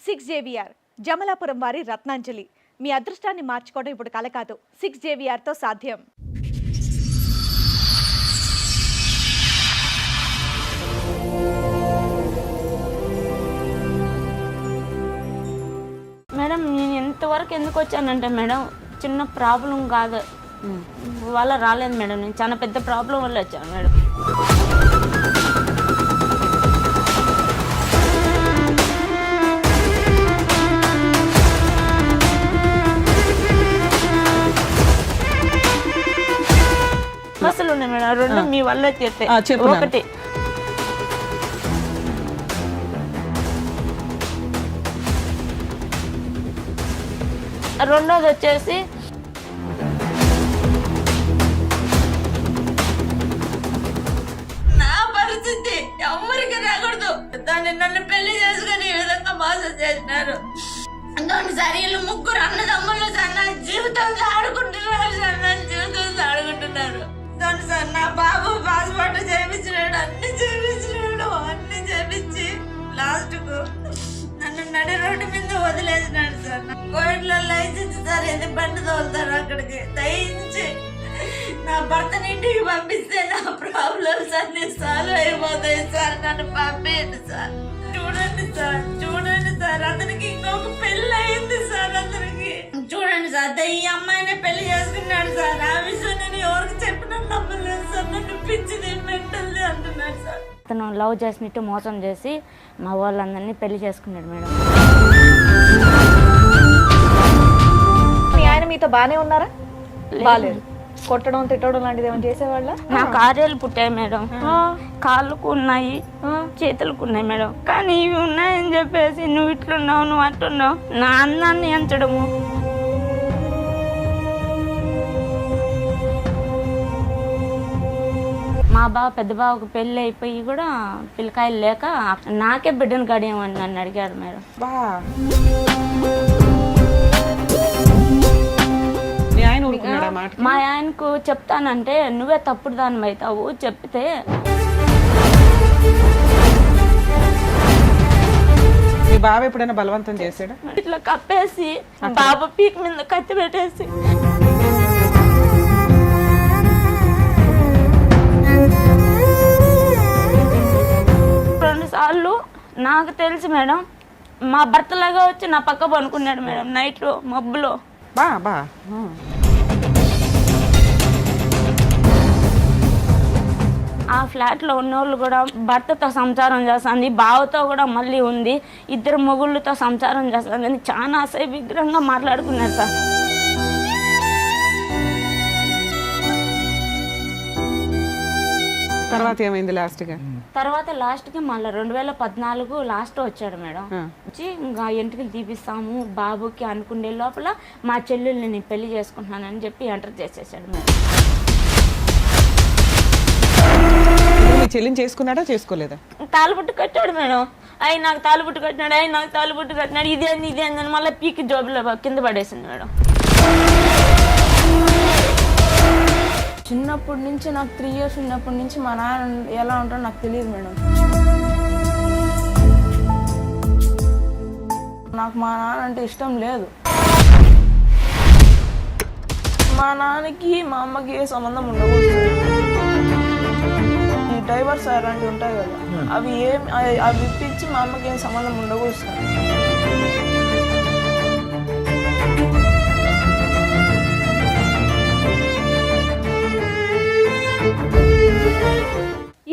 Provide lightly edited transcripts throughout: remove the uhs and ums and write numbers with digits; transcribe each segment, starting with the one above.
6JVR Jamalapuram వారి రత్నాంజలి. మీ అదృష్టాన్ని మార్చుకోవడం ఇప్పుడు కల కాదు, 6JVRతో సాధ్యం. మేడం నేను ఎంతవరకు ఎందుకు వచ్చానంటే మేడం చిన్న ప్రాబ్లం కాదు వల్ల రాలేదు మేడం, నేను చాలా పెద్ద ప్రాబ్లం వల్ల వచ్చాను మేడం. అసలు ఉన్నాయి మేడం రెండు మీ వల్ల చేస్తే ఒకటి రెండోది వచ్చేసి నా పరిస్థితి ఎవరికి రాకూడదు. దాన్ని నన్ను పెళ్లి చేసుకుని ఈ విధంగా మోసం చేసినారు. దాని సరైన ముగ్గురు అన్నదమ్ములు సార్ నా జీవితంతో ఆడుకుంటున్నారు సార్, నా జీవితంతో ఆడుకుంటున్నారు. దాని సార్ నా బాబు పాస్పోర్ట్ చేయించినాడు, అన్ని చేయించి లాస్ట్ కు నన్ను నడి రోడ్డు మీద వదిలేసినాడు సార్. కోవిడ్లో లైసెన్స్ సార్ ఏది బండి తోలుతారు అక్కడికి. దయించి నా భర్తని ఇంటికి పంపిస్తే నా ప్రాబ్లమ్స్ అన్ని సాల్వ్ అయిపోతాయి సార్, నన్ను పంపేయండి సార్. చూడండి సార్ అతనికి ఇంకొక పెళ్లి అయింది సార్. అతనికి చూడండి సార్ ఈ అమ్మాయిని పెళ్లి చేసుకున్నాడు సార్. ఆ విషయం నేను ఎవరికి చెప్పినా నమ్మలేదు సార్, నన్ను పిచ్చిది మెంటల్ది అంటున్నాడు సార్. అతను లవ్ చేసినట్టు మోసం చేసి మా వాళ్ళందరినీ పెళ్లి చేసుకున్నాడు మేడం. మీ ఆయన మీతో బానే ఉన్నారా? బాలేదు. కొట్టడం తిట్టడం లాంటిది ఏమైనా చేసేవాళ్ళ? నా కార్యాలు పుట్టాయి మేడం, కాళ్ళకు ఉన్నాయి, చేతులకు ఉన్నాయి మేడం. కానీ ఇవి ఉన్నాయని చెప్పేసి నువ్వు ఇట్లున్నావు, నువ్వు అట్టున్నావు, నా అన్నాన్ని ఎంచడము. మా పెద్ద బావకు పెళ్ళి అయిపోయి కూడా పిల్లకాయలు లేక నాకే బిడ్డను గడియమని నన్ను అడిగాడు మేడం. మా ఆయనకు చెప్తానంటే నువ్వే తప్పుడు దాని అవుతావు చెప్తే మీ బావ ఎప్పుడైనా బలవంతం చేశాడా? ఇట్లా కప్పేసి బాబా పీక్ మీద కత్తి పెట్టేసి రెండు సార్లు నాకు తెలిసి మేడం మా భర్తలాగా వచ్చి నా పక్క పనుకున్నాడు మేడం నైట్లో మబ్బులో. ఆ ఫ్లాట్లో ఉన్నోళ్ళు కూడా భర్తతో సంసారం చేస్తుంది, బావతో కూడా మళ్ళీ ఉంది, ఇద్దరు మొగుళ్ళతో సంసారం చేస్తుంది అని చాలా అసహ్యంగా మాట్లాడుకున్నారు సార్. తర్వాత ఏమైంది లాస్ట్గా? తర్వాత లాస్ట్కి మళ్ళీ 2014 లాస్ట్ వచ్చాడు మేడం. వచ్చి ఇంకా ఎంటికలు తీపిస్తాము బాబుకి అనుకునే లోపల మా చెల్లెల్ని నేను పెళ్లి చేసుకుంటున్నానని చెప్పి ఎంటర్ చేసేసాడు మేడం. మీ చెల్లిని చేసుకున్నాడా చేసుకోలేదా? తాలుబుట్టు కట్టాడు మేడం. ఆయన నాకు తాలుబుట్టు కట్టినాడు, ఇదే అని మళ్ళీ పీకి జోబులో కింద పడేసింది మేడం. చిన్నప్పటి నుంచి నాకు 3 years ఉన్నప్పటి నుంచి మా నాన్న ఎలా ఉంటాడో నాకు తెలియదు మేడం. నాకు మా నాన్న అంటే ఇష్టం లేదు. మా నాన్నకి మా అమ్మకి ఏ సంబంధం ఉండకూడదు. ఈ డైవర్స్ అలాంటివి ఉంటాయి కదా, అవి ఇప్పించి మా అమ్మకి ఏం సంబంధం ఉండకూడదు సార్.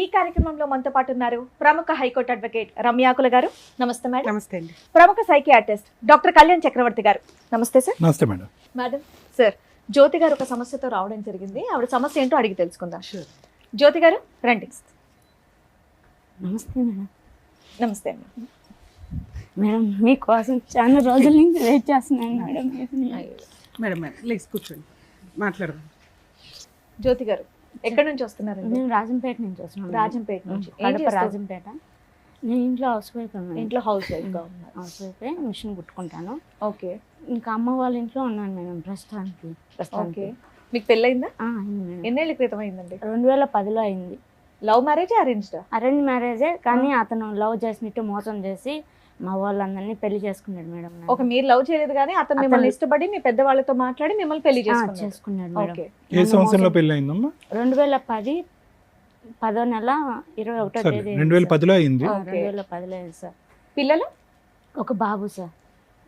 ఈ కార్యక్రమంలో మనతో పాటు ఉన్నారు ప్రముఖ హైకోర్టు అడ్వకేట్ రమ్యాకుల గారు. నమస్తే మేడం. నమస్తే అండి. ప్రముఖ సైకియాట్రిస్ట్ డాక్టర్ కళ్యాణ్ చక్రవర్తి గారు. నమస్తే సార్. నమస్తే మేడం. మేడం సార్, జ్యోతి గారు ఒక సమస్యతో రావడం జరిగింది. ఆవిడ సమస్య ఏంటో అడిగి తెలుసుకుందాం. జ్యోతి గారు రండి. నమస్తే మేడం. నమస్తే అండి. మేడం మీకోసం చాలా రోజుల నుంచి వెయిట్ చేస్తున్నాను మేడం. మేడం ప్లీజ్ కూర్చోండి, మాట్లాడదాం. జ్యోతి గారు ఎక్కడి నుంచి వస్తున్నారు? మేము రాజంపేట నుంచి వస్తున్నాం. రాజంపేట నుంచి. రాజంపేట. నేను ఇంట్లో హౌస్ వైఫ్. ఇంట్లో హౌస్ వైఫ్గా ఉన్నారు. హౌస్ వైఫ్, మిషన్ కుట్టుకుంటాను. ఓకే. ఇంకా అమ్మ వాళ్ళ ఇంట్లో ఉన్నాను మేడం ప్రస్తుతానికి. ఓకే. మీకు పెళ్ళయిందా? అయింది మేడం. ఎన్నేళ్ళ క్రితం అయిందండి? 2010లో అయింది. Love marriage arranged? అరేంజ్ మ్యారేజే, కానీ అతను లవ్ చేసినట్టు మోసం చేసి మా వాళ్ళందరినీ పెళ్లి చేసుకున్నాడు మేడం. ఒక మీరు లవ్ చేయలేదు కానీ అతను మిమ్మల్ని ఇష్టపడి మీ పెద్దవాళ్ళతో మాట్లాడి మిమ్మల్ని పెళ్లి చేసుకున్నాడు మేడం. ఓకే. ఏ సంవత్సరంలో పెళ్లి అయిందమ్మా? 2010 10వ నెల 21వ తేదీ 2010లో అయింది. 2010లో అయింది సార్. పిల్లలు? ఒక బాబు సార్,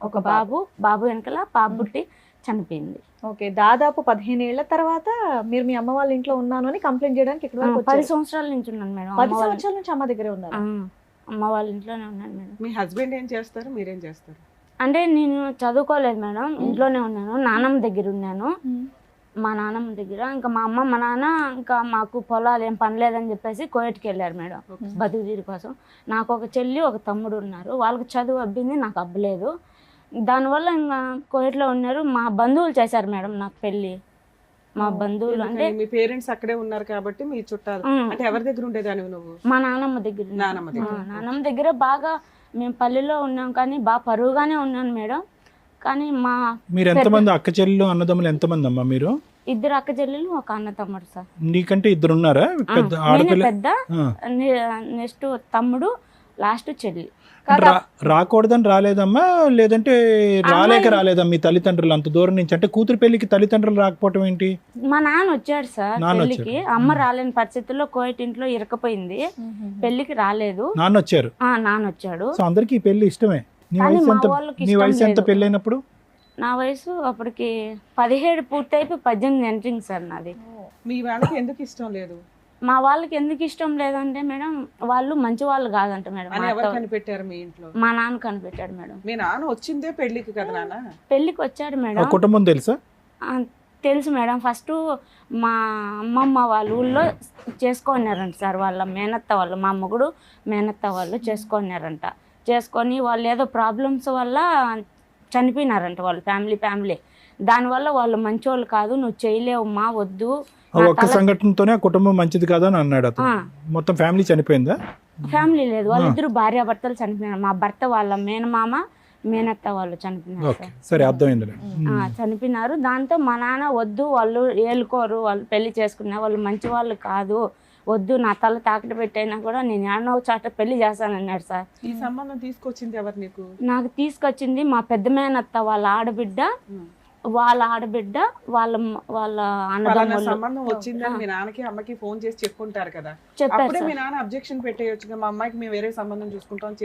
ఒక బాబు వెనకాల పాప పుట్టి చనిపోయింది. ఓకే. దాదాపు 15 ఏళ్ల తర్వాత మీరు మీ అమ్మ వాళ్ళ ఇంట్లో ఉన్నాను అని కంప్లైంట్ చేయడానికి ఇక్కడ వరకు 10 సంవత్సరాల నుంచి ఉన్నాను మేడం. 10 సంవత్సరాల నుంచి అమ్మ దగ్గరే ఉన్నారు? అమ్మ వాళ్ళ ఇంట్లోనే ఉన్నాను మేడం. మీ హస్బెండ్ ఏం చేస్తారు, మీరేం చేస్తారు? అంటే నేను చదువుకోలేదు మేడం, ఇంట్లోనే ఉన్నాను. నానమ్మ దగ్గర ఉన్నాను, మా నాన్నమ్మ దగ్గర. ఇంకా మా అమ్మ మా నాన్న ఇంకా మాకు పొలాలు ఏం పనిలేదని చెప్పేసి కోయట్కి వెళ్ళారు మేడం బతుకు తీరు కోసం. నాకు ఒక చెల్లి ఒక తమ్ముడు ఉన్నారు, వాళ్ళకి చదువు అబ్బింది, నాకు అబ్బలేదు. దానివల్ల ఇంకా కోయట్లో ఉన్నారు. మా బంధువులు చేశారు మేడం నాకు పెళ్ళి. మా బంధువులు అంటే మీ పేరెంట్స్ అక్కడే ఉన్నారు కాబట్టి మీ చుట్టాలు. అంటే ఎవరి దగ్గర ఉండేదానివి నువ్వు? మా నాన్నమ్మ దగ్గర. నానమ్మ దగ్గర బాగా మేము పల్లెలో ఉన్నాం, కానీ బాగా పరువుగానే ఉన్నాను మేడం. కానీ మీరు ఎంతమంది అక్క చెల్లెలు అన్నదమ్ములు ఎంతమంది అమ్మా మీరు? 2 అక్క చెల్లెలు, ఒక అన్న తమ్ముడు సార్. నీకంటే 2 ఉన్నారా? పెద్ద, నెక్స్ట్ తమ్ముడు, లాస్ట్ చెల్లి. రాకూడదని రాలేదమ్మా, లేదంటే రాలేక రాలేదా మీ తల్లిదండ్రులు అంత దూరం నుంచి? అంటే కూతురు పెళ్లికి తల్లిదండ్రులు రాకపోవటం ఏంటి? మా నాన్న వచ్చాడు సార్ పెళ్లికి. అమ్మ రాలేని పరిస్థితుల్లో కోయట్ ఇంట్లో ఇరకపోయింది, పెళ్లికి రాలేదు. నాన్న వచ్చారు? నాన్న వచ్చాడు. సో అందరికి ఈ పెళ్లి ఇష్టమే. నీ వయసు ఎంత పెళ్ళైనప్పుడు? నా వయసు అప్పటికి 17 పూర్తయిపోయి 18 ఎంట్రింగ్ సార్ నాది. మీ వాళ్ళకి ఎందుకు ఇష్టం లేదు? మా వాళ్ళకి ఎందుకు ఇష్టం లేదంటే మేడం, వాళ్ళు మంచి వాళ్ళు కాదంట మేడం. ఎవరు కనిపెట్టారు మీ ఇంట్లో? మా నాన్న కనిపెట్టాడు మేడం. మీ నాన్న వచ్చిందే పెళ్లికి కదా నాన్న? పెళ్లికి వచ్చాడు మేడం. కుటుంబం తెలుసా? తెలుసు మేడం. ఫస్ట్ మా అమ్మమ్మ వాళ్ళ ఊళ్ళో చేసుకున్నారంట సార్, వాళ్ళ మేనత్త వాళ్ళు, మా మొగుడు మేనత్త వాళ్ళు చేసుకున్నారంట. చేసుకొని వాళ్ళు ఏదో ప్రాబ్లమ్స్ వల్ల చనిపోయినారంట వాళ్ళ ఫ్యామిలీ. దానివల్ల వాళ్ళు మంచోళ్ళు కాదు, నువ్వు చేయలేవమ్మా, వద్దు. ఒక్క సంఘటనతోనే ఆ కుటుంబం మంచిది కాదని అన్నాడు అతను. మొత్తం ఫ్యామిలీ చనిపోయిందా? ఫ్యామిలీ లేదు, వాళ్ళిద్దరు భార్యాభర్తలు చనిపోయినారు. మా భర్త వాళ్ళ మేనమామ మేనత్త వాళ్ళు చనిపోయినారు సార్. సరే, అర్థమైంది. చనిపోయినారు. దాంతో మా నాన్న వద్దు, వాళ్ళు ఏలుకోరు, వాళ్ళు పెళ్లి చేసుకున్నారు, వాళ్ళు మంచి వాళ్ళు కాదు, వద్దు, నా తల తాకట పెట్టైనా కూడా నేను ఏడనో చాట పెళ్లి చేస్తానన్నాడు సార్. ఈ సంబంధం తీసుకొచ్చింది ఎవరు నీకు? నాకు తీసుకొచ్చింది మా పెద్ద మేనత్త వాళ్ళ ఆడబిడ్డ, వాళ్ళ అన్నదమ్ములు. సంబంధం వచ్చిందని మీ నాన్నకి అమ్మకి ఫోన్ చేసి చెప్పుకుంటారు కదా, అప్పుడే మీ నాన్న అబ్జెక్షన్ పెట్టేయొచ్చు, మా అమ్మాయికి మేము వేరే సంబంధం చూసుకుంటాం.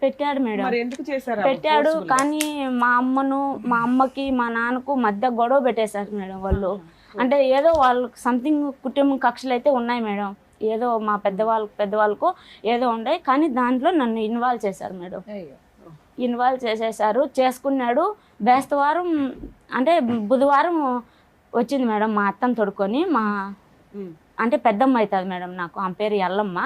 పెట్టాడు మేడం, మరి ఎందుకు చేశారు? పెట్టాడు. కానీ మా అమ్మకి మా నాన్నకు మధ్య గొడవ పెట్టేశారు మేడం వాళ్ళు. అంటే ఏదో వాళ్ళకి సంథింగ్ కుటుంబం కక్షలు అయితే ఉన్నాయి మేడం, ఏదో మా పెద్దవాళ్ళకు ఏదో ఉన్నాయి. కానీ దాంట్లో నన్ను ఇన్వాల్వ్ చేశారు మేడం. ఇన్వాల్వ్ చేసేసారు. చేసుకున్నాడు. బేస్తవారం అంటే బుధవారం వచ్చింది మేడం మా అత్తను తొడుకొని. అంటే పెద్దమ్మ అవుతుంది మేడం నాకు, ఆమె పేరు ఎల్లమ్మ.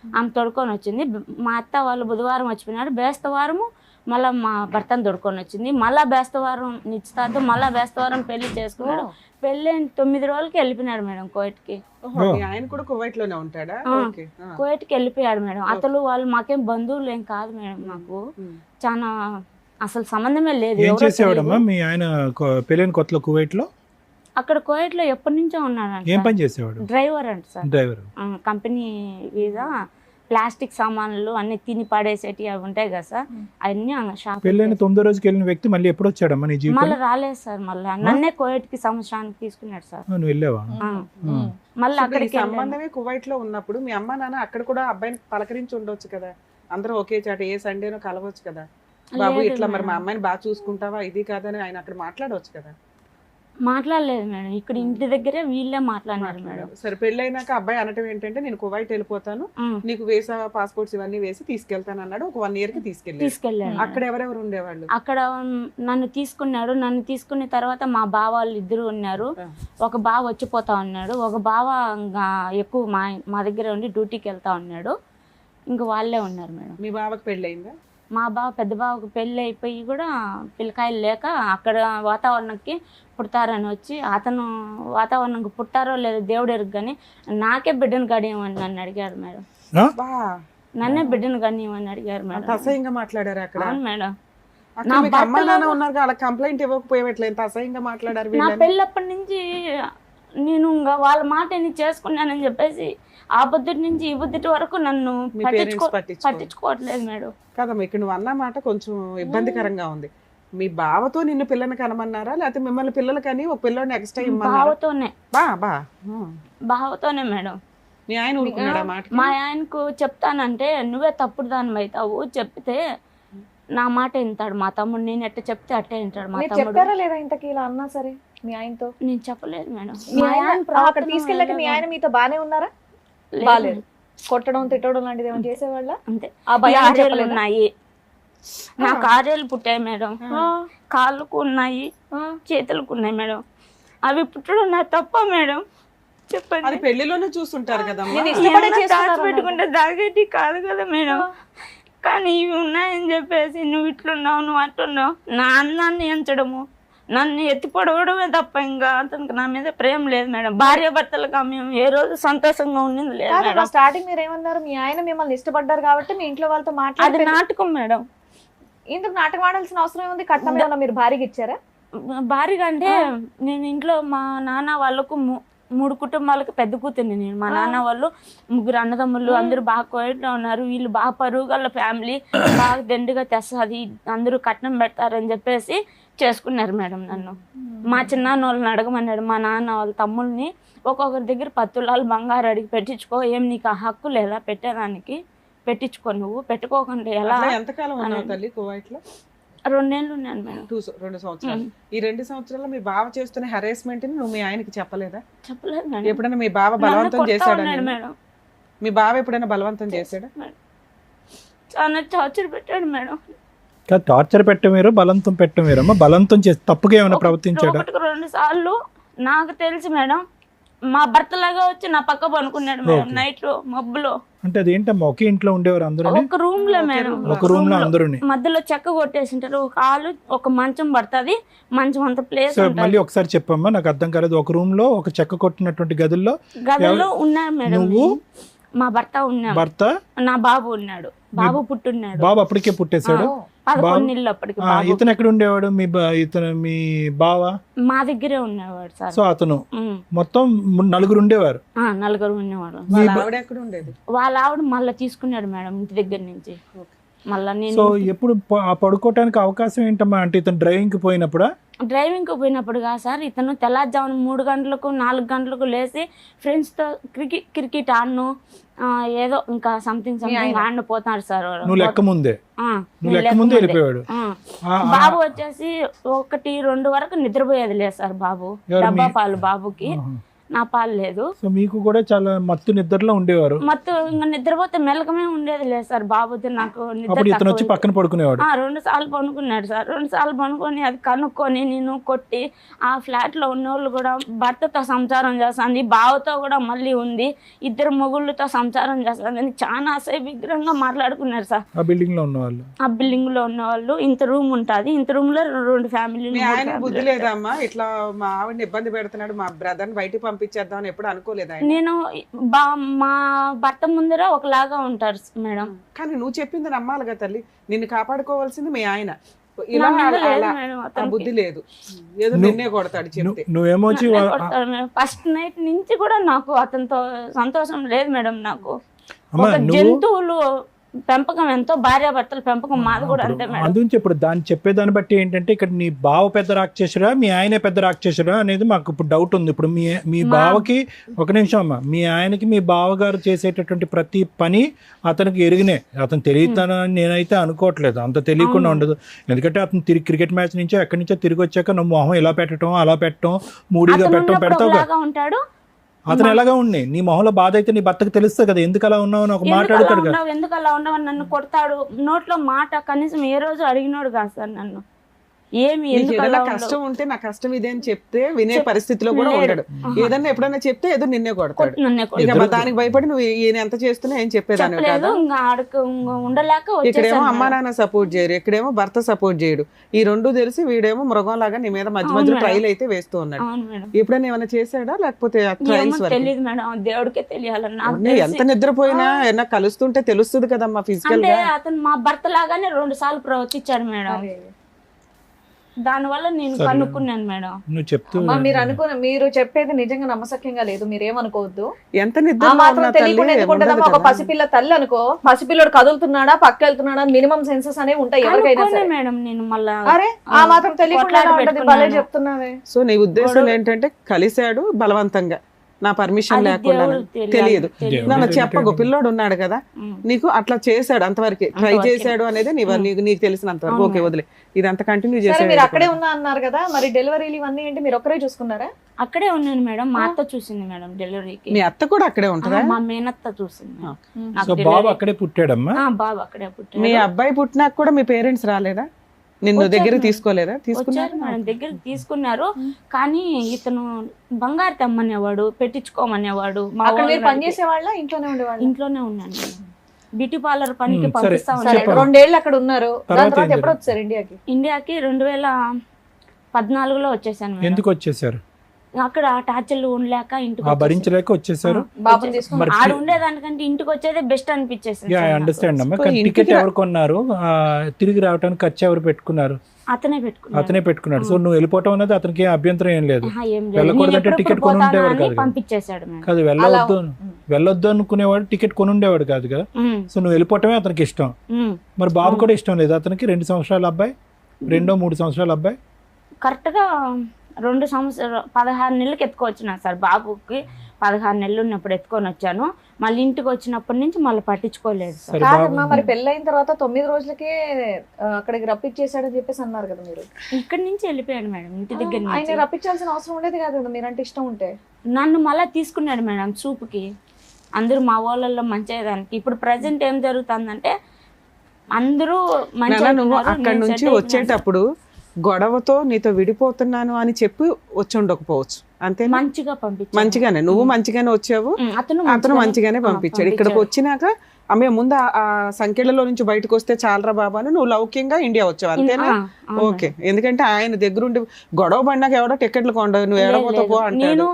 ఆమె తొడుకొని వచ్చింది. మా అత్త వాళ్ళు బుధవారం వచ్చిపోయినాడు. బేస్తవారము మళ్ళీ మా భర్తను తొడుకొని వచ్చింది. మళ్ళీ బేస్తవారం నిశ్చితార్థం, మళ్ళీ బేస్తవారం పెళ్లి చేసుకున్నాడు. పెళ్ళి 9 రోజులకి వెళ్ళిపోయినాడు మేడం కోయట్కి. ఆయన కూడా కువైట్ లోనే ఉంటాడా? కోయట్కి వెళ్ళిపోయాడు మేడం. అతను వాళ్ళు మాకేం బంధువులు ఏం కాదు మేడం, మాకు చాలా అసలు సంబంధమే లేదు. ఏం చేసేవాడమ్మా మీ ఆయన పెళ్ళైన కొత్తలో కువైట్ లో? అక్కడ కోయట్ లో ఎప్పటి నుంచో ఉన్నాడు. ఏం పని చేసేవాడు? డ్రైవర్ అంట sir. Driver. Company visa, plastic సామాన్లు అన్ని తిని పడేసేటి అవి ఉంటాయి కదా సార్, అన్ని షాప్. పెళ్ళైన 9వ రోజుకి వెళ్ళిన వ్యక్తి మళ్ళీ ఎప్పుడు వచ్చాడమ్మా నీ జీవితం? మళ్ళీ రాలేదు సార్, మళ్ళీ నన్నే కోయట్ కి సంవత్సరానికి తీసుకున్నాడు సార్. నువ్వు వెళ్ళావా? మళ్ళీ అక్కడికి సంబంధమే కువైట్ లో ఉన్నప్పుడు మీ అమ్మ నాన్న అక్కడ కూడా అబ్బాయిని పలకరించి ఉండొచ్చు కదా, అందరూ ఒకే చాట ఏ సండేనో కలవచ్చు కదా, బాబు ఇట్లా మరి మా అమ్మాయిని బాగా చూసుకుంటావా ఇది కాదని ఆయన అక్కడ మాట్లాడవచ్చు కదా. మాట్లాడలేదు మేడం, ఇక్కడ ఇంటి దగ్గరే వీళ్ళే మాట్లాడినారు మేడం. సరే, పెళ్ళైనాక అబ్బాయి అనటం ఏంటంటే నేను కువైట్ వెళ్ళిపోతాను, నీకు వీసా పాస్పోర్ట్స్ ఇవన్నీ వేసి తీసుకెళ్తాను అన్నాడు. ఒక 1 year కి తీసుకెళ్ళాడు. అక్కడ ఎవరెవరు ఉండేవాళ్ళు? అక్కడ నన్ను తీసుకున్నాడు. నన్ను తీసుకున్న తర్వాత మా బావ వాళ్ళు 2 ఉన్నారు. ఒక బావ వచ్చిపోతా ఉన్నాడు, ఒక బావ ఎక్కువ మా దగ్గర ఉండి డ్యూటీకి వెళ్తా ఉన్నాడు. ఇంకా వాళ్ళే ఉన్నారు మేడం. మీ బావకి పెళ్ళయిందా? మా పెద్ద బావకు పెళ్ళి అయిపోయి కూడా పిల్లకాయలు లేక అక్కడ వాతావరణంకి పుడతారని వచ్చి, అతను వాతావరణంకి పుట్టారో లేదో దేవుడు ఎరుగు, కానీ నాకే బిడ్డను గడియమని నన్ను అడిగారు మేడం. నన్నే బిడ్డను గడియమని అడిగారు మేడం. అసహ్యంగా మాట్లాడారు అక్కడ? అవును మేడం. అమ్మ నాన్న ఉన్నారు, కంప్లైంట్ ఇవ్వకపోయేట్లేదు, అసహ్యంగా మాట్లాడారు. నా పెళ్ళప్పటి నుంచి నేను ఇంకా వాళ్ళ మాట నేను చేసుకున్నానని చెప్పేసి ఆ బుద్ధుడి నుంచి ఈ బుద్ధుడి వరకు నన్ను మీ పేరెంట్స్ పట్టించుకోరు. పట్టించుకోవట్లేదు మేడం. కదమ్మా ఇక్కడ నువ్వు అన్న మాట కొంచెం ఇబ్బందికరంగా ఉంది. మీ బావతో నిన్ను పిల్లని కనమన్నారా లేకపోతే మిమ్మల్ని పిల్లలు కానీ ఒక పిల్లని ఎక్స్ట్రా ఇమ్మన్నారా? బావతోనే బా బావతోనే మేడం. మీ ఆయన ఊరుకున్నాడా మాట? మా ఆయనకు చెప్తానంటే నువ్వే తప్పుడు దాని అవుతావు, చెప్తే నా మాట వింటాడు మా తమ్ముడు. నేను ఎట్ట చెప్తే అట్టే వింటాడు మా మీరు తమ్ముడు. చెప్పారా లేదా ఇంతకీ ఇలా అన్నా సరే మీ ఆయనతో? నేను చెప్పలేదు మేడం. మీ మా ఆయన ఆయన అక్కడ ప్రవర్తన తీసుకెళ్ళాక మీ ఆయన మీతో బానే ఉన్నారా? లేదు. బాలేదు. కొట్టడం తిట్టడం లాంటిది ఏమైనా చేసేవాళ్ళ? అంతే. ఆ భయం ఆరేళ్ళు చెప్పలేదా? ఉన్నాయి నాకు, ఆరేళ్ళు పుట్టాయి మేడం. కాళ్ళకు ఉన్నాయి, చేతులకు ఉన్నాయి మేడం. అవి పుట్టడం నా తప్ప మేడం? అది చెప్పండి. పెళ్లిలోనే చూస్తుంటారు కదమ్మా. నేను ఇష్టపడే ఏమన్నా చేసుకున్నారు దాచిపెట్టుకుంటే దాగేటి కాదు కదా మేడం. కానీ ఇవి ఉన్నాయని చెప్పేసి నువ్వు ఇట్లున్నావు, నువ్వు అట్లున్నావు, నా అన్నాన్ని ఎంచడము, నన్ను ఎత్తి పొడవడమే తప్ప ఇంకా అతనికి నా మీద ప్రేమ లేదు మేడం. భార్య భర్తలుగా మేము ఏ రోజు సంతోషంగా ఉండింది లేదు మేడం. స్టార్టింగ్ మీరు ఏమన్నారు? మీ ఆయన మిమ్మల్ని ఇష్టపడ్డారు కాబట్టి మీ ఇంట్లో వాళ్ళతో అది మాట్లాడి నాటకం మేడం. ఇందుకు నాటకం ఆడాల్సిన అవసరం ఉంది? కట్నం ఏమన్నా మీరు భారీగా ఇచ్చారా? భారీగా అంటే నేను ఇంట్లో మా నాన్న వాళ్ళకు 3 కుటుంబాలకు పెద్ద కూతుర్ని నేను. మా నాన్న వాళ్ళు 3 అన్నదమ్ములు, అందరూ బాగా కోయట్లో ఉన్నారు. వీళ్ళు బాగా పరుగుల ఫ్యామిలీ, బాగా దండిగా తెస్తుంది, అందరూ కట్నం పెడతారని చెప్పేసి చేసుకున్నారు మేడం నన్ను. మా చిన్నాన్న వాళ్ళని అడగమన్నాడు మా నాన్న వాళ్ళ తమ్ముళ్ళని, ఒక్కొక్కరి దగ్గర 10 తులాలు బంగారు అడిగి పెట్టించుకో, ఏం నీకు ఆ హక్కు లేదా పెట్టేదానికి? పెట్టించుకో, నువ్వు పెట్టుకోకుండా ఎలా? ఎంతకాలం ఉన్నావు తల్లి కువైట్ లో? 2 ఏళ్ళు ఉన్నాను మేడం. 2 సంవత్సరాలు. ఈ 2 సంవత్సరాల్లో మీ బావ చేస్తున్న హెరాస్మెంట్ ని నువ్వు మీ ఆయనకి చెప్పలేదా? చెప్పలేదు మేడం. ఎప్పుడైనా మీ బావ బలవంతం చేశాడా? మేడం మీ బావ ఎప్పుడైనా బలవంతం చేశాడా? చాలా టార్చర్ పెట్టాడు మేడం. టార్చర్ పెట్ట మీరు, బలంతం పెట్ట మీరు. అమ్మ బలంతం చేసి తప్పుగా ఏమైనా ప్రవర్తించాడా? 1-2 సార్లు నాకు తెలిసి మేడం మా భర్తలాగా వచ్చి నా పక్క పనుకున్నాడు మేడం. నైట్ లో మబ్బులో. అంటే అదేంటమ్మా ఒకే ఇంట్లో ఉండేవారు అందరూ? ఒక రూమ్ లో మేడం. ఒక రూమ్ లో అందరూ మధ్యలో చెక్క కొట్టేసింటారు. ఒక హాలు, ఒక మంచం పడుతుంది, మంచం అంత ప్లేస్. మళ్ళీ ఒకసారి చెప్పమ్మా, నాకు అర్థం కాలేదు. ఒక రూమ్ లో ఒక చెక్క కొట్టినటువంటి గదుల్లో ఉన్నారు మేడం. నువ్వు, మా భర్త ఉన్నాడు, భర్త, నా బాబు ఉన్నాడు. బాబు పుట్టున్నాడు. బాబు అప్పటికే పుట్టేశాడు. 11 నెలలు అప్పటికి. ఇతను ఎక్కడ ఉండేవాడు? ఇతను మీ బావ మా దగ్గరే ఉండేవాడు సార్. సో అతను మొత్తం 4 ఉండేవారు. 4 ఉండేవాడు. వాళ్ళ ఆవిడ ఎక్కడ ఉండేది? వాళ్ళ ఆవిడ మళ్ళీ తీసుకున్నాడు మేడం ఇంటి దగ్గర నుంచి. మళ్ళీ నేను సో ఎప్పుడు పడుకోవటానికి అవకాశం ఏంటమ్మా? అంటే ఇతను డ్రైవింగ్ కి పోయినప్పుడా? డ్రైవింగ్కి పోయినప్పుడు కాదు సార్, ఇతను తెల్లారుజామున 3 గంటలకు 4 గంటలకు లేచి ఫ్రెండ్స్తో క్రికెట్ ఆడను, ఏదో ఇంకా సంథింగ్ ఆడిన పోతాడు సార్. నువ్వు లెక్క ముందే వెళ్ళిపోయాడు. బాబు వచ్చేసి 1-2 వరకు నిద్రపోయేది లేదు సార్. బాబు డబ్బా పాలు బాబుకి, నా పాలు లేదు. సో మీకు కూడా చాలా మత్తు నిద్రలో ఉండేవారు. మత్తు ఇంకా నిద్రపోతే మెలకమే ఉండేది లేదు సార్. బాబుతో నాకు అప్పుడు ఇతను వచ్చి పక్కన పడుకునేవాడు. 2 సార్లు పనుకున్నాడు సార్. 2 సార్లు పనుకొని అది కనుక్కొని నేను కొట్టి, ఆ ఫ్లాట్ లో ఉన్న వాళ్ళు కూడా భర్తతో సంసారం చేస్తుంది, బావతో కూడా మళ్ళీ ఉంది, 2 మొగుళ్ళతో సంసారం చేస్తుంది అని చాలా విగ్రహంగా మాట్లాడుకున్నారు సార్. ఆ బిల్డింగ్ లో ఉన్న వాళ్ళు, ఆ బిల్డింగ్ లో ఉన్న వాళ్ళు. ఇంత రూమ్ ఉంటుంది, ఇంత రూమ్ లో 2 ఫ్యామిలీలు. మీ ఆయన బుద్ధి లేదమ్మా? ఇట్లా మా ఆవిడని ఇబ్బంది పెడుతున్నాడు, మా బ్రదర్ని బయటికి పంపించేద్దాం ఎప్పుడు అనుకోలేదా? నేను మా భర్త ముందర ఒకలాగా ఉంటారు మేడం. కానీ నువ్వు చెప్పింది నమ్మాలిగా తల్లి. నిన్ను కాపాడుకోవాల్సింది మీ ఆయన. ఇలా బుద్ధి లేదు, ఏదో నిన్నే కొడతాడు చెప్తే. నువ్వేమో ఫస్ట్ నైట్ నుంచి కూడా నాకు అతనితో సంతోషం లేదు మేడం. నాకు ఒక జంతువులు పెంపకం ఎంతో, భార్యాభర్తల పెంపకం మాది కూడా అంతే మేడం. అందుకే ఇప్పుడు దాన్ని చెప్పేదాన్ని బట్టి ఏంటంటే ఇక్కడ నీ బావ పెద్ద రాక్షసుడా మీ ఆయనే పెద్ద రాక్షసుడా అనేది మాకు ఇప్పుడు డౌట్ ఉంది. ఇప్పుడు మీ బావకి, ఒక నిమిషం అమ్మా, మీ ఆయనకి మీ బావగారు చేసేటటువంటి ప్రతి పని అతనికి ఎరిగినే. అతను తెలియతానని నేనైతే అనుకోవట్లేదు, అంత తెలియకుండా ఉండదు. ఎందుకంటే అతను తిరిగి క్రికెట్ మ్యాచ్ నుంచో ఎక్కడి నుంచో తిరిగి వచ్చాక నువ్వు మొహం ఇలా పెట్టడం, అలా పెట్టడం, మూడీగా పెట్టడం పెడతావు. ఉంటాడు అతను ఎలాగా ఉన్నాయి? నీ మొహంలో బాధ అయితే నీ భర్తకు తెలుస్తుంది కదా, ఎందుకు అలా ఉన్నావు అని ఒక మాట్లాడతాడు కదా. ఎందుకు అలా ఉన్నావు, నన్ను కొడతాడు. నోట్లో మాట కనీసం ఏ రోజు అడిగినోడు కాదు సార్ నన్ను. ఏమి కష్టం ఉంటే నా కష్టం ఇదే అని చెప్తే వినే పరిస్థితిలో కూడా ఉండడు. ఏదన్నా ఎప్పుడన్నా చెప్తే ఏదో నిన్నే కొడతాడు. దానికి భయపడి నువ్వు ఈయన ఎంత చేస్తున్నా ఏం చెప్పేదాన్ని కాదు. ఉండలేక ఇక్కడేమో అమ్మా నాన్న సపోర్ట్ చేయరు, ఇక్కడేమో భర్త సపోర్ట్ చేయడు. ఈ 2 తెలిసి వీడేమో మృగం లాగా నీ మీద మధ్య మధ్యలో ట్రైల్ అయితే వేస్తూ ఉన్నాడు. ఎప్పుడైనా ఏమైనా చేశాడా లేకపోతే తెలియదు మేడం, దేవుడికే తెలియాలన్నా. ఎంత నిద్రపోయినా ఏమన్నా కలుస్తుంటే తెలుస్తుంది కదమ్మా ఫిజికల్ గా. అతను మా భర్త లాగానే 2 సార్లు ప్రవర్తించాడు మేడం. దానివల్ల నేను సరే. కనుక్కున్నాను మేడం. నువ్వు చెప్తూ అమ్మా, మీరు చెప్పేది నిజంగా నమ్మసక్యంగా లేదు, మీరేమనుకోవద్దు. ఎంత ఆ నిద్ర మాత్రం తెలియకుండా ఎందుకుంటుందమ్మా? ఒక పసిపిల్ల తల్లి అనుకో, పసిపిల్లడు కదులుతున్నాడా పక్క వెళ్తున్నాడా మినిమం సెన్సెస్ అనేవి ఉంటాయి ఎవరికైనా కనుక్కోలే సరే. మేడం నేను మళ్ళా. అరే ఆ మాత్రం తెలియకుండా ఎలా ఉంటది? భలే చెప్తున్నావే. సో నీ ఉద్దేశం ఏంటంటే కలిశాడు బలవంతంగా, నా పర్మిషన్ అది లేకుండా? దేవుడు తెలియదు. తెలియదు. నన్ను చెప్పకు, పిల్లోడు ఉన్నాడు కదా నీకు అట్లా చేశాడు అంతవరకు ట్రై అంతవరకే. చేశాడు అనేది నీకు తెలిసినంత వరకు. ఓకే వదిలే, ఇదంతా కంటిన్యూ సరే, మీరు అక్కడే చేశాడు. ఉన్నా అన్నారు కదా, మరి డెలివరీలు ఇవన్నీ ఏంటి మీరు ఒక్కరే చూసుకున్నారా? అక్కడే ఉన్నాను మేడం. మా అత్త చూసింది మేడం డెలివరీకి. మీ అత్త కూడా అక్కడే ఉంటుందా? మా మేనత్త చూసింది. నాకు సో బాబు అక్కడే పుట్టాడమ్మా? బాబు అక్కడే పుట్టాడు. మీ అబ్బాయి పుట్టినాక కూడా మీ పేరెంట్స్ రాలేదా? నిన్ను దగ్గర తీసుకోలేదా? తీసుకున్నారు వచ్చారు మేడం, దగ్గరికి తీసుకున్నారు. కానీ ఇతను బంగారు తెమ్మనేవాడు, పెట్టించుకోమనేవాడు. మా అక్కడ మీరు వాళ్ళు పని చేసేవాళ్ళ ఇంట్లోనే ఉండేవాళ్ళ? ఇంట్లోనే ఉన్నాను మేడం. బ్యూటీ పార్లర్ పనికి సరే. పంపిస్తా సరే, ఉన్నాడు. 2 ఏళ్ళు అక్కడ ఉన్నారు. దాని తర్వాత తర్వాత ఏం ఎప్పుడు వచ్చారు ఇండియాకి? ఇండియాకి 2014లో వచ్చేసాను మేడం. ఎందుకు వచ్చేసారు? అక్కడ టార్చర్లు ఉండలేక ఇంటికి ఆ భరించలేక వచ్చేసారు. బాబుని తీసుకుని మరి ఆడ ఉండేదానికంటే ఇంటికి వచ్చేదే బెస్ట్ అనిపించేసింది యా, సార్ ఐ నాకు. అండర్స్టాండ్ అమ్మా. సో కానీ ఇంటికి టికెట్ ఎవరు కొన్నారు? తిరిగి రావడానికి ఖర్చు ఎవరు పెట్టుకున్నారు? అతనే పెట్టుకున్నాడు. అతనే పెట్టుకున్నాడు. సో నువ్వు వెళ్ళిపోవటం అనేది అతనికి అభ్యంతరం ఏం లేదు. ఏం లేదు. వెళ్ళకూడదంటే నేను ఎప్పుడెప్పుడు టికెట్ కొని పోతానా ఉండేవాడు అని కాదు కదా. పంపించేశాడు మేడం. కాదు, వెళ్ళొద్దు అనుకునేవాడు, టికెట్ కొని ఉండేవాడు కాదు కదా. ఉమ్, సో నువ్వు వెళ్ళిపోవటమే అతనికి ఇష్టం. ఉమ్. మరి బాబు కూడా ఇష్టం లేదు అతనికి? 2 సంవత్సరాల అబ్బాయి, 3 సంవత్సరాల అబ్బాయి. కరెక్ట్ గా 2 సంవత్సరాలు 16 నెలలకు ఎత్తుకొచ్చినా సార్. బాబుకి 16 నెలలు ఉన్నప్పుడు ఎత్తుకొని వచ్చాను. మళ్ళీ ఇంటికి వచ్చినప్పటి నుంచి మళ్ళీ పట్టించుకోలేదు సార్. సరే కాదమ్మా, బాబు మరి పెళ్ళైన తర్వాత 9 రోజులకే అక్కడికి రప్పించేసాడని చెప్పేసి అన్నారు కదా మీరు. ఇక్కడి నుంచి వెళ్ళిపోయాడు మేడం, ఇంటి దగ్గర ఆయన నుంచి. రప్పించాల్సిన అవసరం ఉండేది కాదు కదా, మీరంటే ఇష్టం ఉంటే. నన్ను మళ్ళీ తీసుకున్నాడు మేడం చూపుకి. అందరూ మా వాళ్ళల్లో మంచిదానికి. ఇప్పుడు ప్రజెంట్ ఏం జరుగుతుందంటే అందరూ నాన్న, నువ్వు మంచిగా అక్కడి నుంచి వచ్చేటప్పుడు గొడవతో నీతో విడిపోతున్నాను అని చెప్పి వచ్చి ఉండకపోవచ్చు, అంతే? మంచిగా పంపించాడు. మంచిగానే, నువ్వు మంచిగానే వచ్చావు, అతను అతను మంచిగానే పంపించాడు. ఇక్కడికి వచ్చినాక ఆమె ముందు ఆ సంఖ్యలలో నుంచి బయటకు వస్తే చాలరా బాబా అని నువ్వు లౌక్యంగా ఇండియా వచ్చావు, అంతేనా? ఓకే, ఎందుకంటే ఆయన దగ్గరుండి గొడవ పడినాక ఎవడో టికెట్లు కొండవు, నువ్వు ఎడపోతా పో అంటాడు.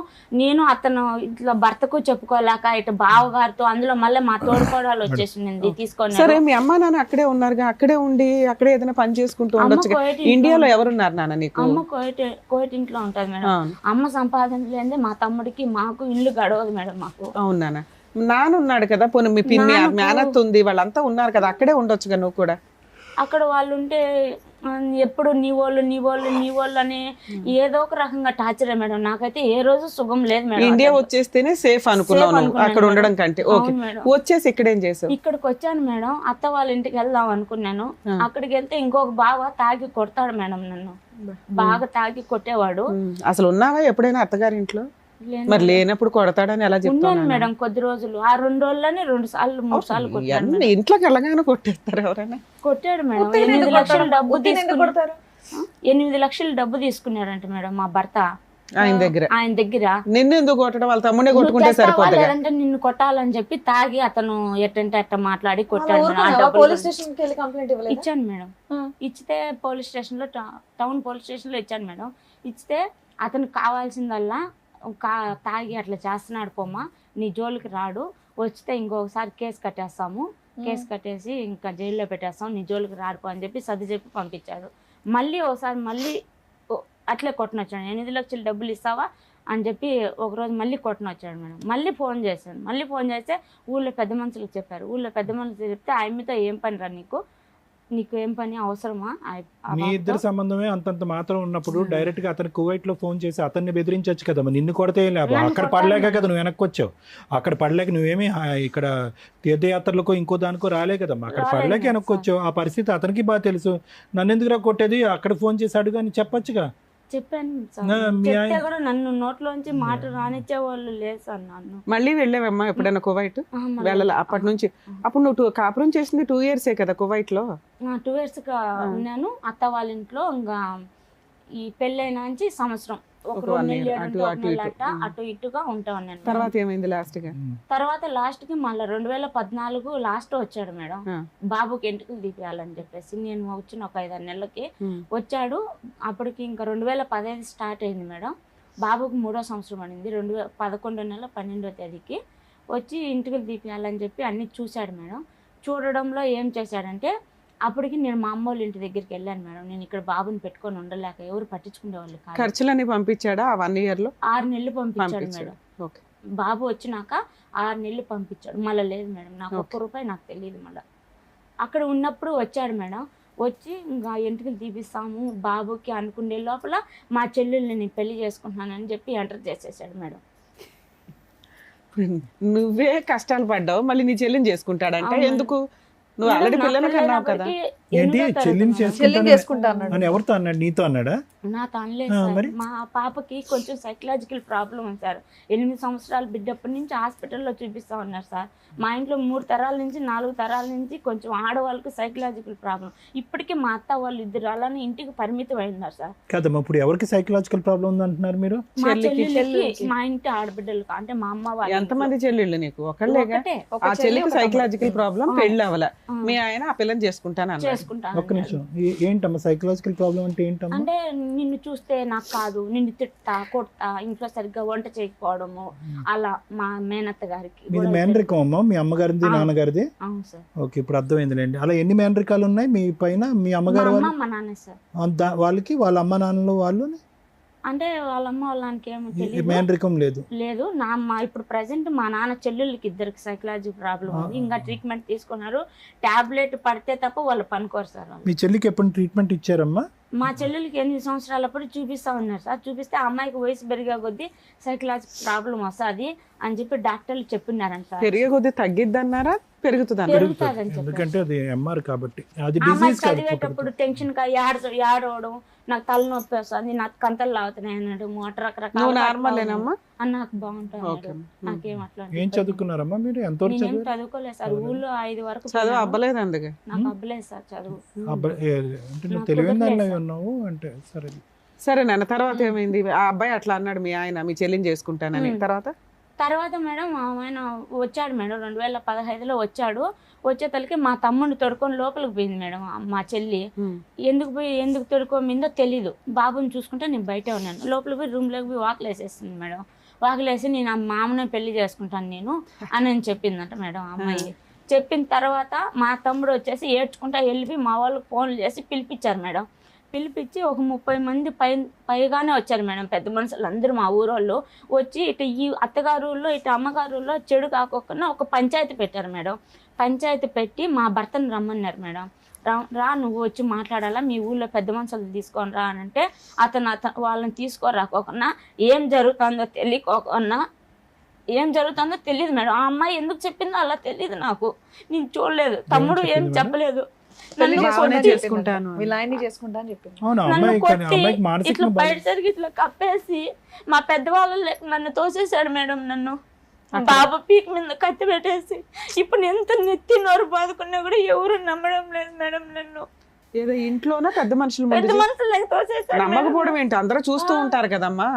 నేను అతను ఇట్లా భర్తకు చెప్పుకోలేక ఇటు బావగారితో, అందులో మళ్ళీ మా తోడుకోడలు వచ్చేసింది తీసుకొని. సరే, మీ అమ్మ నాన్న అక్కడే ఉన్నారుగా, అక్కడే ఉండి అక్కడే ఏదైనా పని చేసుకుంటూ ఉండొచ్చు. ఇండియాలో ఎవరున్నారు నాన్న నీకు? అమ్మ కోయట్ ఇంట్లో ఉంటది మేడం. అమ్మ సంపాదించలేదే మా తమ్ముడికి మాకు ఇల్లు గడవదు మేడం మాకు. అవును నాన్న. నాన్న ఉన్నాడు కదా, పోనీ మీ పిన్ని మేనత్ ఉంది, వాళ్ళంతా ఉన్నారు కదా, అక్కడే ఉండొచ్చుగా నువ్వు కూడా. అక్కడ వాళ్ళు ఉంటే ఎప్పుడు నీ వాళ్ళు అని ఏదో ఒక రకంగా టార్చర్ మేడం. నాకైతే ఏ రోజు సుఖం లేదు మేడం. ఇండియా వచ్చేస్తేనే సేఫ్ అనుకున్నావు నువ్వు, అక్కడ ఉండడం కంటే. ఓకే, వచ్చేసి ఇక్కడ ఏం చేసావు? ఇక్కడికి వచ్చాను మేడం, అత్త వాళ్ళ ఇంటికి వెళ్దాం అనుకున్నాను. అక్కడికి వెళ్తే ఇంకొక బావ తాగి కొడతాడు మేడం నన్ను. బాగా తాగి కొట్టేవాడు. అసలు ఉన్నావా ఎప్పుడైనా అత్తగారి ఇంట్లో? మరి లేనప్పుడు కొడతాడని ఎలా ఉన్నాను చెప్తాను మేడం కొద్ది రోజులు. ఆ 2 రోజుల్లోనే 2 సార్లు 3 సార్లు కొట్టాడు మేడం. ఇంట్లోకి వెళ్ళగానే కొట్టేస్తారు ఎవరైనా? కొట్టాడు మేడం. 8 లక్షలు డబ్బు తీసుకున్నాడు. 8 లక్షలు డబ్బు తీసుకున్నాడంట మేడం మా భర్త ఆయన దగ్గర. నిన్ను ఎందుకు కొట్టడం? వాళ్ళ తమ్ముడే కొట్టుకుంటే సరిపోతుంది. లేదంటే నిన్ను కొట్టాలని చెప్పి తాగి అతను ఎట్టంటే అట్ట మాట్లాడి కొట్టాడు మేడం. ఆ డబ్బులు పోలీస్ స్టేషన్ కి వెళ్ళి కంప్లైంట్ ఇవ్వలేదు? ఇచ్చాను మేడం. ఇచ్చితే పోలీస్ స్టేషన్ లో టౌన్ పోలీస్ స్టేషన్ లో ఇచ్చాను మేడం. ఇస్తే అతనికి కావాల్సిందల్లా తాగి అట్లా చేస్తున్నాడు పోమ్మా, నీ జోలికి రాడు, వచ్చితే ఇంకొకసారి కేసు కట్టేస్తాము, కేసు కట్టేసి ఇంకా జైల్లో పెట్టేస్తాం, నీ జోలికి రాడుకో అని చెప్పి సర్ది చెప్పి పంపించాడు. మళ్ళీ ఒకసారి మళ్ళీ అట్లే కొట్టనొచ్చాడు. 8 లక్షలు డబ్బులు ఇస్తావా అని చెప్పి ఒకరోజు మళ్ళీ కొట్టనొచ్చాడు మేడం. మళ్ళీ ఫోన్ చేశాను. మళ్ళీ ఫోన్ చేస్తే ఊళ్ళో పెద్ద మనుషులకు చెప్పారు. ఊళ్ళో పెద్ద మనుషులు చెప్తే ఆయనతో ఏం పని రా నీకు ఏం పని అవసరమా? మీ ఇద్దరు సంబంధమే అంతంత మాత్రం ఉన్నప్పుడు డైరెక్ట్ గా అతను కువైట్ లో ఫోన్ చేసి అతన్ని బెదిరించవచ్చు కదా. నిన్ను కొడితే ఏం లాభం? అక్కడ పడలేక కదా నువ్వు వెనక్కి వచ్చావు. అక్కడ పడలేక నువ్వేమి ఇక్కడ తీర్థయాత్రలకో ఇంకో దానికో రాలే కదమ్మా. అక్కడ పడలేక వెనక్కి వచ్చావు. ఆ పరిస్థితి అతనికి బాగా తెలుసు. నన్ను ఎందుకురా కొట్టేది, అక్కడ ఫోన్ చేసి అడుగు అని చెప్పొచ్చుగా. చెప్పాను చెప్తే కూడా నన్ను నోట్లోంచి మాట రానిచ్చే వాళ్ళు లేదు సార్. నన్ను మళ్ళీ వెళ్ళావమ్మా ఎప్పుడైనా కువైట్? వెళ్ళాలి అప్పటి నుంచి. అప్పుడు నువ్వు కాపురం చేసింది 2 years కదా కువైట్ లో? 2 years ఉన్నాను అత్త వాళ్ళ ఇంట్లో. ఇంకా ఈ పెళ్ళైన నుంచి సంవత్సరం ఒక 2 నెలలు అటు ఇటుగా ఉంటా ఉన్నాను. తర్వాత ఏమైంది లాస్ట్ గా? తర్వాత లాస్ట్ కి మళ్ళీ 2014 లాస్ట్ వచ్చాడు మేడం. బాబుకి ఎంటుకలు తీపియాలని చెప్పేసి. నేను వచ్చిన ఒక 5-6 నెలలకి వచ్చాడు. అప్పటికి ఇంకా 2015 స్టార్ట్ అయింది మేడం. బాబుకి 3వ సంవత్సరం అనింది. 11 నెల 12వ తేదీకి వచ్చి ఇంటికి తీపియాలని చెప్పి అన్ని చూశాడు మేడం. చూడడంలో ఏం చేశాడంటే అప్పటికి నేను మా అమ్మ వాళ్ళ ఇంటి దగ్గరికి వెళ్ళాను మేడం. నేను ఇక్కడ బాబుని పెట్టుకొని ఉండలేక ఎవరు పట్టించుకునే వాళ్ళు కాదు. ఖర్చులన్నీ పంపించాడా ఆ 1 year లో? 6 నెలలు పంపించాడు మేడం. ఓకే. బాబు వచ్చినాక 6 నెలలు పంపించాడు. మళ్ళీ లేదు మేడం, నాకు ఒక్క రూపాయి నాకు తెలియదు. మళ్ళీ అక్కడ ఉన్నప్పుడు వచ్చాడు మేడం. వచ్చి ఇంకా ఎంటుకలు తీపిస్తాము బాబుకి అనుకునే లోపల మా చెల్లెల్ని నేను పెళ్లి చేసుకుంటున్నానని చెప్పి ఎంటర్ చేసేసాడు మేడం. నువ్వే కష్టాలు పడ్డావు, మళ్ళీ నీ చెల్లిని చేసుకుంటాడంటే ఎందుకు? నువ్వు ఆల్రెడీ పిల్లలు కన్నావు కదా. ఏంటి చెల్లిని చెల్లిని చేసుకుంటా అన్నాడు. అని ఎవరితో అన్నాడు? నీతో అన్నాడా? నాతో అనలేదు సార్. మా పాపకి కొంచెం సైకలాజికల్ ప్రాబ్లం ఉంది సార్. 8 సంవత్సరాల బిడ్డప్పటి నుంచి హాస్పిటల్లో చూపిస్తా ఉన్నారు సార్. మా ఇంట్లో 3 తరాల నుంచి 4 తరాల నుంచి కొంచెం ఆడవాళ్ళకి సైకలాజికల్ ప్రాబ్లం. ఇప్పటికీ మా అత్త వాళ్ళు 2 అలానే ఇంటికి పరిమితం అయినారు సార్. కదమ్మా, ఇప్పుడు ఎవరికి సైకలాజికల్ ప్రాబ్లం ఉంది అంటున్నారు మీరు? మా చెల్లెళ్ళకి, మా ఇంటి ఆడబిడ్డలకు, అంటే మా అమ్మ వాళ్ళు. ఎంతమంది చెల్లెళ్ళు నీకు? ఒకళ్ళేగా. ఆ చెల్లికి సైకలాజికల్ ప్రాబ్లం, పెళ్ళి అవ్వల. మీ ఆయన ఆ పిల్లని చేసుకుంటాను చేసుకుంటాను. ఒక్క నిమిషం, ఏంటమ్మా సైకలాజికల్ ప్రాబ్లం అంటే ఏంటమ్మా? అంటే నిన్ను చూస్తే నాకు కాదు, నిన్ను తిట్టా కొట్టా, ఇంట్లో సరిగ్గా వంట చేయకపోవడము, అలా మా మేనత్త గారికి. మీది మేనరికం అమ్మా? మీ అమ్మగారిది నాన్నగారిది? అవును సార్. ఓకే, ఇప్పుడు అర్థమైందిలేండి. అలా ఎన్ని మేనరికాలు ఉన్నాయి మీ పైన? మీ అమ్మగారు మా అమ్మ మా నాన్న సార్. వాళ్ళకి వాళ్ళ అమ్మ నాన్నలు వాళ్ళు అంటే వాళ్ళమ్మ వాళ్ళకి ఏమో తెలియదు, మేనరికం లేదు. లేదు నా ఇప్పుడు ప్రెసెంట్ మా నాన్న చెల్లెళ్ళకి 2 సైకలాజీ ప్రాబ్లం ఉంది. ఇంకా ట్రీట్మెంట్ తీసుకున్నారు. టాబ్లెట్ పడితే తప్ప వాళ్ళు పనుకోరు సార్. మీ చెల్లికి ఎప్పుడు ట్రీట్మెంట్ ఇచ్చారమ్మా? మా చెల్లెలకి 8 సంవత్సరాలప్పుడు చూపిస్తా ఉన్నారు సార్. చూపిస్తే ఆ అమ్మాయికి వయసు పెరిగే కొద్దీ సైకలాజికల్ ప్రాబ్లం వస్తుంది అని చెప్పి డాక్టర్లు చెప్పినారంట సార్. పెరిగే కొద్దీ తగ్గిద్ది అన్నారా పెరుగుతుందని? పెరుగుతుందని చెప్పి. ఎందుకంటే అది ఎంఆర్ కాబట్టి. అది అమ్మాయి డిసీజ్ కాదు. చదివేటప్పుడు టెన్షన్ ఏడవడం, నాకు తలనొప్పి వస్తుంది, నాకు కంతలు లాగుతున్నాయి అన్నాడు. నువ్వు నార్మలేనమ్మా? నాకు బాగుంటుంది, నాకేం అట్లా. ఏం చదువుకున్నారమ్మా మీరు? ఎంత నేనేం చదువుకోలేదు సార్. ఊళ్ళో 5 వరకు చదువు అవ్వలేదు అందుకే. నాకు అవ్వలేదు సార్ చదువు. అంటే నువ్వు తెలివైన దానిలో ఉన్నావు అంటే. సరే సరే నాన్న, తర్వాత ఏమైంది? ఆ అబ్బాయి అట్లా అన్నాడు మీ ఆయన మీ చెల్లిని చేసుకుంటానని. తర్వాత మేడం ఆయన వచ్చాడు మేడం. 2015లో వచ్చాడు. వచ్చేతలకి మా తమ్ముడిని తొడుకొని లోపలికి పోయింది మేడం మా చెల్లి. ఎందుకు తొడుకోమిందో తెలీదు. బాబుని చూసుకుంటే నేను బయటే ఉన్నాను. లోపలికి పోయి రూమ్లోకి పోయి వాకిలు వేసేస్తుంది మేడం. వాకిలు వేసి నేను ఆ మామనే పెళ్లి చేసుకుంటాను నేను అని చెప్పిందంట మేడం అమ్మాయి. చెప్పిన తర్వాత మా తమ్ముడు వచ్చేసి ఏడ్చుకుంటా వెళ్ళి మా వాళ్ళకి ఫోన్లు చేసి పిలిపించారు మేడం. పిలిపించి ఒక 30 మంది పైగానే వచ్చారు మేడం. పెద్ద మనుషులు అందరూ మా ఊరోళ్ళు వచ్చి ఇటు ఈ అత్తగారుల్లో ఇటు అమ్మగారుల్లో చెడు కాకుండా ఒక పంచాయతీ పెట్టారు మేడం. పంచాయతీ పెట్టి మా భర్తను రమ్మన్నారు మేడం. రా నువ్వు వచ్చి మాట్లాడాలా, మీ ఊళ్ళో పెద్ద మనుషులు తీసుకొని రా అని అంటే అతను వాళ్ళని తీసుకొని ఏం జరుగుతుందో తెలియకోకుండా, ఏం జరుగుతుందో తెలియదు మేడం. ఆ అమ్మాయి ఎందుకు చెప్పిందో అలా తెలియదు నాకు. నేను చూడలేదు, తమ్ముడు ఏం చెప్పలేదు. చేసుకుంటాను ఇట్లా బయట జరిగి ఇట్లా కప్పేసి మా పెద్దవాళ్ళు నన్ను తోసేశాడు మేడం. నన్ను బాబా పీక్ మీద కత్తి పెట్టేసి ఇప్పుడు ఎంత నెత్తి నోరు బాదుకున్నా కూడా ఎవరు నమ్మడం లేదు మేడం నన్ను. ఏదో ఇంట్లోనా పెద్ద మనుషులు తోసేశాడు. నమ్మకపోవడం ఏంటి? అందరూ చూస్తూ ఉంటారు కదమ్మా.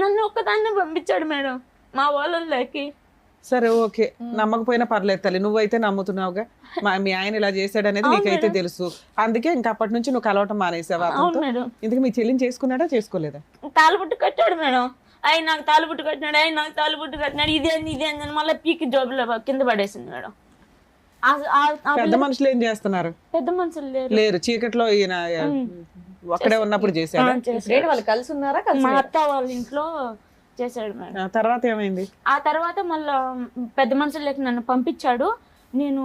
నన్ను ఒక్కదాన్ని పంపించాడు మేడం మా వాళ్ళకి. సరే ఓకే, నమ్మకపోయినా పర్లేదు తల్లి, నువ్వైతే నమ్ముతున్నావుగా. మీ ఆయన ఇలా చేశాడు అనేది నీకైతే తెలుసు, అందుకే ఇంకా అప్పటి నుంచి నువ్వు కలవటం మానేసావా? ఇందుకు మీ చెల్లిని చేసుకున్నాడా చేసుకోలేదా? తాళబుట్టు కట్టాడు మేడం. ఆయన నాకు తాళబుట్టు కట్టినాడు, ఇదే అని మళ్ళీ పీకి జోబులో కింద పడేసింది మేడం. పెద్ద మనుషులు ఏం చేస్తున్నారు? పెద్ద మనుషులు లేరు, చీకట్లో ఈయన ఒక్కడే ఉన్నప్పుడు చేశాడు. వాళ్ళు కలిసి ఉన్నారా? మా అత్త వాళ్ళ ఇంట్లో చేశాడు మేడం. తర్వాత ఏమైంది? ఆ తర్వాత మళ్ళా పెద్ద మనుషులకి నన్ను పంపించాడు. నేను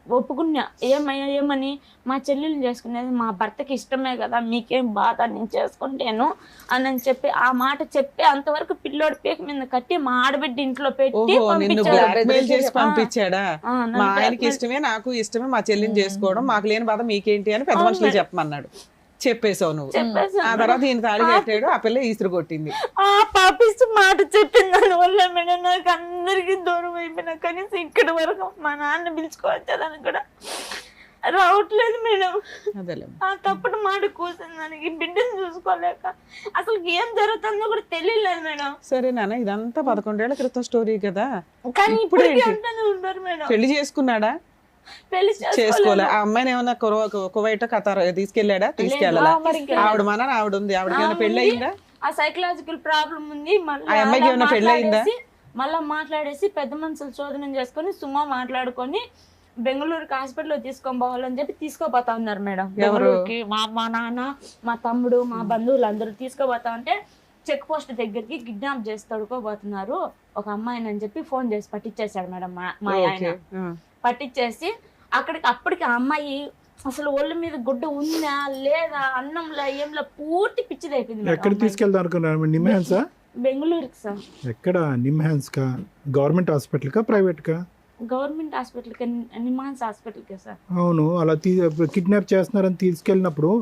ఒప్పుకున్నా. ఏమని మా చెల్లెలు చేసుకునేది మా భర్తకి ఇష్టమే కదా, మీకేం బాధ, నేను చేసుకుంటాను అని చెప్పి ఆ మాట చెప్పి అంతవరకు పిల్లోడి పీక మీద కట్టి మా ఆడబిడ్డ ఇంట్లో పెట్టి పంపించాడా? మా ఆయనకి ఇష్టమే, నాకు ఇష్టమే, మా చెల్లిని చేసుకోవడం, మాకు లేని బాధ మీకేంటి అని పెద్ద మనుషులు చెప్పమన్నాడు. చెప్పేసావు నువ్వు. ఆ తర్వాత ఈయన తాళి కట్టాడు, ఆ పిల్ల ఈసురు కొట్టింది. ఆ పాపిస్తూ మాట చెప్పిన దాని వల్ల మేడం నాకు అందరికి దూరం అయిపోయినా. కనీసం ఇక్కడ వరకు మా నాన్న పిలుచుకోవచ్చాలని కూడా రావట్లేదు మేడం. ఆ తప్పుడు మాట కూర్చుని దానికి బిడ్డను చూసుకోలేక అసలు ఏం జరుగుతుందో కూడా తెలియలేదు మేడం. సరే నాన్న, ఇదంతా 11 ఏళ్ల క్రితం స్టోరీ కదా. కానీ ఇప్పుడు ఉంటారు మేడం. పెళ్లి చేసుకున్నాడా? పెళ్లి చేసుకోలే. ఆ అమ్మాయిని ఏమన్నా కువైట్ ఖతార్ తీసుకెళ్ళాడా? తీసుకెళ్ళాలా? ఆవిడ మన ఆవిడ ఉంది, ఆవిడకి ఏమైనా పెళ్లి అయిందా? ఆ సైకలాజికల్ ప్రాబ్లం ఉంది. ఆ అమ్మాయికి ఏమైనా పెళ్లి అయిందా? మళ్ళా మాట్లాడేసి పెద్ద మనుషులు శోధనం చేసుకొని సుమా మాట్లాడుకొని బెంగళూరుకి హాస్పిటల్లో తీసుకొని పోవాలని చెప్పి తీసుకోపోతా ఉన్నారు మేడం. బెంగళూరుకి మా నాన్న, మా తమ్ముడు, మా బంధువులు అందరూ తీసుకోపోతా ఉంటే చెక్ పోస్ట్ దగ్గరికి కిడ్నాప్ చేసి తడుకోబోతున్నారు ఒక అమ్మాయిని అని చెప్పి ఫోన్ చేసి పట్టించేశాడు మేడం మా ఆయన. పట్టించేసి అప్పటికి ఆ అమ్మాయి అసలు ఒళ్ళు మీద గుడ్డ ఉందా లేదా అన్నంలో ఏంలో పూర్తి పిచ్చిది అయిపోయింది. ఎక్కడ తీసుకెళ్దాం అనుకున్నారు? నిమ్హాన్సా? బెంగళూరుకి సార్. ఎక్కడ? నిమ్హాన్స్ కా? గవర్నమెంట్ హాస్పిటల్ కా ప్రైవేట్ కా? గవర్నమెంట్ హాస్పిటల్కి, నిమాన్స్ హాస్పిటల్కి సార్. అవును, అలా కిడ్నాప్ చేస్తున్నారని తీసుకెళ్ళినప్పుడు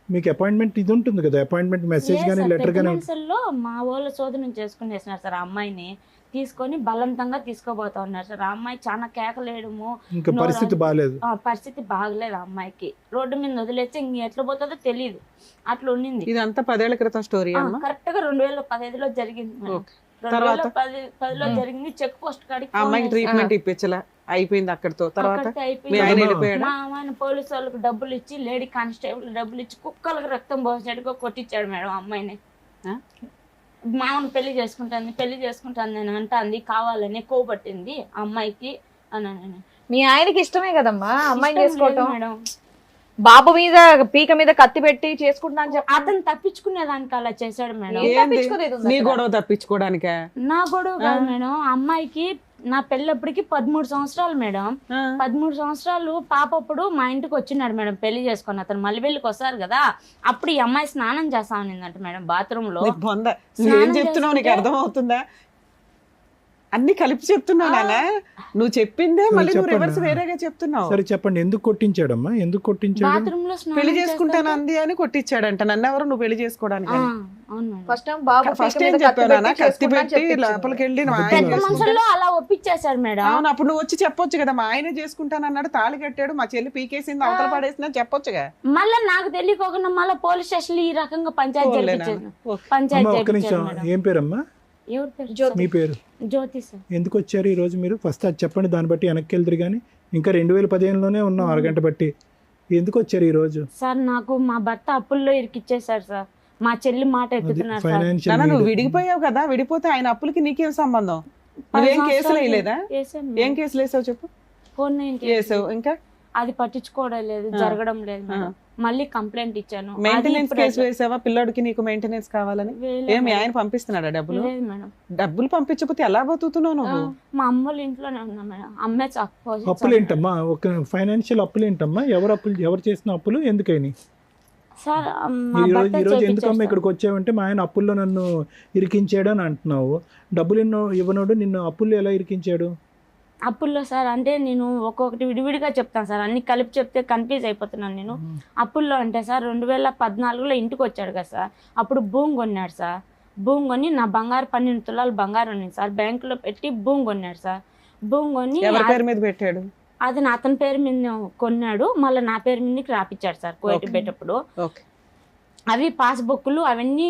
మీకు అపాయింట్మెంట్ ఇది ఉంటుంది కదా, అపాయింట్మెంట్ మెసేజ్ కానీ లెటర్ కానీ. లో మా వాళ్ళ శోధనం చేసుకునేసినారు సార్. ఆ అమ్మాయిని తీసుకొని బలవంతంగా తీసుకోబోతా ఉన్నారు సార్. ఆ అమ్మాయి చాలా కేకలేయడము, ఇంకా పరిస్థితి బాగాలేదు. పరిస్థితి బాగలేదు ఆ అమ్మాయికి. రోడ్డు మీద వదిలేస్తే ఇంక ఎట్లా పోతుందో తెలియదు, అట్లా ఉండింది. ఇదంతా 10 ఏళ్ల క్రితం స్టోరీ. కరెక్ట్ గా 2015లో జరిగింది మేడం. 2010లో జరిగింది. చెక్ పోస్ట్ కాడికి అమ్మాయికి ట్రీట్మెంట్ ఇప్పించలా, అయిపోయింది అక్కడితో. తర్వాత మా ఆయన పోలీసు వాళ్ళకి డబ్బులు ఇచ్చి, లేడీ కానిస్టేబుల్ డబ్బులు ఇచ్చి కుక్కలకు రక్తం పోసినట్టుగా కొట్టించాడు మేడం అమ్మాయిని. మామని పెళ్లి చేసుకుంటాను నేను అంటాంది, కావాలని కోపట్టింది అమ్మాయికి అని. మీ ఆయనకి ఇష్టమే కదమ్మా అమ్మాయిని చేసుకోవటం మేడం. బాబు మీద పీక మీద కత్తి పెట్టి చేసుకుంటా అని చెప్పి అతను తప్పించుకునేదానికి అలా చేశాడు మేడం. నీ గొడవ తప్పించుకోవడానికే? నా గొడవ కాదు మేడం. అమ్మాయికి నా పెళ్ళప్పటికి 13 సంవత్సరాలు మేడం. 13 సంవత్సరాలు పాపప్పుడు మా ఇంటికి వచ్చినాడు మేడం పెళ్లి చేసుకుని. అతను మల్లెబెల్లికి వస్తారు కదా, అప్పుడు ఈ అమ్మాయి స్నానం చేస్తా ఉన్నిందంట మేడం బాత్రూమ్ లో. ఏం చెప్తున్నావు నీకు అర్థం అవుతుందా? అన్ని కలిపి చెప్తున్నానా? నువ్వు చెప్పిందే మళ్ళీ నువ్వు రివర్స్ వేరేగా చెప్తున్నావు. సరే చెప్పండి, ఎందుకు కొట్టించాడమ్మా? ఎందుకు కొట్టించాడు? బాత్రూమ్ లో పెళ్లి చేసుకుంటాను అంది అని కొట్టించాడంట. నన్ను ఎవరు నువ్వు పెళ్లి చేసుకోవడానికి? ఫస్ట్ టైం బాబు ఫస్ట్ ఏం చెప్పానా? కత్తి పెట్టి లోపలికి వెళ్ళి అలా ఒప్పించేశాడు మేడం. అవును, అప్పుడు నువ్వు వచ్చి చెప్పొచ్చు కదా, మా ఆయన చేసుకుంటాను అన్నాడు, తాళి కట్టాడు, మా చెల్లి పీకేసింది, అవతల పడేసింది అని చెప్పొచ్చుగా. మళ్ళీ నాకు తెలియకోకుండా మళ్ళీ పోలీస్ స్టేషన్ ఈ రకంగా పంచాయతీ. ఏం పేరమ్మా? మీ పేరు? జ్యోతి సార్. ఎందుకు వచ్చారు ఈ రోజు మీరు? ఫస్ట్ అది చెప్పండి, దాన్ని బట్టి వెనక్కి వెళ్తారు. కానీ ఇంకా 2015లోనే ఉన్నాం, అరగంట బట్టి. ఎందుకు వచ్చారు ఈ రోజు? సార్ నాకు మా భర్త అప్పుల్లో ఇరికిచ్చేసారు సార్. మా చెల్లి మాట ఎత్తుతున్నారు సార్. ఫైనాన్షియల్ నువ్వు విడిగిపోయావు కదా, విడిపోతే ఆయన అప్పులకి నీకేం సంబంధం? నువ్వేం కేసులు వేయలేదా? ఏం కేసులు వేసావు చెప్పు? వేసావు. ఇంకా అది పట్టించుకోవడం లేదు, జరగడం లేదు మేడం. మళ్ళీ కంప్లైంట్ ఇచ్చాను. మెయింటెనెన్స్ కేసు వేసావా? పిల్లడికి నీకు మెయింటెనెన్స్ కావాలని ఏమి ఆయన పంపిస్తున్నాడా డబ్బులు? డబ్బులు పంపించకపోతే ఎలా బతుకుతున్నావు నువ్వు? మా అమ్మోళ్ళ ఇంట్లోనే ఉన్నా మేడం. అమ్మే అప్పులు ఏంటమ్మా? ఒక ఫైనాన్షియల్ అప్పులు ఏంటమ్మా? ఎవరు చేసిన అప్పులు ఎందుకని? సార్ ఈ రోజు ఎందుకమ్మా ఇక్కడికి వచ్చావంటే మా ఆయన అప్పుల్లో నన్ను ఇరికించాడు అని అంటున్నావు. డబ్బులు ఇవ్వనోడు నిన్ను అప్పుల్లో ఎలా ఇరికించాడు? అప్పుల్లో సార్ అంటే నేను ఒక్కొక్కటి విడివిడిగా చెప్తాను సార్, అన్ని కలిపి చెప్తే కన్ఫ్యూజ్ అయిపోతున్నాను నేను. అప్పుల్లో అంటే సార్ 2014లో ఇంటికి వచ్చాడు కదా సార్, అప్పుడు భూమి కొన్నాడు సార్. భూమి కొని నా బంగారు 12 తులాలు బంగారం ఉంది సార్, బ్యాంకులో పెట్టి భూమి కొన్నాడు సార్. భూమి కొని ఎవరి పేరు మీద పెట్టాడు? అది అతని పేరు మీద కొన్నాడు, మళ్ళీ నా పేరు మీదకి రాపిచ్చాడు సార్ కోయిట్ పెట్టేటప్పుడు. అవి పాస్బుక్లు అవన్నీ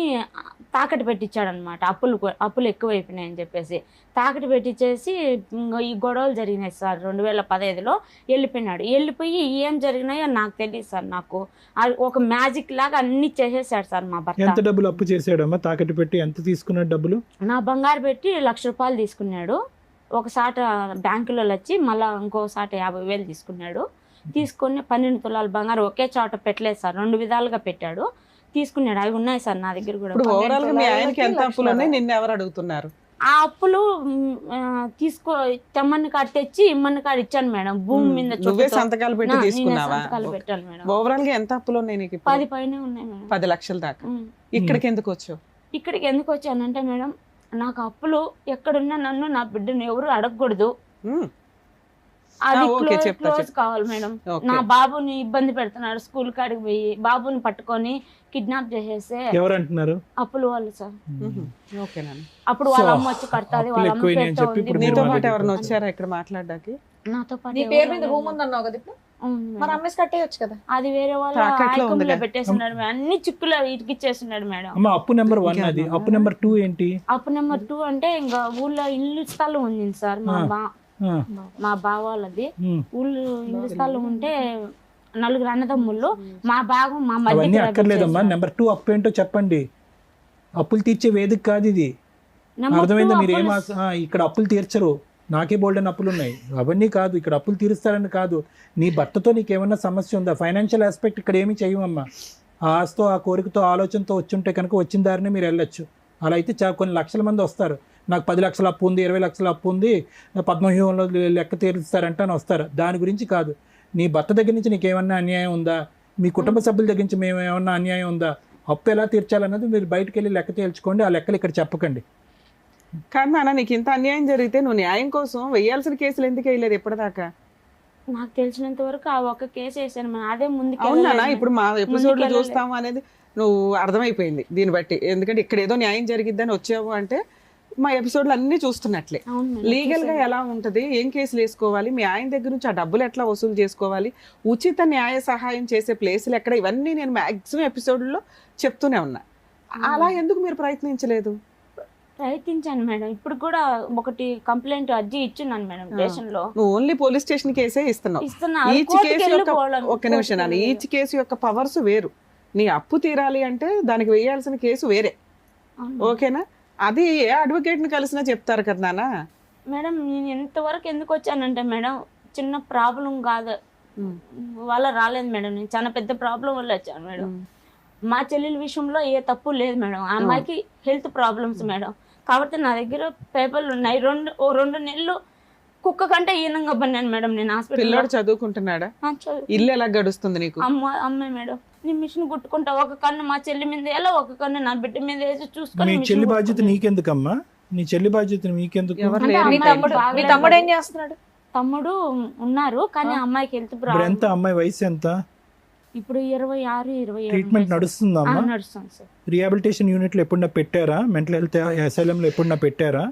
తాకట్టు పెట్టించాడు అనమాట. అప్పులు ఎక్కువైపోయినాయని చెప్పేసి తాకట్టు పెట్టించేసి ఈ గొడవలు జరిగినాయి సార్. 2015లో వెళ్ళిపోయినాడు. వెళ్ళిపోయి ఏం జరిగినాయో నాకు తెలియదు సార్. నాకు ఒక మ్యాజిక్ లాగా అన్ని చేసేసాడు సార్ మా భర్త. ఎంత డబ్బులు అప్పు చేసాడమ్మా? తాకట్టు పెట్టి ఎంత తీసుకున్నాడు డబ్బులు? నా బంగారు పెట్టి 1,00,000 రూపాయలు తీసుకున్నాడు. ఒకసాట బ్యాంకులో వచ్చి మళ్ళీ ఇంకోసాట 50,000 తీసుకున్నాడు. తీసుకుని 12 తులాల బంగారు ఒకే చోట పెట్టలేదు సార్, 2 విధాలుగా పెట్టాడు. తీసుకున్నాడు. అవి ఉన్నాయి సార్ నా దగ్గర కూడా. ఓవరాల్ గా మీ ఆయనకి ఎంత అప్పులు ఉన్నాయి? నిన్ను ఎవరు అడుగుతున్నారు? ఆ అప్పులు తెమ్మని కాడ తెచ్చి ఇమ్మని కాడ ఇచ్చాను మేడం. భూమి మీద నువ్వే సంతకాలు పెట్టి తీసుకున్నావా? పెట్టాను మేడం. ఓవరాల్ గా ఎంత అప్పులు ఉన్నాయి నీకు? 10 పైనే ఉన్నాయి మేడం. 10 లక్షల దాకా. ఇక్కడికి ఎందుకు వచ్చావు? ఇక్కడికి ఎందుకు వచ్చానంటే మేడం, నాకు అప్పులు ఎక్కడున్నా నన్ను నా బిడ్డను ఎవరు అడగకూడదు, అది క్లోజ్ కావాలి మేడం. నా బాబుని ఇబ్బంది పెడుతున్నాడు, స్కూల్ కాడికి పోయి బాబుని పట్టుకొని కిడ్నాప్ చేసేస్తే ఎవరంటున్నారు? అప్పులు వాళ్ళు సార్. అప్పుడు వాళ్ళ అమ్మ వచ్చి కడతాది, వాళ్ళ అమ్మ నీతో పాటు ఎవరైనా వచ్చారా ఇక్కడ మాట్లాడడానికి? నాతో పాటు. నీ పేరు మీద రూమ్ ఉందన్నావు కదా ఇప్పుడు, మరి అమ్మేసి కట్టేయచ్చు కదా. అది వేరే వాళ్ళు పెట్టేస్తున్నాడు, అన్ని చిక్కులు ఇరికిచ్చేస్తున్నాడు మేడం. అప్పు నెంబర్ 1 అది. అప్పు నెంబర్ 2 ఏంటి? అప్పు నెంబర్ 2 అంటే ఇంకా ఊళ్ళో ఇల్లు స్థలం ఉంది సార్ మా బావ వాళ్ళది. ఊళ్ళు ఇల్లు స్థలం ఉంటే 4 అన్నదమ్ముళ్ళు, మా భాగం మా మధ్య. అక్కర్లేదమ్మా. నెంబర్ 2 అప్పు ఏంటో చెప్పండి. అప్పులు తీర్చే వేదిక కాదు ఇది, అర్థమైందా? మీరు ఇక్కడ అప్పులు తీర్చరు. నాకే బోల్డెన్ అప్పులు ఉన్నాయి. అవన్నీ కాదు, ఇక్కడ అప్పులు తీరుస్తారని కాదు. నీ భర్తతో నీకేమన్నా సమస్య ఉందా? ఫైనాన్షియల్ ఆస్పెక్ట్ ఇక్కడ ఏమీ చేయమమ్మా. ఆ ఆశతో, ఆ కోరికతో, ఆలోచనతో వచ్చుంటే కనుక వచ్చిన దారినే మీరు వెళ్ళొచ్చు. అలా అయితే కొన్ని లక్షల మంది వస్తారు. నాకు 10 లక్షల అప్పు ఉంది, 20 లక్షల అప్పు ఉంది, పద్మవ్యూహంలో లెక్క తీరుస్తారంటే అని వస్తారు. దాని గురించి కాదు. నీ భర్త దగ్గర నుంచి నీకేమన్నా అన్యాయం ఉందా? మీ కుటుంబ సభ్యుల దగ్గర నుంచి మేము ఏమన్నా అన్యాయం ఉందా? అప్పు ఎలా తీర్చాలన్నది మీరు బయటకు వెళ్ళి లెక్క తేల్చుకోండి. ఆ లెక్కలు ఇక్కడ చెప్పకండి. కానీ నాన్న, నీకు ఇంత అన్యాయం జరిగితే నువ్వు న్యాయం కోసం వేయాల్సిన కేసులు ఎందుకు వేయలేదు ఇప్పటిదాకా? నాకు తెలిసినంత వరకు ఆ ఒక్క కేసు వేసాను మేడం. అదే ముందుకు అవునా? వెళ్ళలేదు. ఇప్పుడు మా ఎపిసోడ్ లో ముందుకెళ్ళలేదు. చూస్తాము అనేది నువ్వు అర్థమైపోయింది దీన్ని బట్టి. ఎందుకంటే ఇక్కడ ఏదో న్యాయం జరిగిద్దని వచ్చావు అంటే మా ఎపిసోడ్లు అన్ని చూస్తున్నట్లే. అవును మేడం. లీగల్ గా ఎలా ఉంటది, ఏం కేసులు వేసుకోవాలి, మీ ఆయన దగ్గర నుంచి ఆ డబ్బులు ఎట్లా వసూలు చేసుకోవాలి, ఉచిత న్యాయ సహాయం చేసే ప్లేసులు ఎక్కడ, ఇవన్నీ నేను మాక్సిమం ఎపిసోడ్లో చెప్తూనే ఉన్నా. అలా ఎందుకు మీరు ప్రయత్నించలేదు? ప్రయత్నించాను మేడం. ఇప్పుడు కూడా ఒకటి కంప్లైంట్ అర్జీ ఇచ్చున్నాను మేడం స్టేషన్ లో. నువ్వు ఓన్లీ పోలీస్ స్టేషన్ కేసే ఇస్తున్నావు. ఇస్తున్నా. ఈచ్ కోర్టుకి కేసు యొక్క వెళ్ళిపోవాలని- ఒక్క నిమిషం నాన్న, ఈచ్ కేసు యొక్క పవర్స్ వేరు. నీ అప్పు తీరాలి అంటే దానికి వేయాల్సిన కేసు వేరే. అవును. ఓకేనా? అది ఏ అడ్వకేట్ ని కలిసినా చెప్తారు కదా నాన్న. మేడం నేను ఎంతవరకు ఎందుకు వచ్చానంటే మేడం, చిన్న ప్రాబ్లం కాదు వల్ల రాలేదు మేడం. నేను చాలా పెద్ద ప్రాబ్లం వల్ల వచ్చాను మేడం. మా చెల్లెల విషయంలో ఏ తప్పు లేదు మేడం. ఆ అమ్మాయికి హెల్త్ ప్రాబ్లమ్స్ మేడం. కాబట్టి నా దగ్గర పేపర్లు ఉన్నాయి. 2 నెలలు కుక్క కంటే ఈనంగా పన్నాను మేడం నేను హాస్పిటల్. పిల్లోడు చదువుకుంటున్నాడా? ఇల్లు ఎలా గడుస్తుంది నీకు? అమ్మాయి మేడం, నేను మిషన్ కుట్టుకుంటా. ఒక కన్ను మా చెల్లి మీద ఎలా, ఒక కన్ను నా బిడ్డ మీద వేసి చూసుకొని మీ మిషన్ చెల్లి బాధ్యత కుట్టుకుంటా. నీకెందుకమ్మా? నీ చెల్లి బాధ్యత మీకెందుకు? ఎవరు అంటే లేరు. మీ అమ్మాయి తమ్ముడు బాగా మీ తమ్ముడు ఏం చేస్తున్నాడు? తమ్ముడు ఉన్నారు కానీ అమ్మాయికి హెల్త్ ఇప్పుడు ప్రాబ్లం. ఎంత అమ్మాయి వయసు ఎంత? ఇప్పుడు 26, 27 ట్రీట్మెంట్ నడుస్తుందమ్మా? నడుస్తుంది సార్. రీహాబిలిటేషన్ యూనిట్లో ఎప్పుడన్నా పెట్టారా? మెంటల్ హెల్త్ అసైలంలో ఎప్పుడన్నా పెట్టారా?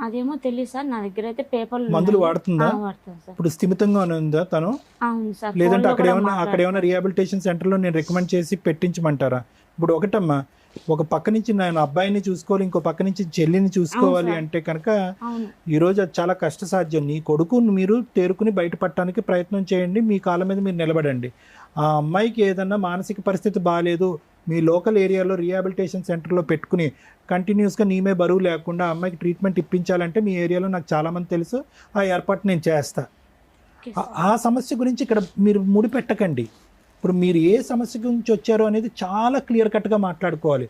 అదేమో తెలియదు సార్. నా దగ్గర అయితే పేపర్లు మందులు ఉన్నాయి. వాడుతుందా? వాడుతుంది సార్. ఇప్పుడు స్థిమితంగానే ఉందా తను? అవును సార్. లేదంటే ఫోన్లో అక్కడ కూడా ఏమన్నా మాట్లాడుతుంది. రీహాబిలిటేషన్ సెంటర్లో నేను రికమెండ్ చేసి పెట్టించమంటారా? ఇప్పుడు ఒకటమ్మా, ఒక పక్క నుంచి నేను అబ్బాయిని చూసుకోవాలి, ఇంకో పక్క నుంచి చెల్లిని చూసుకోవాలి అవును సార్. అంటే కనుక అవును. ఈరోజు అది చాలా కష్టసాధ్యం. నీ కొడుకుని మీరు తేరుకుని బయటపడటానికి ప్రయత్నం చేయండి. మీ కాళ్ళ మీద మీరు నిలబడండి. ఆ అమ్మాయికి ఏదన్నా మానసిక పరిస్థితి బాగాలేదు, మీ లోకల్ ఏరియాలో రీహాబిలిటేషన్ సెంటర్లో పెట్టుకుని కంటిన్యూస్గా నీమే బరువు లేకుండా అమ్మాయికి ట్రీట్మెంట్ ఇప్పించాలంటే మీ ఏరియాలో నాకు చాలామంది తెలుసు. ఆ ఏర్పాటు నేను చేస్తా. ఆ సమస్య గురించి ఇక్కడ మీరు ముడిపెట్టకండి. ఇప్పుడు మీరు ఏ సమస్య గురించి వచ్చారో అనేది చాలా క్లియర్ కట్గా మాట్లాడుకోవాలి.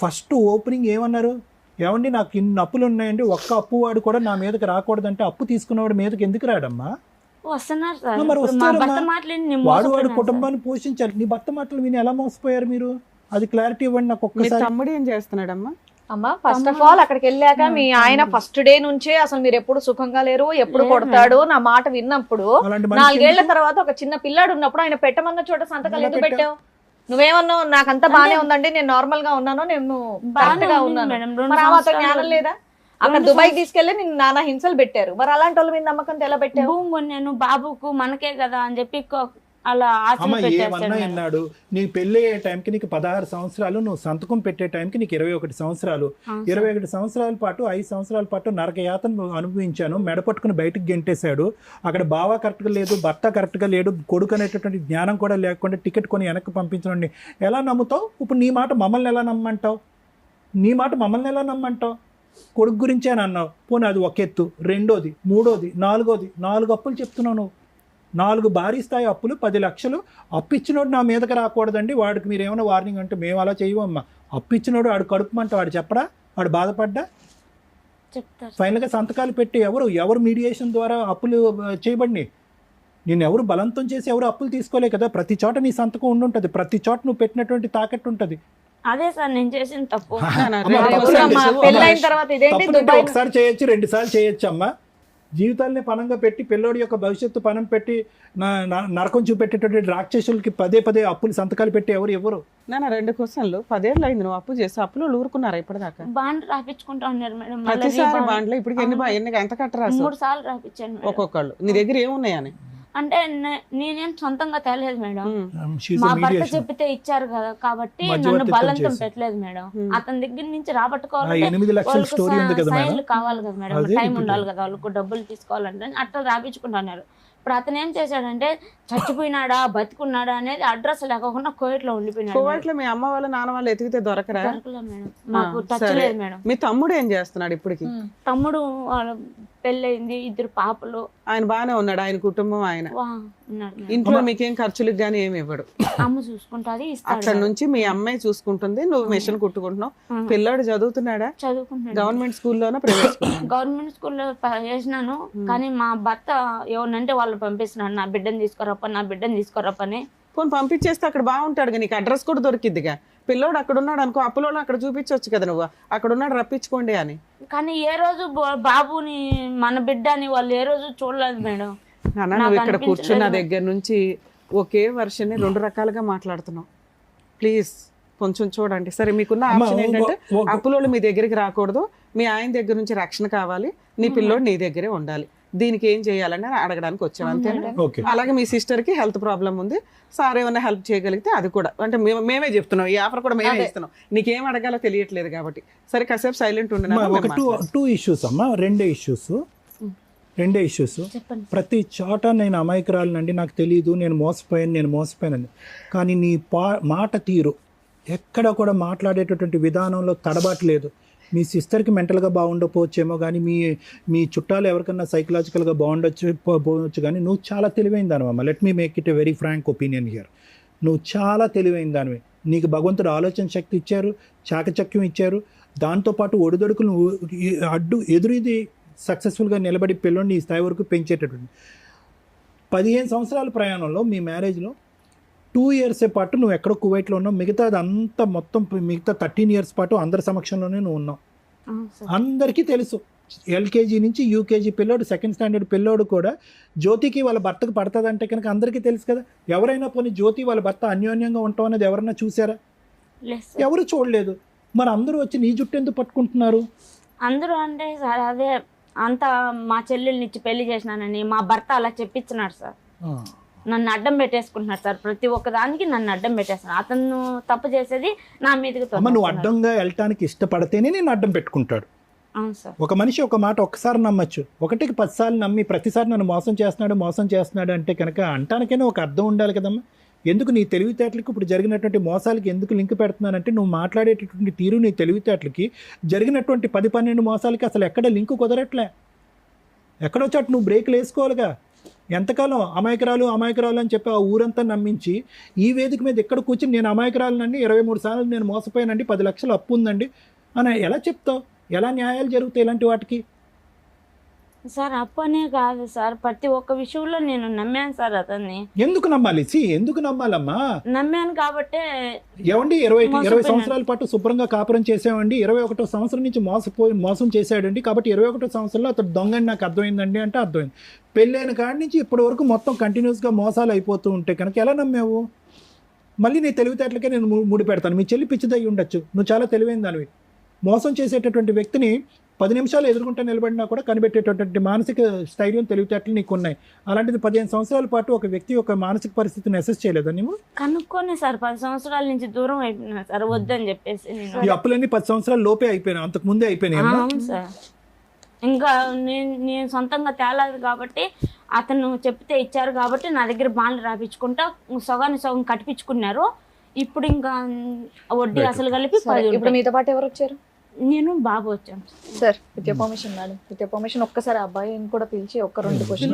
ఫస్ట్ ఓపెనింగ్ ఏమన్నారు? ఏమండి నాకు ఇన్ని అప్పులు ఉన్నాయండి, ఒక్క అప్పువాడు కూడా నా మీదకి రాకూడదంటే అప్పు తీసుకున్నవాడు మీదకి ఎందుకు రాడమ్మా? వస్తున్నారు సార్. మరి ఇప్పుడు మా వస్తారమ్మా. భర్త మాటలు నేను వాడు వాడు మోసపోయినాను సార్. కుటుంబాన్ని పోషించాలి. నీ భర్త మాటలు విని ఎలా మోసపోయారు మీరు? అది క్లారిటీ ఇవ్వండి నాకు మీ ఒక్కసారి. తమ్ముడు ఏం చేస్తున్నాడమ్మా? అమ్మా, ఫస్ట్ ఆఫ్ ఆల్ అక్కడికి వెళ్ళాక మీ ఆయన ఫస్ట్ డే నుంచే అసలు మీరు ఎప్పుడు సుఖంగా లేరు, ఎప్పుడు కొడతాడు నా మాట విన్నప్పుడు, అలాంటి మనిషి 4 ఏళ్ల ఎందుకు? తర్వాత ఒక చిన్న పిల్లాడు ఉన్నప్పుడు ఆయన పెట్టమన్న చోట సంతకాలు ఎలా ఎందుకు పెట్టావు? నువ్వేమన్నావు? నాకంతా బానే ఉందండి, నేను నార్మల్ గా ఉన్నాను, నేను బాగానే కరెక్ట్ గా ఉంది ఉన్నాను. మేడం. 2 మరి ఆ మాత్రం సంవత్సరాలు జ్ఞానం లేదా? అక్కడ దుబాయ్ తీసుకెళ్లి నిన్ను నానా హింసలు పెట్టారు. మరి అలాంటి వాళ్ళ మీద నమ్మకంతో ఎలా పెట్టావు? భూమి కొన్నాను బాబుకు మనకే కదా అని చెప్పి అలా ఆశలు అమ్మ పెట్టేస్తాడు ఏమన్నా మేడం. అన్నాడు, నీ పెళ్ళి అయ్యే టైంకి నీకు 16 సంవత్సరాలు, నువ్వు సంతకం పెట్టే టైంకి నీకు 21 సంవత్సరాలు. అవును సార్. 21 సంవత్సరాల పాటు 5 సంవత్సరాల పాటు నరకయాతను అనుభవించాను. మెడపట్టుకుని బయటకు గెంటేశాడు. అక్కడ బావ కరెక్ట్గా లేదు, భర్త కరెక్ట్గా లేడు, కొడుకు అనేటటువంటి జ్ఞానం కూడా లేకుండా టికెట్ కొని వెనక్కి పంపించండి. ఎలా నమ్ముతావు? ఇప్పుడు నీ మాట మమ్మల్ని ఎలా నమ్మంటావు? నీ మాట మమ్మల్ని ఎలా నమ్మంటావు? కొడుకు గురించే అని అన్నావు. పోనీ అది ఒక ఎత్తు. రెండోది, మూడోది, నాలుగోది, 4 అప్పులు చెప్తున్నావు నువ్వు. 4 భారీ స్థాయి అప్పులు, 10 లక్షలు. అప్పు ఇచ్చినోడు నా మీదకి రాకూడదండి, వాడికి మీరు ఏమైనా వార్నింగ్ అంటే మేము అలా చేయవమ్మా. అప్పు ఇచ్చినోడు వాడు కడుపుమంట, వాడు చెప్పడా? వాడు బాధపడ్డా? చెప్తారు. ఫైనల్గా సంతకాలు పెట్టి ఎవరు మీడియేషన్ ద్వారా అప్పులు చేయబడి, నేను ఎవరు బలవంతం చేసి ఎవరు అప్పులు తీసుకోలే కదా. ప్రతి చోట నీ సంతకం ఉండుంటుంది, ప్రతి చోట నువ్వు పెట్టినటువంటి తాకట్టు ఉంటుంది. అదే సార్ నేను చేసిన తప్పు. అమ్మ, రేపు తప్పులు అమ్మా, అంటే పెళ్ళైన తర్వాత ఇదేంటి తప్పులంటే దుబాయ్ ఒకసారి చేయొచ్చు, 2 సార్లు చేయొచ్చు అమ్మా. జీవితాల్ని పనంగా పెట్టి పిల్లోడి యొక్క భవిష్యత్తు పనం పెట్టి నరకం చూపెట్టేటువంటి రాక్షసులకి పదే అప్పులు సంతకాలు పెట్టి ఎవరు? నాన్న 2 క్వశ్చన్లు. 10 ఏళ్ళు అయింది నువ్వు అప్పు చేసి, అప్పులు ఊరుకున్నారా ఇప్పటిదాకా? బాండ్ రాపించుకుంటా ఉన్నారు మేడం. మళ్ళీ ప్రతిసారి రీబాండ్ బాండ్లో ఇప్పటికి ఎంత కట్టరా? 3 సార్లు రాపించాను మేడం. ఒక్కొక్కళ్ళు. నీ దగ్గర ఏమున్నాయని? అంటే నేనేం సొంతంగా తేలేదు మేడం. She's మా a భర్త mediation. చెప్పితే ఇచ్చారు కదా కాబట్టి మధ్యవర్తిత్వం నన్ను బలంతం చేసి. పెట్టలేదు మేడం. అతని దగ్గర నుంచి ఆ రాబట్టుకోవాలంటే 8 లక్షల స్టోరీ ఉంది కదా మేడం. సైన్లు కావాలి కదా మేడం, అదే టైం ఇప్పుడు. ఉండాలి కదా వాళ్ళకు, డబ్బులు తీసుకోవాలంటే అట్లా రాపించుకుంటున్నారు. ఇప్పుడు అతను ఏం చేశాడంటే చచ్చిపోయినాడా బతికున్నాడా అనేది అడ్రస్ లేకుండా కోవిట్లో ఉండిపోయినాడు. కోవట్లో మీ అమ్మ వాళ్ళ నాన్న వాళ్ళు ఎతికితే దొరకరా? దొరకలేదు మేడం, మాకు టచ్ సరే. లేదు మేడం. మీ తమ్ముడు ఏం చేస్తున్నాడు ఇప్పటికి? తమ్ముడు వాళ్ళ పెళ్ళయింది, 2 పాపలు. ఆయన బాగానే ఉన్నాడు, ఆయన కుటుంబం ఆయన ఉన్నాడు మేడం. ఇంట్లో మీకేం ఖర్చులకు గానీ ఏమి ఇవ్వడు, అమ్మ చూసుకుంటాది, ఇస్తాడు. అక్కడ నుంచి మీ అమ్మాయి చూసుకుంటుంది, నువ్వు మిషన్ కుట్టుకుంటున్నావు. పిల్లాడు చదువుతున్నాడా? చదువుకుంటున్నాడు. గవర్నమెంట్ స్కూల్లోనా ప్రైవేట్ స్కూల్? గవర్నమెంట్ స్కూల్లో వేసినాను, కానీ మా భర్త ఎవరినంటే వాళ్ళు పంపిస్తున్నాడు, నా బిడ్డను తీసుకోరప్పని. పోనీ పంపించేస్తే అక్కడ బాగుంటాడు, నీకు అడ్రస్ కూడా దొరికిద్దిగా. పిల్లోడు అక్కడ ఉన్నాడు అనుకో, అప్పులోళ్ళు అక్కడ చూపించవచ్చు కదా, నువ్వు అక్కడ ఉన్నాడు రప్పించుకోండి అని. కానీ ఏ రోజు బాబుని మన బిడ్డ అని వాళ్ళు ఏ రోజు చూడలేదు మేడం. నాన్న నువ్వు ఇక్కడ కూర్చున్న దగ్గర నుంచి ఒకే వర్షన్ని 2 రకాలుగా మాట్లాడుతున్నావు. ప్లీజ్ కొంచెం చూడండి. సరే, మీకున్న ఆప్షన్ ఏంటంటే అప్పులోళ్ళు మీ దగ్గరికి రాకూడదు, మీ ఆయన దగ్గర నుంచి రక్షణ కావాలి, నీ పిల్లోడు నీ దగ్గరే ఉండాలి. దీనికి ఏం చేయాలని అడగడానికి వచ్చాను, అంతేనా? అలాగే మీ సిస్టర్ కి హెల్త్ ప్రాబ్లం ఉంది, సార్ ఏమైనా హెల్ప్ చేయగలిగితే అది కూడా, అంటే మేమే చెప్తున్నాం, ఈ ఆఫర్ కూడా మేమే ఇస్తున్నాం. నీకేం అడగాలో తెలియట్లేదు కాబట్టి. సరే, కాసేపు సైలెంట్ ఉండే. ఒక టూ ఇష్యూస్ అమ్మా, రెండే ఇష్యూస్. ప్రతి చోట నేను అమాయకురాలనండి, నాకు తెలియదు, నేను మోసపోయాను. కానీ నీ మాట తీరు ఎక్కడ కూడా మాట్లాడేటటువంటి విధానంలో తడబాట్లేదు. మీ సిస్టర్కి మెంటల్గా బాగుండకపోవచ్చేమో, కానీ మీ చుట్టాలు ఎవరికన్నా సైకలాజికల్గా పోవచ్చు, కానీ నువ్వు చాలా తెలివైన దానివమ్మ. Let me make it a very frank opinion here. నువ్వు చాలా తెలివైన దానివే. నీకు భగవంతుడు ఆలోచన శక్తి ఇచ్చారు, చాకచక్యం ఇచ్చారు, దాంతోపాటు ఒడిదొడుకులు ఎదురుది సక్సెస్ఫుల్గా నిలబడి పిల్లోడిని ఈ స్థాయి వరకు పెంచేటటువంటి 15 సంవత్సరాల ప్రయాణంలో మీ మ్యారేజ్లో 2 years పాటు నువ్వు ఎక్కడో కువైట్లో ఉన్నావు, మిగతా మొత్తం 13 years పాటు అందరి సమక్షంలోనే నువ్వు ఉన్నావు. అందరికీ తెలుసు, LKG నుంచి UKG పిల్లోడు, 2nd standard పిల్లోడు కూడా జ్యోతికి వాళ్ళ భర్తకు పడుతుందంటే కనుక అందరికీ తెలుసు కదా. ఎవరైనా పోనీ జ్యోతి వాళ్ళ భర్త అన్యోన్యంగా ఉంటాం అనేది ఎవరన్నా చూసారా? ఎవరు చూడలేదు. మరి అందరూ వచ్చి నీ జుట్టు ఎందుకు పట్టుకుంటున్నారు? అందరూ అంటే సార్ అదే అంత మా చెల్లెల్ని ఇచ్చి పెళ్లి చేసినానని మా భర్త అలా చెప్పించినాడు సార్. నన్ను అడ్డం పెట్టేసుకుంటున్నాడు సార్, ప్రతి ఒక్కదానికి నన్ను అడ్డం పెట్టేస్తున్నాడు. అతను తప్పు చేసేది నా మీదకి. నువ్వు అడ్డంగా వెళ్ళటానికి ఇష్టపడితేనే నేను అడ్డం పెట్టుకుంటాడు. అవును సార్. ఒక మనిషి ఒక మాట ఒక్కసారి నమ్మచ్చు, 1కి 10 సార్లు నమ్మి ప్రతిసారి నన్ను మోసం చేస్తున్నాడు అంటే కనుక అంటానికైనా ఒక అర్థం ఉండాలి కదమ్మా. ఎందుకు నీ తెలివితేటలకి ఇప్పుడు జరిగినటువంటి మోసాలకి ఎందుకు లింక్ పెడుతున్నానంటే, నువ్వు మాట్లాడేటటువంటి తీరు నీ తెలివితేటలకి జరిగినటువంటి 10-12 మోసాలకి అసలు ఎక్కడ లింక్ కుదరట్లే. ఎక్కడో చోట నువ్వు బ్రేక్లు వేసుకోవాలిగా. ఎంతకాలం అమాయకురాలు అని చెప్పి ఆ ఊరంతా నమ్మించి ఈ వేదిక మీద ఎక్కడ కూర్చుని నేను అమాయకురాలనండి, 23 సార్లు నేను మోసపోయానండి, 10 లక్షలు అప్పు ఉందండి అని ఎలా చెప్తావు? ఎలా న్యాయాలు జరుగుతాయి ఇలాంటి వాటికి? సార్ అప్పనే కాదు సార్, ప్రతి ఒక్క విషయంలో నేను నమ్మాను సార్ అతన్ని. ఎందుకు నమ్మాలి? ఎందుకు నమ్మాలమ్మా? నమ్మాను కాబట్టి. ఏమండి 20 సంవత్సరాల పాటు శుభ్రంగా కాపురం చేసామండి, 21వ సంవత్సరం నుంచి మోసం చేశాడండి, కాబట్టి 21వ సంవత్సరంలో అతడు దొంగని నాకు అర్థమైందండి అంటే అర్థమైంది. పెళ్ళైన కాడి నుంచి ఇప్పటి వరకు మొత్తం కంటిన్యూస్గా మోసాలు అయిపోతూ ఉంటే కనుక ఎలా నమ్మావు? మళ్ళీ నీ తెలివితేటలకే నేను ముడి పెడతాను. మీ చెల్లి పిచ్చిదయ్యి ఉండొచ్చు, నువ్వు చాలా తెలివైన దానివి. మోసం చేసేటటువంటి వ్యక్తిని 10 నిమిషాలు ఎదుర్కొంటే నిలబడినా కూడా కనిపెట్టేటటువంటి మానసిక స్థైర్యం, తెలివితేటలు నీకు ఉన్నాయి. అలాంటిది 15 సంవత్సరాల పాటు ఒక వ్యక్తి యొక్క మానసిక పరిస్థితిని అసెస్ చేయలేదా నువ్వు? కనుక్కొని సార్ 10 సంవత్సరాల నుంచి దూరం అయిపోయినా సార్, వద్దని చెప్పేసి. ఈ అప్పులన్నీ 10 సంవత్సరాల లోపే అయిపోయినా, అంతకు ముందే అయిపోయినాయి. అవును సార్. ఇంకా నేను సొంతంగా తేలేదు కాబట్టి, అతను చెప్తే ఇచ్చారు కాబట్టి నా దగ్గర బాండ్లు రాపించుకుంటా సగాన్ని సగం కట్టించుకున్నారు. ఇప్పుడు ఇంకా వడ్డీ అసలు కలిపి 10. ఇప్పుడు మీతో పాటు ఎవరు వచ్చారు? నేను బాబు వచ్చాను sir. With your permission madam, with your permission ఒక్కసారి అబ్బాయిని కూడా పిలిచి 1-2 క్వశ్చన్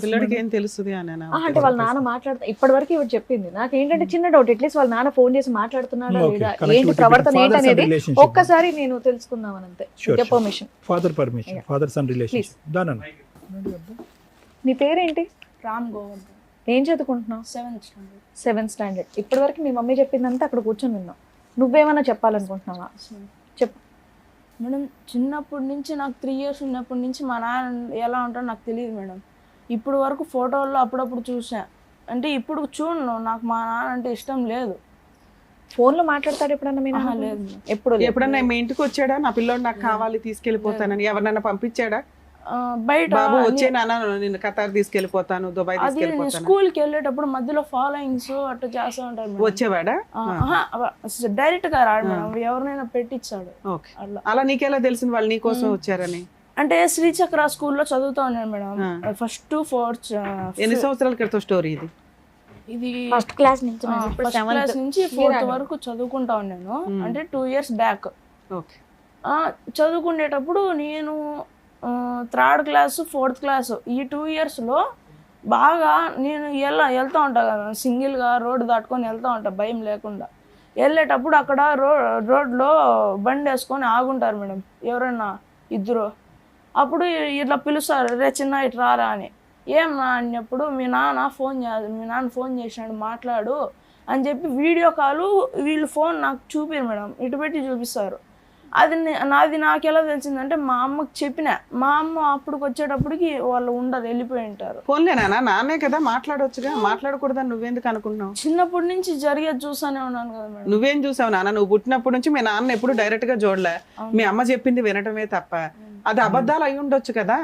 పిల్లడికి ఏం తెలుస్తుంది అని అంటే వాళ్ళ నాన్న మాట్లాడుతా ఇప్పటి వరకు ఇవి చెప్పింది. నాకు ఏంటంటే చిన్న డౌట్, అట్లీస్ట్ వాళ్ళ నాన్న ఫోన్ చేసి మాట్లాడుతున్నాడా లేదా, ఏంటి ప్రవర్తన ఏంటనేది ఒక్కసారి నేను తెలుసుకుందామని అంతే. With your permission. Father son relationship. నీ పేరేంటి? రామ్ గోవర్ధన్. ఏం చదువుకుంటున్నావు? 7th standard. ఇప్పటి వరకు మీ మమ్మీ చెప్పిందంతా అక్కడ కూర్చొని విన్నావు. నువ్వేమన్నా చెప్పాలనుకుంటున్నావా? చెప్పు మేడం. చిన్నప్పటి నుంచి నాకు 3 years ఉన్నప్పటి నుంచి మా నాన్న ఎలా ఉంటాడో నాకు తెలియదు మేడం. ఇప్పుడు వరకు ఫోటోల్లో అప్పుడప్పుడు చూసా, అంటే ఇప్పుడు చూడను. నాకు మా నాన్న అంటే ఇష్టం లేదు. ఫోన్లో మాట్లాడతాడు ఎప్పుడన్నా? మీ నాన్న లేదు. ఎప్పుడన్నా మీ ఇంటికి వచ్చాడా? నా పిల్లోడు నాకు కావాలి తీసుకెళ్ళిపోతానని ఎవరినైనా పంపించాడా? బయట వచ్చే నాన్న నేను ఖతార్ తీసుకెళ్ళిపోతాను, దుబాయ్ తీసుకెళ్ళిపోతాను. స్కూల్కి వెళ్ళేటప్పుడు మధ్యలో ఫాలోయింగ్స్ అట్లా చేస్తూ ఉంటారు. వచ్చేవాడా? డైరెక్ట్ గా రాడు మేడం, ఎవరినైనా పెట్టించాడు. అలా నీకెలా తెలిసింది వాళ్ళు నీ కోసం వచ్చారని? అంటే శ్రీచక్ర స్కూల్లో చదువుతా ఉన్నాను మేడం, 1st to 4th. ఎన్ని సంవత్సరాల క్రితం స్టోరీ ఇది? ఇది ఫస్ట్ క్లాస్ నుంచి 1st class నుంచి 4th వరకు చదువుకుంటా ఉన్నాను. అంటే 2 years బ్యాక్. చదువుకునేటప్పుడు నేను థర్డ్ క్లాసు 4th క్లాసు ఈ 2 ఇయర్స్లో బాగా నేను వెళ్తూ ఉంటా కదా సింగిల్గా రోడ్డు దాటుకొని వెళ్తూ ఉంటా భయం లేకుండా. వెళ్ళేటప్పుడు అక్కడ రోడ్లో బండి వేసుకొని ఆగుంటారు మేడం ఎవరైనా ఇద్దరు. అప్పుడు ఇట్లా పిలుస్తారు, రే చిన్న ఇటు రారా అని. ఏం నా అన్నప్పుడు మీ నాన్న ఫోన్ చేసినాడు మాట్లాడు అని చెప్పి వీడియో కాలు వీళ్ళు ఫోన్ నాకు చూపిరు మేడం, ఇటు పెట్టి చూపిస్తారు. నాది నాకు ఎలా తెలిసిందంటే మా అమ్మకి చెప్పిన, మా అమ్మ అప్పటికి వచ్చేటప్పటికి వాళ్ళు ఉండరు, వెళ్ళిపోయి ఉంటారు. ఫోన్లే నాన్నే కదా మాట్లాడొచ్చుగా, మాట్లాడకూడదని నువ్వెందుకు అనుకున్నావు? చిన్నప్పటి నుంచి జరిగేది చూసానే ఉన్నాను కదా మేడం. నువ్వేం చూసావు నాన్న? నువ్వు పుట్టినప్పటి నుంచి మీ నాన్న ఎప్పుడు డైరెక్ట్ గా చూడలే, మీ అమ్మ చెప్పింది వినటమే తప్ప. అది అబద్ధాలు అయి ఉండొచ్చు కదా.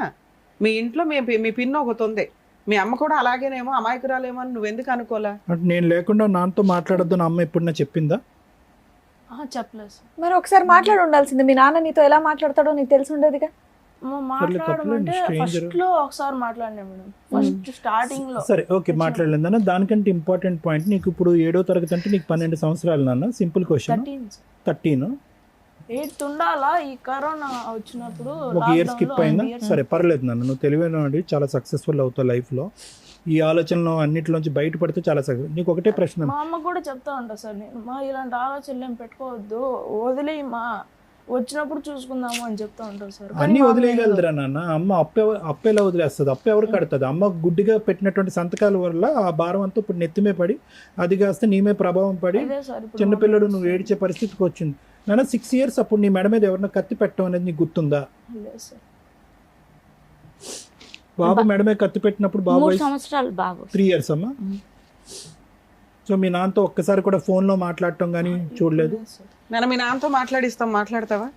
మీ ఇంట్లో మీ పిన్న ఒకటి ఉంది, మీ అమ్మ కూడా అలాగేనేమో అమాయకురాలేమో అని నువ్వెందుకు అనుకోలే? అంటే నేను లేకుండా నాన్నతో మాట్లాడొద్దు నా అమ్మ ఎప్పుడన్నా చెప్పిందా? చెప్పలేదు సార్. మరి ఒకసారి మాట్లాడి ఉండాల్సింది. మీ నాన్న నీతో ఎలా మాట్లాడతాడో నీకు తెలిసి ఉండేదిగా. మాట్లాడమంటే ఫస్ట్ లో ఒకసారి మాట్లాడినా మేడం, ఫస్ట్ స్టార్టింగ్ లో. సరే ఓకే మాట్లాడలేదన్న. దానికంటే ఇంపార్టెంట్ పాయింట్, నీకు ఇప్పుడు 7వ తరగతి అంటే నీకు 12 సంవత్సరాలు నాన్న. Simple question. 13 8 ఉండాలా? ఈ కరోనా వచ్చినప్పుడు ఒక ఇయర్ స్కిప్ అయిందా? సరే పర్లేదు నాన్న, నువ్వు తెలివైన చాలా సక్సెస్ఫుల్ అవుతావు లైఫ్లో. ఈ ఆలోచనలో అన్నిటిలోంచి బయటపడితే చాలా సక్సెస్. నీకు ఒకటే ప్రశ్న. మా అమ్మ కూడా చెప్తా ఉంటా సార్, నేను ఇలాంటి ఆలోచనలు ఏం పెట్టుకోవద్దు, వదిలేయి మా వచ్చినప్పుడు చూసుకుందాము అని చెప్తా ఉంటారు సార్. అన్ని వదిలేయగలదురా నాన్న. అమ్మ అప్పు ఎలా వదిలేస్తుంది? అప్పు ఎవరు కడుతుంది? అమ్మ గుడ్డిగా పెట్టినటువంటి సంతకాల వల్ల ఆ భారం అంతా ఇప్పుడు నెత్తిమే పడి అది కాస్త నీమే ప్రభావం పడి చిన్నపిల్లడు నువ్వు ఏడ్చే పరిస్థితికి వచ్చింది నాన్న. 6 years అప్పుడు నీ మెడ మీద ఎవరన్నా కత్తి పెట్టడం అనేది నీకు గుర్తుందా? బాబు మెడ మీద కత్తి పెట్టినప్పుడు బాబు 3 సంవత్సరాలు బాబు 3 years అమ్మా. సో మీ నాన్నతో ఒక్కసారి కూడా ఫోన్లో మాట్లాడటం కానీ చూడలేదు? నేను మీ నాన్నతో మాట్లాడిస్తాం, మాట్లాడతావా?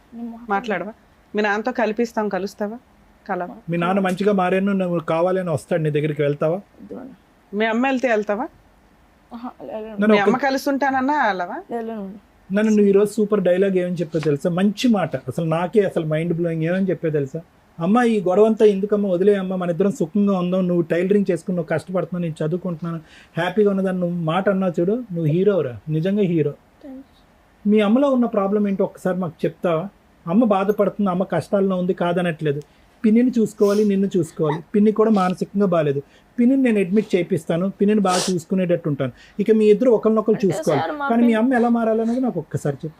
మాట్లాడవా? మీ నాన్నతో కలుస్తావా? కలవా? మీ నాన్న మంచిగా మారాను నువ్వు కావాలని వస్తాడు నీ దగ్గరికి, వెళ్తావా? మీ అమ్మ వెళ్తావా? మీ అమ్మ కలుస్తుంటానన్నా వెళ్ళవా? నన్ను నువ్వు ఈరోజు సూపర్ డైలాగ్ ఏమని చెప్పే తెలుసా? మంచి మాట, అసలు నాకే అసలు మైండ్ బ్లోయింగ్. ఏమని చెప్పే తెలుసా? అమ్మ ఈ గొడవంతా ఎందుకమ్మా, వదిలేయమ్మా, మన ఇద్దరం సుఖంగా ఉందాం, నువ్వు టైలరింగ్ చేసుకుని నువ్వు కష్టపడుతున్నావు, నేను చదువుకుంటున్నాను, హ్యాపీగా ఉన్నదాన్ని నువ్వు మాట అన్నావు చూడు, నువ్వు హీరోరా, నిజంగా హీరో. మీ అమ్మలో ఉన్న ప్రాబ్లం ఏంటో ఒక్కసారి మాకు చెప్తావా? అమ్మ బాధపడుతుంది, అమ్మ కష్టాల్లో ఉంది కాదనట్లేదు. పిన్నిని చూసుకోవాలి, నిన్ను చూసుకోవాలి. పిన్ని కూడా మానసికంగా బాగాలేదు, పిన్నిని నేను అడ్మిట్ చేయిస్తాను, పిన్నిని బాగా చూసుకునేటట్టు ఉంటాను. ఇక మీ ఇద్దరు ఒకరినొకరు చూసుకోవాలి. కానీ మీ అమ్మ ఎలా మారాలనేది నాకు ఒక్కసారి చెప్పు.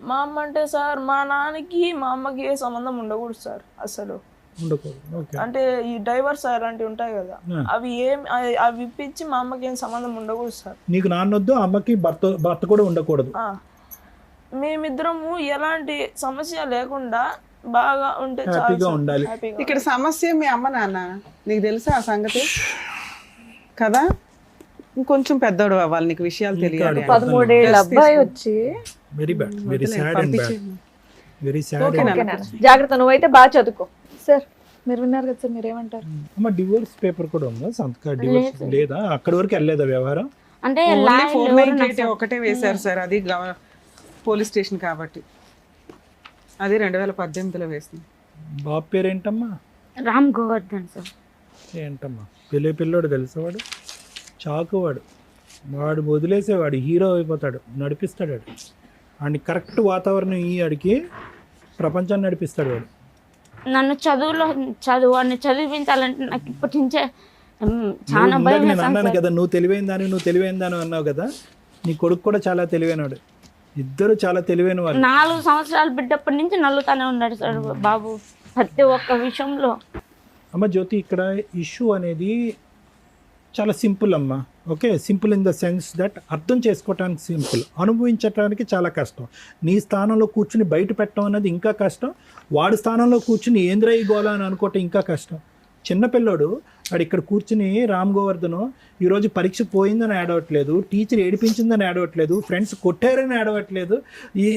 మా అమ్మ అంటే సార్ మా నాన్నకి మా అమ్మకి ఏ సంబంధం ఉండకూడదు సార్, అసలు ఉండకూడదు. అంటే ఈ డైవర్స్ అలాంటివి ఉంటాయి కదా, అవి ఇప్పించి మా అమ్మకి ఏం సంబంధం ఉండకూడదు సార్. నీకు నాన్నొద్దు, అమ్మకి భర్త కూడా ఉండకూడదు. మేమిద్దరము ఎలాంటి సమస్య లేకుండా బాగా ఉంటే హ్యాపీగా ఉండాలి. ఇక్కడ సమస్య మీ అమ్మ నాన్న, నీకు తెలుసా ఆ సంగతి కదా? ఇంకొంచెం పెద్దోడు అవ్వాలి, నీకు విషయాలు తెలియాలి. 13 ఏళ్ళ అబ్బాయి వచ్చి very bad, very sad and bad, very sad. జాగ్రత్త, నువ్వైతే బాగా చదువుకో. సార్ మీరు విన్నారు కదా సార్, మీరు ఏమంటారు? అమ్మ డివోర్స్ పేపర్ కూడా ఉందా? సంతకాలు డివోర్స్ లేదా? అక్కడి వరకు వెళ్ళలేదా వ్యవహారం? అంటే 498 ఒకటే వేశారు సార్, అది పోలీస్ స్టేషన్ కాబట్టి, అది 2018లో వేసింది. బాబు పేరు ఏంటమ్మా? రామ్ గోవర్ధన్ సార్. ఏంటమ్మా పిల్లోడు తెలుసా? వాడు చాకువాడు, వాడు వదిలేసేవాడు, హీరో అయిపోతాడు, నడిపిస్తాడు వాడు. వాడిని కరెక్ట్ వాతావరణం ఈ ఆడికి ప్రపంచాన్ని నడిపిస్తాడు వాడు. నన్ను వాడిని చదివించాలంటే నాకు ఇప్పటి నుంచే చాలా భయం. నేను అన్నాను కదా నువ్వు తెలివైందాను అన్నావు కదా, నీ కొడుకు కూడా చాలా తెలివైనవాడు, ఇద్దరు చాలా తెలివైన వాళ్ళు. 4 సంవత్సరాలు బిడ్డప్పటి నుంచి నల్లుతానే ఉన్నాడు సార్ బాబు ప్రతి ఒక్క విషయంలో. అమ్మ జ్యోతి, ఇక్కడ ఇష్యూ అనేది చాలా సింపుల్ అమ్మ. Okay, simple in the sense that అర్థం చేసుకోవటానికి సింపుల్, అనుభవించడానికి చాలా కష్టం. నీ స్థానంలో కూర్చుని బయట పెట్టడం అనేది ఇంకా కష్టం, వాడి స్థానంలో కూర్చుని ఏంద్రా ఈ గోళ అని అనుకోవటం ఇంకా కష్టం. చిన్నపిల్లోడు వాడు ఇక్కడ కూర్చుని రామ్ గోవర్ధన్ ఈరోజు పరీక్ష పోయిందని ఏడవట్లేదు, టీచర్ ఏడిపించిందని ఏడవట్లేదు, ఫ్రెండ్స్ కొట్టారని ఏడవట్లేదు, ఈ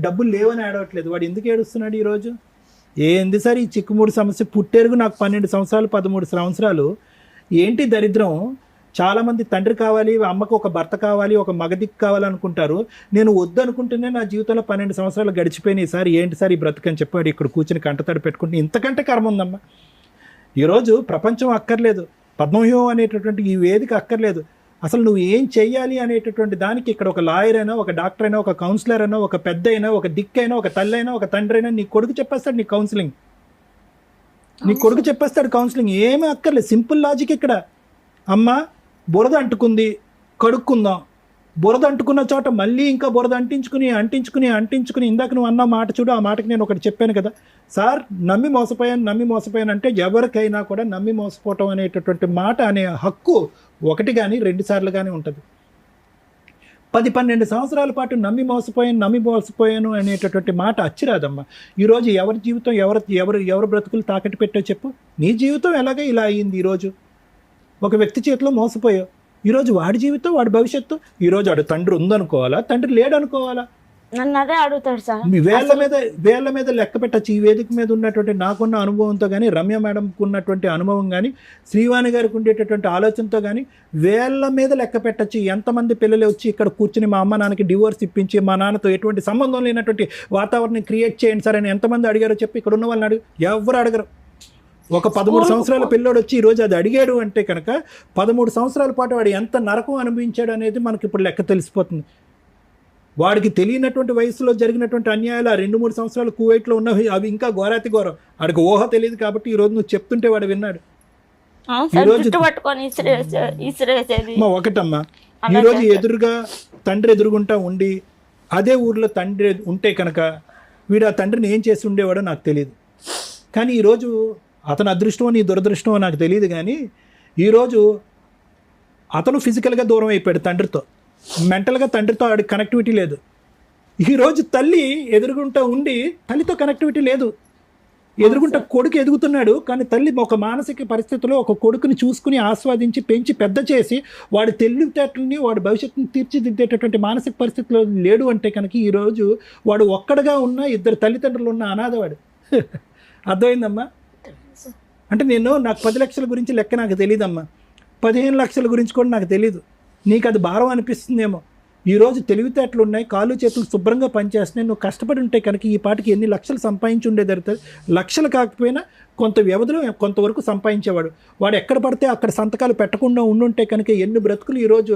డబ్బులు లేవని ఏడవట్లేదు. వాడు ఎందుకు ఏడుస్తున్నాడు ఈరోజు? ఏంది సార్ ఈ చిక్కుముడి సమస్య? పుట్టేరుగు నాకు 12 సంవత్సరాలు 13 సంవత్సరాలు. ఏంటి దరిద్రం? చాలామంది తండ్రి కావాలి, అమ్మకు ఒక భర్త కావాలి, ఒక మగదిక్కు కావాలనుకుంటారు. నేను వద్దు అనుకుంటేనే నా జీవితంలో 12 సంవత్సరాలు గడిచిపోయినాయి సార్, ఏంటి సార్ ఈ బ్రతుకని చెప్పాడు ఇక్కడ కూర్చుని కంటతడి పెట్టుకుంటే. ఇంతకంటే కర్మ ఉందమ్మా. ఈరోజు ప్రపంచం అక్కర్లేదు, పద్మవ్యూహం అనేటటువంటి ఈ వేదిక అక్కర్లేదు. అసలు నువ్వు ఏం చెయ్యాలి అనేటటువంటి దానికి ఇక్కడ ఒక లాయర్ అయినా, ఒక డాక్టర్ అయినా, ఒక కౌన్సిలర్ అయినా, ఒక పెద్ద అయినా, ఒక దిక్కైనా, ఒక తల్లి అయినా, ఒక తండ్రి అయినా నీ కొడుకు చెప్పేస్తాడు నీ కౌన్సిలింగ్. నీ కొడుకు చెప్పేస్తాడు కౌన్సిలింగ్, ఏమీ అక్కర్లేదు, సింపుల్ లాజిక్ ఇక్కడ. అమ్మ బురద అంటుకుంది, కడుక్కుందాం. బురద అంటుకున్న చోట మళ్ళీ ఇంకా బురద అంటించుకుని ఇందాక నువ్వు అన్న మాట చూడు, ఆ మాటకి నేను ఒకటి చెప్పాను కదా సార్, నమ్మి మోసపోయాను అంటే ఎవరికైనా కూడా నమ్మి మోసపోవటం అనేటటువంటి మాట అనే హక్కు ఒకటి కానీ 2 సార్లు కానీ ఉంటుంది. 10-12 సంవత్సరాల పాటు నమ్మి మోసపోయాను అనేటటువంటి మాట అచ్చిరాదమ్మా. ఈరోజు ఎవరి జీవితం ఎవరు బ్రతుకులు తాకట్టు పెట్టో చెప్పు. నీ జీవితం ఎలాగే ఇలా అయ్యింది. ఈరోజు ఒక వ్యక్తి చేతిలో మోసపోయావు, ఈరోజు వాడి జీవితం, వాడి భవిష్యత్తు. ఈరోజు వాడు తండ్రి ఉందనుకోవాలా, తండ్రి లేడనుకోవాలా? నన్ను అదే అడుగుతాడు సార్. మీ వేళ్ళ మీద లెక్క పెట్టచ్చు. ఈ వేదిక మీద ఉన్నటువంటి నాకున్న అనుభవంతో కానీ, రమ్య మేడంకు ఉన్నటువంటి అనుభవం కానీ, శ్రీవాణి గారికి ఉండేటటువంటి ఆలోచనతో కానీ వేళ్ళ మీద లెక్క పెట్టచ్చు. ఎంతమంది పిల్లలు వచ్చి ఇక్కడ కూర్చుని మా అమ్మ నాన్నకి డివోర్స్ ఇప్పించి మా నాన్నతో ఎటువంటి సంబంధం లేనటువంటి వాతావరణం క్రియేట్ చేయండి సార్ అని ఎంతమంది అడిగారో చెప్పి ఇక్కడ ఉన్న వాళ్ళని అడుగు. ఎవరు అడగరు. ఒక 13 సంవత్సరాల పిల్లోడు వచ్చి ఈరోజు అది అడిగాడు అంటే కనుక 13 సంవత్సరాల పాటు వాడు ఎంత నరకం అనుభవించాడు అనేది మనకి ఇప్పుడు లెక్క తెలిసిపోతుంది. వాడికి తెలియనటువంటి వయసులో జరిగినటువంటి అన్యాయాలు, ఆ 2-3 సంవత్సరాలు కువైట్లో ఉన్నవి, అవి ఇంకా ఘోరాతి ఘోరం. వాడికి ఊహ తెలియదు కాబట్టి ఈరోజు నువ్వు చెప్తుంటే వాడు విన్నాడు. ఒకటమ్మా, ఈరోజు ఎదురుగా తండ్రి ఎదురుగుంటా ఉండి అదే ఊర్లో తండ్రి ఉంటే కనుక వీడు ఆ తండ్రిని ఏం చేసి ఉండేవాడో నాకు తెలియదు. కానీ ఈరోజు అతను అదృష్టమో నీ దురదృష్టమో నాకు తెలియదు, కానీ ఈరోజు అతను ఫిజికల్గా దూరం అయిపోయాడు తండ్రితో, మెంటల్గా తండ్రితో ఆడికి కనెక్టివిటీ లేదు. ఈరోజు తల్లి ఎదురుగుంటా ఉండి తల్లితో కనెక్టివిటీ లేదు. ఎదురుగుంటా కొడుకు ఎదుగుతున్నాడు, కానీ తల్లి ఒక మానసిక పరిస్థితిలో ఒక కొడుకుని చూసుకుని ఆస్వాదించి పెంచి పెద్ద చేసి వాడి తెలివితేటలని వాడి భవిష్యత్తుని తీర్చిదిద్దేటటువంటి మానసిక పరిస్థితిలో లేడు అంటే కనుక ఈరోజు వాడు ఒక్కడగా ఉన్న 2 తల్లిదండ్రులు ఉన్న అనాథవాడు. అర్థమైందమ్మా? అంటే నాకు 10 లక్షల గురించి లెక్క నాకు తెలియదమ్మా, 15 లక్షల గురించి కూడా నాకు తెలీదు. నీకు అది భారం అనిపిస్తుందేమో. ఈరోజు తెలివితేటలు ఉన్నాయి, కాళ్ళు చేతులు శుభ్రంగా పనిచేస్తున్నాయి. నువ్వు కష్టపడి ఉంటే కనుక ఈ పాటికి ఎన్ని లక్షలు సంపాదించి ఉండేది. లక్షలు కాకపోయినా కొంత వ్యవధిలో కొంతవరకు సంపాదించేవాడు. వాడు ఎక్కడ పడితే అక్కడ సంతకాలు పెట్టకుండా ఉండుంటే కనుక ఎన్ని బ్రతుకులు ఈరోజు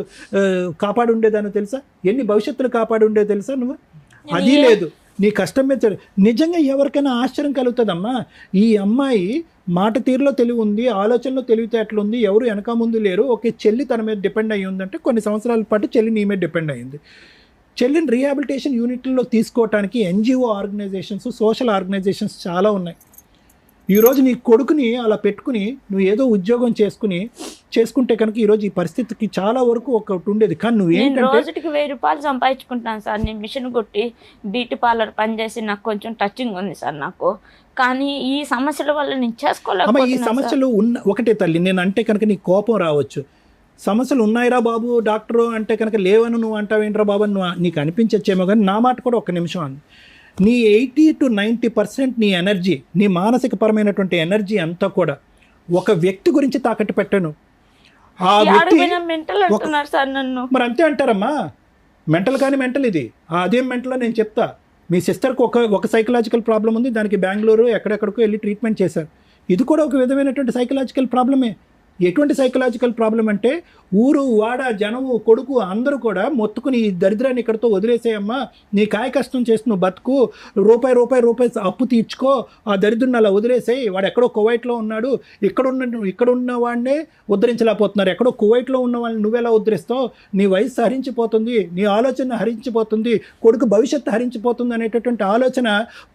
కాపాడి ఉండేదానో తెలుసా, ఎన్ని భవిష్యత్తులు కాపాడి ఉండేదో తెలుసా నువ్వు? అది లేదు. నీ కష్టం మీద నిజంగా ఎవరికైనా ఆశ్చర్యం కలుగుతుందమ్మా. ఈ అమ్మాయి మాట తీరులో తెలివి ఉంది, ఆలోచనలో తెలివితేటలు ఉంది, ఎవరు వెనక ముందు లేరు. ఓకే, చెల్లి తన మీద డిపెండ్ అయ్యి ఉందంటే కొన్ని సంవత్సరాల పాటు చెల్లి నీ మీద డిపెండ్ అయ్యింది. చెల్లిని రీహాబిలిటేషన్ యూనిట్లలో తీసుకోవడానికి NGO ఆర్గనైజేషన్స్, సోషల్ ఆర్గనైజేషన్స్ చాలా ఉన్నాయి. ఈరోజు నీ కొడుకుని అలా పెట్టుకుని నువ్వు ఏదో ఉద్యోగం చేసుకుంటే కనుక ఈరోజు ఈ పరిస్థితికి చాలా వరకు ఒకటి ఉండేది. కానీ నువ్వేంటంటే రోజుకి 1000 రూపాయలు సంపాదించుకుంటాను సార్. నేను మిషన్ కొట్టి బ్యూటీ పార్లర్ పనిచేసి నాకు కొంచెం టచింగ్ ఉంది సార్ నాకు. కానీ ఈ సమస్యల వల్ల నేను చేసుకోలేకపోతున్నా. ఈ సమస్యలు ఒకటే తల్లి, నేను అంటే కనుక నీకు కోపం రావచ్చు. సమస్యలు ఉన్నాయిరా బాబు డాక్టరు అంటే కనుక లేవను నువ్వు అంటావేంట్రా బాబు నీకు అనిపించచ్చేమో, కానీ నా మాట కూడా 1 నిమిషం అంది. నీ 80 to 90% నీ ఎనర్జీ, నీ మానసిక పరమైనటువంటి ఎనర్జీ అంతా కూడా ఒక వ్యక్తి గురించి తాకట్టు పెట్టాను. ఆ వ్యక్తి మరి అంతే అంటారమ్మా. మెంటల్ కానీ మెంటల్ ఇది. అదేం మెంటలో నేను చెప్తా. మీ సిస్టర్కి ఒక సైకలాజికల్ ప్రాబ్లం ఉంది, దానికి బెంగళూరు ఎక్కడెక్కడికో వెళ్ళి ట్రీట్మెంట్ చేశారు. ఇది కూడా ఒక విధమైనటువంటి సైకలాజికల్ ప్రాబ్లమే. ఎటువంటి సైకలాజికల్ ప్రాబ్లం అంటే ఊరు వాడ జనము కొడుకు అందరూ కూడా మొత్తుకుని ఈ దరిద్రాన్ని ఇక్కడితో వదిలేసేయమ్మా, నీ కాయ కష్టం చేసి నువ్వు బతుకు, రూపాయి అప్పు తీర్చుకో, ఆ దరిద్రుని అలా వదిలేసేయి. వాడు ఎక్కడో కువైట్లో ఉన్నాడు, ఇక్కడున్న వాడినే ఉద్ధరించలేకపోతున్నారు, ఎక్కడో కువైట్లో ఉన్న వాళ్ళని నువ్వెలా ఉద్ధరిస్తావు? నీ వయసు హరించిపోతుంది, నీ ఆలోచన హరించిపోతుంది, కొడుకు భవిష్యత్తు హరించిపోతుంది అనేటటువంటి ఆలోచన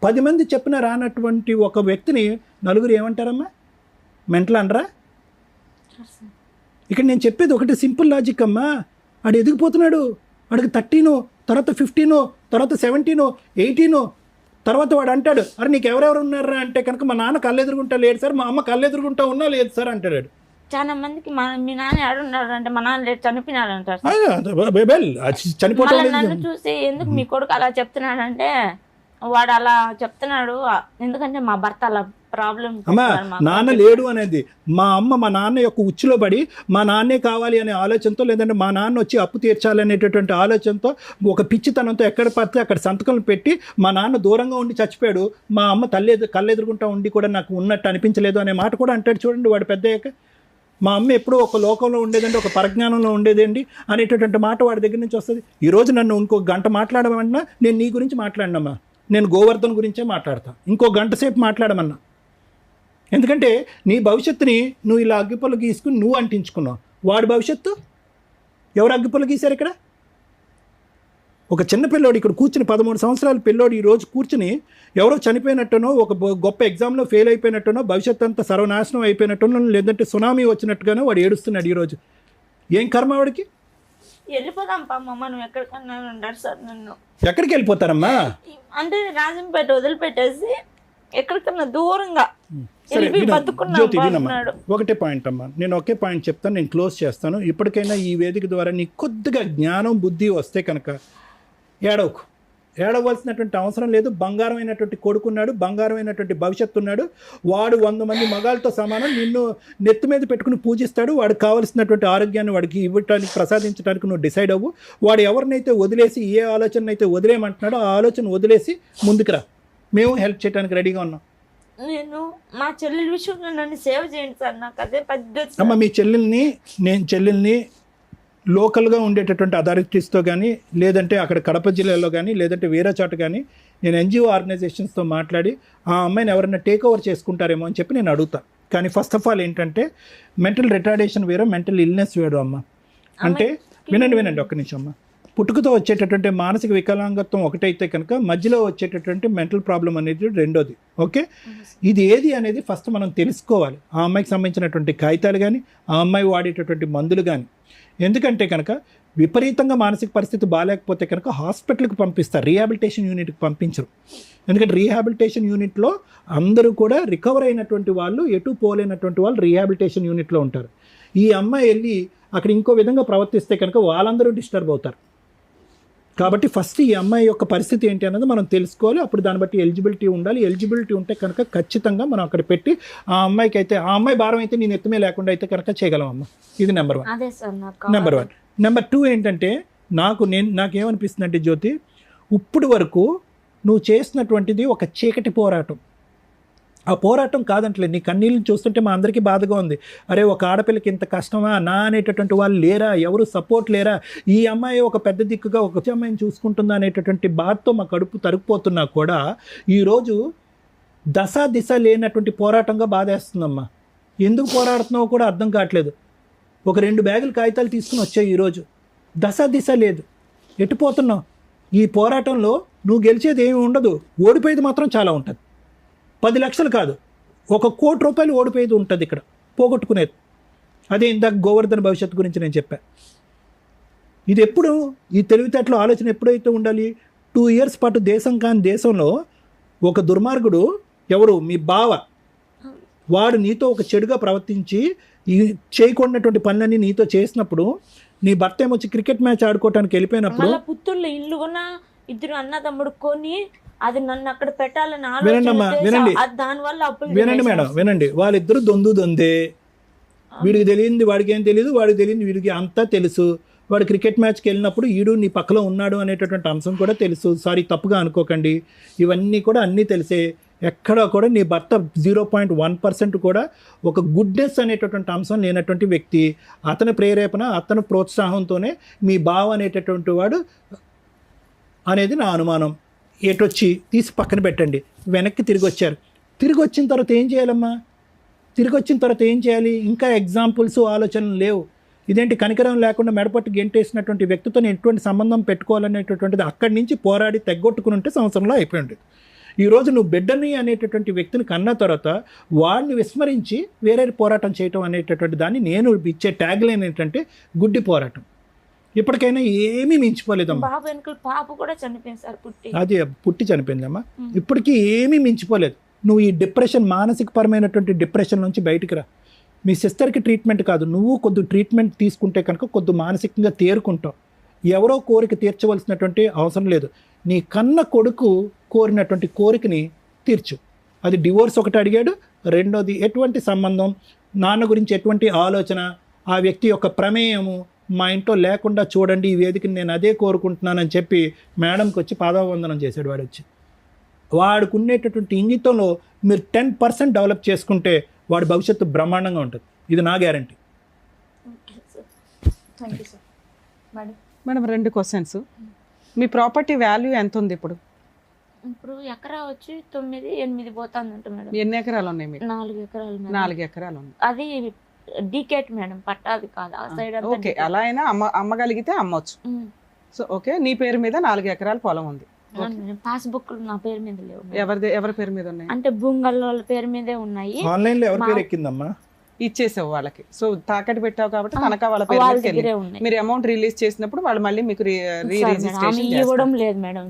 10 మంది చెప్పినా రానటువంటి ఒక వ్యక్తిని నలుగురు ఏమంటారమ్మా? మెంటల్ అనరా? ఇక్కడ నేను చెప్పేది ఒకటి సింపుల్ లాజిక్ అమ్మా. ఆడు ఎదిగిపోతున్నాడు, వాడికి 13, తర్వాత 15, తర్వాత 17, 18, తర్వాత వాడు అంటాడు, అరే నీకు ఎవరెవరు ఉన్నారా అంటే కనుక మా నాన్న కళ్ళెదురుగుంటా లేడు సార్, మా అమ్మ కళ్ళెదురుగుంటా ఉన్నా లేదు సార్ అంటాడు. చాలా మందికి మీ నాన్న ఏడున్నాడు అంటే మా నాన్న లేడు చనిపోయినాడు అంటారు. చనిపోవడం నన్ను చూసి ఎందుకు మీ కొడుకు అలా చెప్తున్నాడంటే వాడు అలా చెప్తున్నాడు ఎందుకంటే మా భర్త అలా ప్రాబ్లం. అమ్మా నాన్న లేడు అనేది మా అమ్మ మా నాన్న యొక్క ఉచ్చులో పడి మా నాన్నే కావాలి అనే ఆలోచనతో, లేదంటే మా నాన్న వచ్చి అప్పు తీర్చాలనేటటువంటి ఆలోచనతో ఒక పిచ్చితనంతో ఎక్కడ పడితే అక్కడ సంతకం పెట్టి మా నాన్న దూరంగా ఉండి చచ్చిపోయాడు, మా అమ్మ కళ్ళెదురుకుంటా ఉండి కూడా నాకు ఉన్నట్టు అనిపించలేదు అనే మాట కూడా అంటాడు. చూడండి వాడు పెద్దయ్యాక మా అమ్మ ఎప్పుడూ ఒక లోకంలో ఉండేదండి, ఒక పరిజ్ఞానంలో ఉండేదండి అనేటటువంటి మాట వాడి దగ్గర నుంచి వస్తుంది. ఈరోజు నన్ను ఇంకో గంట మాట్లాడమన్నా నేను నీ గురించి మాట్లాడినమ్మా, నేను గోవర్ధన్ గురించే మాట్లాడతా. ఇంకో గంట సేపు మాట్లాడమన్నా ఎందుకంటే నీ భవిష్యత్తుని నువ్వు ఇలా అగ్గిపుల్ల గీసుకుని నువ్వు అంటించుకున్నావు. వాడి భవిష్యత్తు ఎవరు అగ్గిపుల్ల గీశారు ఇక్కడ? ఒక చిన్న పిల్లోడు ఇక్కడ కూర్చుని 13 సంవత్సరాల పిల్లోడు ఈరోజు కూర్చుని ఎవరో చనిపోయినట్టునో, ఒక గొప్ప ఎగ్జామ్లో ఫెయిల్ అయిపోయినట్టునో, భవిష్యత్తు అంతా సర్వనాశనం అయిపోయినట్టునో, లేదంటే సునామీ వచ్చినట్టుగానో వాడు ఏడుస్తున్నాడు ఈరోజు. ఏం కర్మ వాడికి? వెళ్ళిపోదాం పామ్మ, నువ్వు ఎక్కడికన్నా ఉంటాడు సార్. నన్ను ఎక్కడికి వెళ్ళిపోతారమ్మా? అంటే రాజంపేట వదిలిపెట్టేసి ఎక్కడికన్నా దూరంగా సరే వెళ్ళి విను, బతుకున్నాం జ్యోతి వినమ్మా, అంటున్నాడు. ఒకటే పాయింట్ అమ్మా, నేను ఒకే పాయింట్ చెప్తాను, నేను క్లోజ్ చేస్తాను. ఇప్పటికైనా ఈ వేదిక ద్వారా నీకు కొద్దిగా జ్ఞానం బుద్ధి వస్తే కనుక ఏడవకు, ఏడవలసినటువంటి అవసరం లేదు. బంగారమైనటువంటి కొడుకున్నాడు, బంగారమైనటువంటి భవిష్యత్తు ఉన్నాడు. వాడు 100 మంది మగాళ్ళతో సమానం. నిన్ను నెత్తి మీద పెట్టుకుని పూజిస్తాడు. వాడికి కావలసినటువంటి ఆరోగ్యాన్ని వాడికి ఇవ్వటానికి, ప్రసాదించడానికి నువ్వు డిసైడ్ అవ్వు. వాడు ఎవరినైతే వదిలేసి, ఏ ఆలోచన అయితే వదిలేయమంటున్నాడో ఆ ఆలోచన వదిలేసి ముందుకు రా. మేము హెల్ప్ చేయడానికి రెడీగా ఉన్నాం. నేను మా చెల్లెల విషయంలో నన్ను సేవ చేయండి సార్, నాకు అదే పెద్ద అమ్మ, మీ చెల్లెల్ని లోకల్గా ఉండేటటువంటి అథారిటీస్తో కానీ, లేదంటే అక్కడ కడప జిల్లాలో కానీ, లేదంటే వేరే చోట కానీ నేను ఎన్జిఓ ఆర్గనైజేషన్స్తో మాట్లాడి ఆ అమ్మాయిని ఎవరైనా టేక్ ఓవర్ చేసుకుంటారేమో అని చెప్పి నేను అడుగుతా. కానీ ఫస్ట్ ఆఫ్ ఆల్ ఏంటంటే మెంటల్ రిటార్డేషన్ వేరే, మెంటల్ ఇల్నెస్ వేరు అమ్మ. అంటే వినండి ఒక్క నిమిషం అమ్మ. పుట్టుకతో వచ్చేటటువంటి మానసిక వికలాంగత్వం ఒకటైతే కనుక మధ్యలో వచ్చేటటువంటి మెంటల్ ప్రాబ్లం అనేది రెండోది. ఓకే, ఇది ఏది అనేది ఫస్ట్ మనం తెలుసుకోవాలి. ఆ అమ్మాయికి సంబంధించినటువంటి కాగితాలు కానీ, ఆ అమ్మాయి వాడేటటువంటి మందులు కానీ. ఎందుకంటే కనుక విపరీతంగా మానసిక పరిస్థితి బాగాలేకపోతే కనుక హాస్పిటల్కి పంపిస్తారు, రీహాబిలిటేషన్ యూనిట్కి పంపించరు. ఎందుకంటే రీహాబిలిటేషన్ యూనిట్లో అందరూ కూడా రికవర్ అయినటువంటి వాళ్ళు, ఎటు పోలేనటువంటి వాళ్ళు రీహాబిలిటేషన్ యూనిట్లో ఉంటారు. ఈ అమ్మాయి వెళ్ళి అక్కడ ఇంకో విధంగా ప్రవర్తిస్తే కనుక వాళ్ళందరూ డిస్టర్బ్ అవుతారు. కాబట్టి ఫస్ట్ ఈ అమ్మాయి యొక్క పరిస్థితి ఏంటి అన్నది మనం తెలుసుకోవాలి. అప్పుడు దాన్ని బట్టి ఎలిజిబిలిటీ ఉండాలి. ఎలిజిబిలిటీ ఉంటే కనుక ఖచ్చితంగా మనం అక్కడ పెట్టి ఆ అమ్మాయికి అయితే, ఆ అమ్మాయి భారం అయితే నేను ఎత్తుమే లేకుండా అయితే కనుక చేయగలం అమ్మ. ఇది నెంబర్ 1. అదే సార్ నాకు నెంబర్ 1. నెంబర్ 2 ఏంటంటే నాకేమనిపిస్తుంది అంటే జ్యోతి, ఇప్పుడు వరకు నువ్వు చేసినటువంటిది ఒక చీకటి పోరాటం. ఆ పోరాటం కాదంటలేదు, నీ కన్నీళ్ళని చూస్తుంటే మా అందరికీ బాధగా ఉంది. అరే, ఒక ఆడపిల్లకి ఇంత కష్టమా నా అనేటటువంటి వాళ్ళు లేరా, ఎవరు సపోర్ట్ లేరా, ఈ అమ్మాయి ఒక పెద్ద దిక్కుగా ఒక అమ్మాయిని చూసుకుంటుందా అనేటటువంటి బాధతో మా కడుపు తరుక్కుపోతున్నా కూడా ఈరోజు దిశ లేనటువంటి పోరాటంగా బాధేస్తుందమ్మా. ఎందుకు పోరాడుతున్నావో కూడా అర్థం కావట్లేదు. ఒక 2 బ్యాగులు కాగితాలు తీసుకుని వచ్చాయి, ఈరోజు దిశ లేదు. ఎటుపోతున్నావు? ఈ పోరాటంలో నువ్వు గెలిచేది ఏమి ఉండదు, ఓడిపోయేది మాత్రం చాలా ఉంటుంది. 10 లక్షలు కాదు, 1 కోటి రూపాయలు ఓడిపోయేది ఉంటుంది ఇక్కడ, పోగొట్టుకునేది. అదే ఇందాక గోవర్ధన్ భవిష్యత్తు గురించి నేను చెప్పాను. ఇది ఎప్పుడు, ఈ తెలివితేటలో ఆలోచన ఎప్పుడైతే ఉండాలి? 2 ఇయర్స్ పాటు దేశం కాని దేశంలో ఒక దుర్మార్గుడు, ఎవరు, మీ బావ, వాడు నీతో ఒక చెడుగా ప్రవర్తించి ఈ చేయకూడనటువంటి పనులన్నీ నీతో చేసినప్పుడు, నీ భర్త ఏమొచ్చి క్రికెట్ మ్యాచ్ ఆడుకోవటానికి వెళ్ళిపోయినప్పుడు, మళ్ళీ పుత్తూరులో ఇల్లు కొన్నా, 2 అన్నదమ్ముడు కొని అది నన్ను అక్కడ పెట్టాలని వినండి దానివల్ల అప్పులు. వినండి మేడం, వినండి. వాళ్ళిద్దరు దొందే. వీడికి తెలియంది వాడికి ఏం తెలియదు, వాడికి తెలియంది వీడికి అంతా తెలుసు. వాడు క్రికెట్ మ్యాచ్కి వెళ్ళినప్పుడు ఈడు నీ పక్కలో ఉన్నాడు అనేటటువంటి అంశం కూడా తెలుసు. సారీ, తప్పుగా అనుకోకండి. ఇవన్నీ కూడా అన్నీ తెలిసే. ఎక్కడా కూడా నీ భర్త 0.1% కూడా ఒక గుడ్నెస్ అనేటటువంటి అంశం లేనటువంటి వ్యక్తి. అతని ప్రేరేపణ, అతని ప్రోత్సాహంతోనే మీ బావ అనేటటువంటి వాడు అనేది నా అనుమానం. ఎటొచ్చి తీసి పక్కన పెట్టండి, వెనక్కి తిరిగి వచ్చారు. తిరిగి వచ్చిన తర్వాత ఏం చేయాలమ్మా? తిరిగి వచ్చిన తర్వాత ఏం చేయాలి? ఇంకా ఎగ్జాంపుల్స్, ఆలోచనలు లేవు. ఇదేంటి కనికరం లేకుండా మెడపట్టు గెంటేసినటువంటి వ్యక్తితో నేను ఎటువంటి సంబంధం పెట్టుకోవాలనేటటువంటిది అక్కడి నుంచి పోరాడి తెగొట్టుకుని ఉంటే సంవత్సరంలో అయిపోయి ఉండేది. ఈరోజు నువ్వు బిడ్డని అనేటటువంటి వ్యక్తిని కన్న తర్వాత వాడిని విస్మరించి వేరే పోరాటం చేయటం అనేటటువంటి దాన్ని నేను ఇచ్చే ట్యాగ్ లైన్ ఏంటంటే గుడ్డి పోరాటం. ఇప్పటికైనా ఏమీ మించిపోలేదమ్మా. బాబు వెనుకలు పాప కూడా చనిపోయింది సార్, అది పుట్టి చనిపోయిందమ్మా. ఇప్పటికీ ఏమీ మించిపోలేదు. నువ్వు ఈ డిప్రెషన్, మానసిక పరమైనటువంటి డిప్రెషన్ నుంచి బయటికి రా. మీ సిస్టర్కి ట్రీట్మెంట్ కాదు, నువ్వు కొద్ది ట్రీట్మెంట్ తీసుకుంటే కనుక కొద్ది మానసికంగా తేరుకుంటావు. ఎవరో కోరిక తీర్చవలసినటువంటి అవసరం లేదు. నీ కన్న కొడుకు కోరినటువంటి కోరికని తీర్చు. అది డివోర్స్ ఒకటి అడిగాడు, రెండోది ఎటువంటి సంబంధం, నాన్న గురించి ఎటువంటి ఆలోచన, ఆ వ్యక్తి యొక్క ప్రమేయము మా ఇంట్లో లేకుండా చూడండి, ఈ వేదికని నేను అదే కోరుకుంటున్నానని చెప్పి మేడంకి వచ్చి పాదావందనం చేశాడు. వాడు వచ్చి వాడికి ఉండేటటువంటి ఇంగితంలో మీరు 10% డెవలప్ చేసుకుంటే వాడి భవిష్యత్తు బ్రహ్మాండంగా ఉంటుంది. ఇది నా guarantee. Thank you sir. Madam 2 questions. Me property value ఎంత ఉంది ఇప్పుడు? ఇప్పుడు ఎకరా వచ్చి 9-8 పోతుందంట మేడం. ఎన్ని ఎకరాలు ఉన్నాయి మీకు? 4 ఎకరాలు మేడం. 4 ఎకరాలు ఉంది. అది డీకేట్ మేడం, పట్టాది కాదు ఆ సైడ్ అంతా. ఓకే, అలా అయినా అమ్మగలిగితే అమ్మొచ్చు. సో ఓకే, నీ పేరు మీద 4 ఎకరాల పొలం ఉంది. పాస్బుక్ నా పేరు మీద లేవు. ఎవరి పేరు మీద ఉన్నాయి? అంటే భూంగల్ వాళ్ళ పేరు మీదే ఉన్నాయి. ఆన్లైన్ లో ఎవరి పేరు ఎక్కిందమ్మా? ఇచ్చేసావు వాళ్ళకి. సో తాకట్టు పెట్టావు కాబట్టి తనఖా వాళ్ళ పేరు వాళ్ళ మీదకి దగ్గరే వెళ్ళింది. ఉన్నాయి. మీరు అమౌంట్ రిలీజ్ చేసినప్పుడు వాళ్ళు మళ్ళీ మీకు ఆమె ఇవ్వడం లేదు మేడం.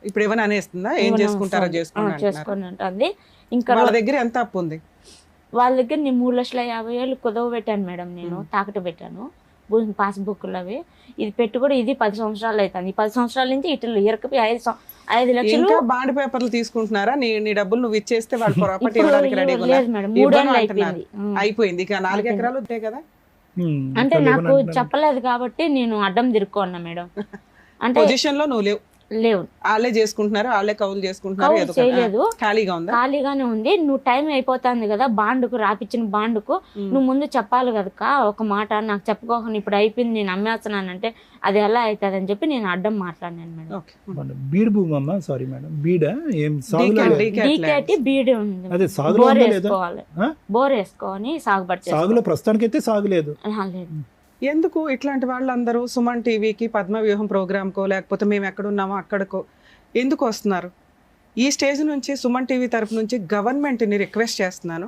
ఇప్పుడు ఏమైనా అనేస్తుందా? ఏం చేసుకుంటారో చేసుకోండి అంటున్నారు. చేసుకోండి అంటుంది. ఇంకా వాళ్ళ దగ్గర ఎంత అప్పు ఉంది? వాళ్ళ దగ్గర నేను 3,50,000 కుదవ పెట్టాను మేడం. నేను తాకట్టు పెట్టాను పాస్బుక్లు అవి. ఇది పెట్టి కూడా ఇది 10 సంవత్సరాలు అవుతుంది. 10 సంవత్సరాల నుంచి ఇటు ఇరకపోయి 5 లక్షలు. ఇంకా బాండ్ పేపర్లు తీసుకుంటున్నారా? నీ డబ్బులు నువ్వు ఇచ్చేస్తే వాళ్ళు ప్రాపర్టీ ఇవ్వడానికి రెడీ లేదు మేడం. 3 ఏళ్ళు అయిపోయింది. అయిపోయింది. ఇక 4 ఎకరాలు ఉంటాయి కదా. అంటే నాకు చెప్పలేదు కాబట్టి నేను అడ్డం తిరుక్కున్నా మేడం. అంటే పొజిషన్ లో నువ్వు లేవు. వాళ్ళే చేసుకుంటున్నారు, వాళ్ళే కౌలు చేసుకుంటున్నారు. ఏదో చేయలేదు, ఖాళీగా ఉందా? ఖాళీగానే ఉంది. నువ్వు టైం అయిపోతుంది కదా బాండుకు, రాపిచ్చిన బాండుకు నువ్వు ముందు చెప్పాలి కదా ఒక మాట. నాకు చెప్పుకోకుండా ఇప్పుడు అయిపోయింది నేను అమ్మేస్తున్నానంటే అది ఎలా అవుతుంది అని చెప్పి నేను అడ్డం మాట్లాడినాను మేడం. బీడ్ భూమి అమ్మా, సారీ మేడం, బీడా ఏం డీకేటి బీడ్ ఉంది. అదే బోర్ వేసుకోవాలి, బోర్ వేసుకొని సాగుబడి. సాగులో ప్రస్తుతానికి అయితే సాగులేదు. లేదు. ఎందుకు ఇట్లాంటి వాళ్ళందరూ సుమన్ టీవీకి, పద్మవ్యూహం ప్రోగ్రామ్కో లేకపోతే మేము ఎక్కడున్నామో అక్కడికో ఎందుకు వస్తున్నారు? ఈ స్టేజ్ నుంచి సుమన్ టీవీ తరఫు నుంచి గవర్నమెంట్ని రిక్వెస్ట్ చేస్తున్నాను,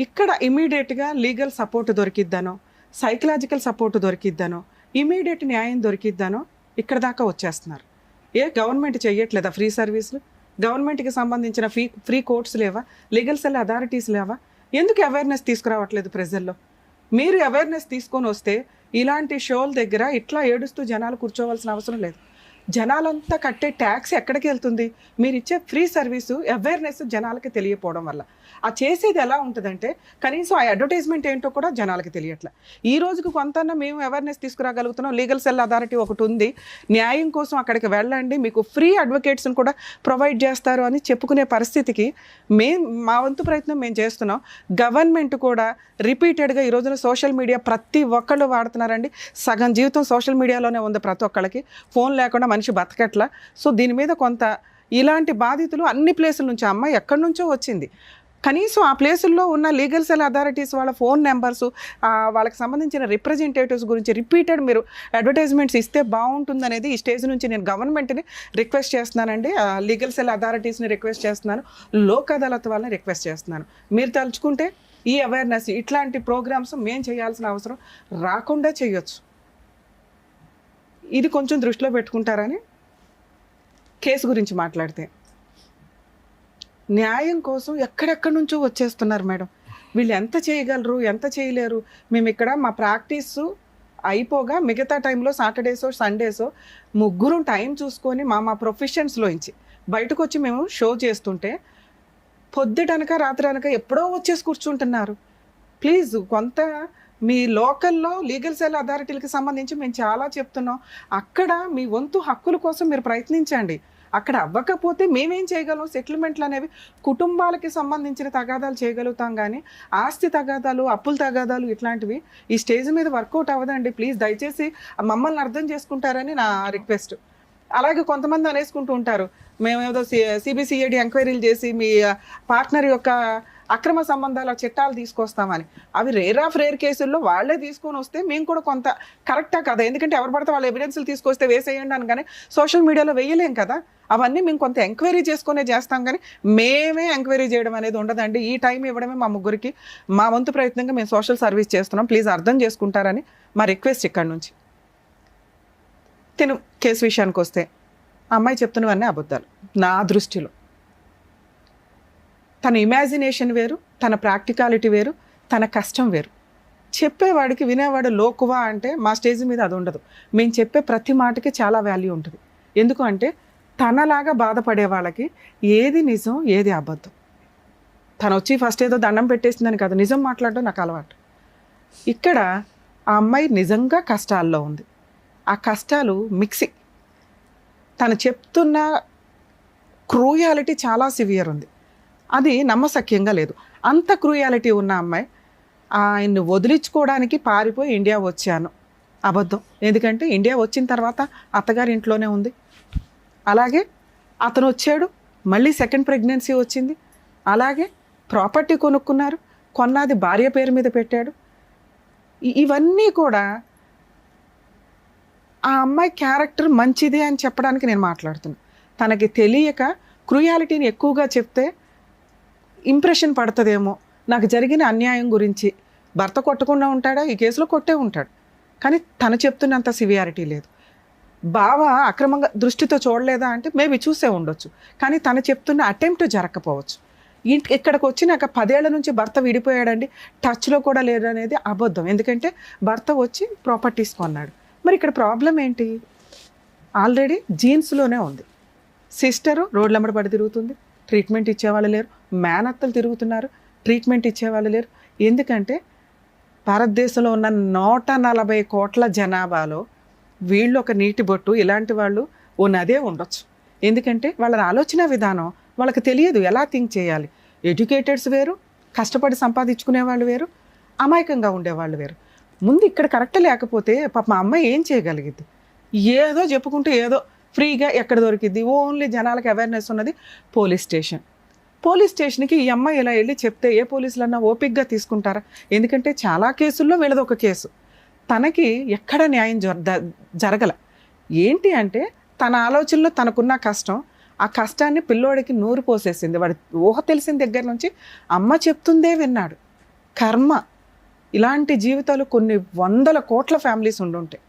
ఇక్కడ ఇమీడియట్గా లీగల్ సపోర్ట్ దొరికిద్దానో, సైకలాజికల్ సపోర్ట్ దొరికిద్దానో, ఇమీడియట్ న్యాయం దొరికిద్దానో ఇక్కడ దాకా వచ్చేస్తున్నారు. గవర్నమెంట్ చెయ్యట్లేదా ఫ్రీ సర్వీసులు? గవర్నమెంట్కి సంబంధించిన ఫ్రీ కోర్ట్స్ లేవా? లీగల్ సెల్ అథారిటీస్ లేవా? ఎందుకు అవేర్నెస్ తీసుకురావట్లేదు ప్రజల్లో? మీరు అవేర్నెస్ తీసుకొని వస్తే ఇలాంటి షోల దగ్గర ఇట్లా ఏడుస్తూ జనాలు కూర్చోవలసిన అవసరం లేదు. జనాలంతా కట్టే ట్యాక్స్ ఎక్కడికి వెళ్తుంది? మీరు ఇచ్చే ఫ్రీ సర్వీసు అవేర్నెస్ జనాలకి తెలియకపోవడం వల్ల. ఆ చేసేది ఎలా ఉంటుందంటే కనీసం ఆ అడ్వర్టైజ్మెంట్ ఏంటో కూడా జనాలకి తెలియట్లే. ఈ రోజుకు కొంత మేము అవేర్నెస్ తీసుకురాగలుగుతున్నాం. లీగల్ సెల్ అథారిటీ ఒకటి ఉంది, న్యాయం కోసం అక్కడికి వెళ్ళండి, మీకు ఫ్రీ అడ్వకేట్స్ని కూడా ప్రొవైడ్ చేస్తారు అని చెప్పుకునే పరిస్థితికి మా వంతు ప్రయత్నం మేము చేస్తున్నాం. గవర్నమెంట్ కూడా రిపీటెడ్గా ఈ రోజున సోషల్ మీడియా ప్రతి ఒక్కళ్ళు వాడుతున్నారండి. సగం జీవితం సోషల్ మీడియాలోనే ఉంది ప్రతి ఒక్కళ్ళకి. ఫోన్ లేకుండా మనిషి బతకట్లా. సో దీని మీద కొంత ఇలాంటి బాధితులు అన్ని ప్లేసుల నుంచి, అమ్మాయి ఎక్కడి నుంచో వచ్చింది, కనీసం ఆ ప్లేసుల్లో ఉన్న లీగల్ సెల్ అథారిటీస్ వాళ్ళ ఫోన్ నెంబర్సు, వాళ్ళకి సంబంధించిన రిప్రజెంటేటివ్స్ గురించి రిపీటెడ్ మీరు అడ్వర్టైజ్మెంట్స్ ఇస్తే బాగుంటుందనేది ఈ స్టేజ్ నుంచి నేను గవర్నమెంట్ని రిక్వెస్ట్ చేస్తున్నానండి. లీగల్ సెల్ అథారిటీస్ని రిక్వెస్ట్ చేస్తున్నాను, లోక్ అదాలత్ వాళ్ళని రిక్వెస్ట్ చేస్తున్నాను. మీరు తలుచుకుంటే ఈ అవేర్నెస్ ఇట్లాంటి ప్రోగ్రామ్స్ మేము చేయాల్సిన అవసరం రాకుండా చేయొచ్చు. ఇది కొంచెం దృష్టిలో పెట్టుకుంటారని. కేసు గురించి మాట్లాడితే న్యాయం కోసం ఎక్కడెక్కడి నుంచో వచ్చేస్తున్నారు మేడం. వీళ్ళు ఎంత చేయగలరు, ఎంత చేయలేరు? మేము ఇక్కడ మా ప్రాక్టీసు అయిపోగా మిగతా టైంలో సాటర్డేసో సండేసో ముగ్గురు టైం చూసుకొని మా ప్రొఫెషన్స్లోంచి బయటకు వచ్చి మేము షో చేస్తుంటే పొద్దుటనక రాత్రి అనక ఎప్పుడో వచ్చేసి కూర్చుంటున్నారు. ప్లీజ్ కొంత మీ లోకల్లో లీగల్ సెల్ అథారిటీలకు సంబంధించి మేము చాలా చెప్తున్నాం. అక్కడ మీ వంతు హక్కుల కోసం మీరు ప్రయత్నించండి. అక్కడ అవ్వకపోతే మేమేం చేయగలం? సెటిల్మెంట్లు అనేవి కుటుంబాలకి సంబంధించిన తగాదాలు చేయగలుగుతాం, కానీ ఆస్తి తగాదాలు, అప్పుల తగాదాలు ఇట్లాంటివి ఈ స్టేజ్ మీద వర్కౌట్ అవ్వదండి. ప్లీజ్ దయచేసి మమ్మల్ని అర్థం చేసుకుంటారని నా రిక్వెస్ట్. అలాగే కొంతమంది అనేసుకుంటూ ఉంటారు, మేమేదో సిబిసిఐడి ఎంక్వైరీలు చేసి మీ పార్ట్నర్ యొక్క అక్రమ సంబంధాల చట్టాలు తీసుకొస్తామని. అవి రేర్ ఆఫ్ రేర్ కేసుల్లో వాళ్ళే తీసుకొని వస్తే మేము కూడా కొంత కరెక్టా కదా? ఎందుకంటే ఎవరు పడితే వాళ్ళ ఎవిడెన్స్లు తీసుకొస్తే వేసేయండి అని, కానీ సోషల్ మీడియాలో వేయలేం కదా. అవన్నీ మేము కొంత ఎంక్వైరీ చేసుకునే చేస్తాం, కానీ మేమే ఎంక్వైరీ చేయడం అనేది ఉండదండి. ఈ టైం ఇవ్వడమే మా ముగ్గురికి మా వంతు ప్రయత్నంగా మేము సోషల్ సర్వీస్ చేస్తున్నాం. ప్లీజ్ అర్థం చేసుకుంటారని మా రిక్వెస్ట్ ఇక్కడ నుంచి. కేసు విషయానికి వస్తే అమ్మాయి చెప్తున్నవన్నీ అబద్ధాలు నా దృష్టిలో. తన ఇమాజినేషన్ వేరు, తన ప్రాక్టికాలిటీ వేరు, తన కష్టం వేరు. చెప్పేవాడికి వినేవాడు లోకువా అంటే మా స్టేజ్ మీద అది ఉండదు. మేము చెప్పే ప్రతి మాటకి చాలా వాల్యూ ఉంటుంది. ఎందుకు అంటే తనలాగా బాధపడే వాళ్ళకి ఏది నిజం ఏది అబద్ధం. తను వచ్చి ఫస్ట్ ఏదో దండం పెట్టేసిందని కాదు, నిజం మాట్లాడడం నాకు అలవాటు. ఇక్కడ ఆ అమ్మాయి నిజంగా కష్టాల్లో ఉంది. ఆ కష్టాలు మిక్సింగ్. తను చెప్తున్న క్రూయాలిటీ చాలా సివియర్ ఉంది, అది నమ్మశక్యంగా లేదు. అంత క్రూయాలిటీ ఉన్న అమ్మాయి ఆయన్ని వదిలించుకోవడానికి పారిపోయి ఇండియా వచ్చాను, అబద్ధం. ఎందుకంటే ఇండియా వచ్చిన తర్వాత అత్తగారి ఇంట్లోనే ఉంది. అలాగే అతను వచ్చాడు, మళ్ళీ సెకండ్ ప్రెగ్నెన్సీ వచ్చింది, అలాగే ప్రాపర్టీ కొనుక్కున్నారు, కొన్నది భార్య పేరు మీద పెట్టాడు. ఇవన్నీ కూడా ఆ అమ్మాయి క్యారెక్టర్ మంచిది అని చెప్పడానికి నేను మాట్లాడుతున్నాను. తనకి తెలియక క్రూయాలిటీని ఎక్కువగా చెప్తే ఇంప్రెషన్ పడుతుందేమో, నాకు జరిగిన అన్యాయం గురించి. భర్త కొట్టకుండా ఉంటాడా? ఈ కేసులో కొట్టే ఉంటాడు, కానీ తను చెప్తున్నంత సివియారిటీ లేదు. బావ అక్రమంగా దృష్టితో చూడలేదా అంటే మేబీ చూసే ఉండొచ్చు, కానీ తను చెప్తున్న అటెంప్ట్ జరగకపోవచ్చు. ఇక్కడికి వచ్చినాక 10 ఏళ్ల నుంచి భర్త విడిపోయాడండి, టచ్లో కూడా లేదనేది అబద్ధం. ఎందుకంటే భర్త వచ్చి ప్రాపర్టీస్ కొన్నాడు. మరి ఇక్కడ ప్రాబ్లం ఏంటి? ఆల్రెడీ జీన్స్లోనే ఉంది. సిస్టరు రోడ్లమ్మడి పడి తిరుగుతుంది, ట్రీట్మెంట్ ఇచ్చేవాళ్ళు లేరు. మేనత్తలు తిరుగుతున్నారు, ట్రీట్మెంట్ ఇచ్చేవాళ్ళు లేరు. ఎందుకంటే భారతదేశంలో ఉన్న 140 కోట్ల జనాభాలో వీళ్ళు ఒక నీటి బొట్టు, ఇలాంటి వాళ్ళు ఓ నదే ఉండొచ్చు. ఎందుకంటే వాళ్ళ ఆలోచన విధానం వాళ్ళకి తెలియదు, ఎలా థింక్ చేయాలి. ఎడ్యుకేటెడ్స్ వేరు, కష్టపడి సంపాదించుకునే వాళ్ళు వేరు, అమాయకంగా ఉండేవాళ్ళు వేరు. ముందు ఇక్కడ కరెక్ట్ లేకపోతే పాప మా అమ్మాయి ఏం చేయగలిగింది? ఏదో చెప్పుకుంటూ ఏదో ఫ్రీగా ఎక్కడ దొరికిద్ది. ఓన్లీ జనాలకు అవేర్నెస్ ఉన్నది పోలీస్ స్టేషన్. పోలీస్ స్టేషన్కి ఈ అమ్మాయి ఇలా వెళ్ళి చెప్తే ఏ పోలీసులన్నా ఓపిక్గా తీసుకుంటారా? ఎందుకంటే చాలా కేసుల్లో వీళ్ళది ఒక కేసు. తనకి ఎక్కడ న్యాయం జరగల. ఏంటి అంటే తన ఆలోచనలో తనకున్న కష్టం, ఆ కష్టాన్ని పిల్లోడికి నూరు పోసేసింది. వాడి ఊహ తెలిసిన దగ్గర నుంచి అమ్మ చెప్తుందే విన్నాడు. కర్మ. ఇలాంటి జీవితాలు కొన్ని 100 కోట్ల ఫ్యామిలీస్ ఉండుంటాయి.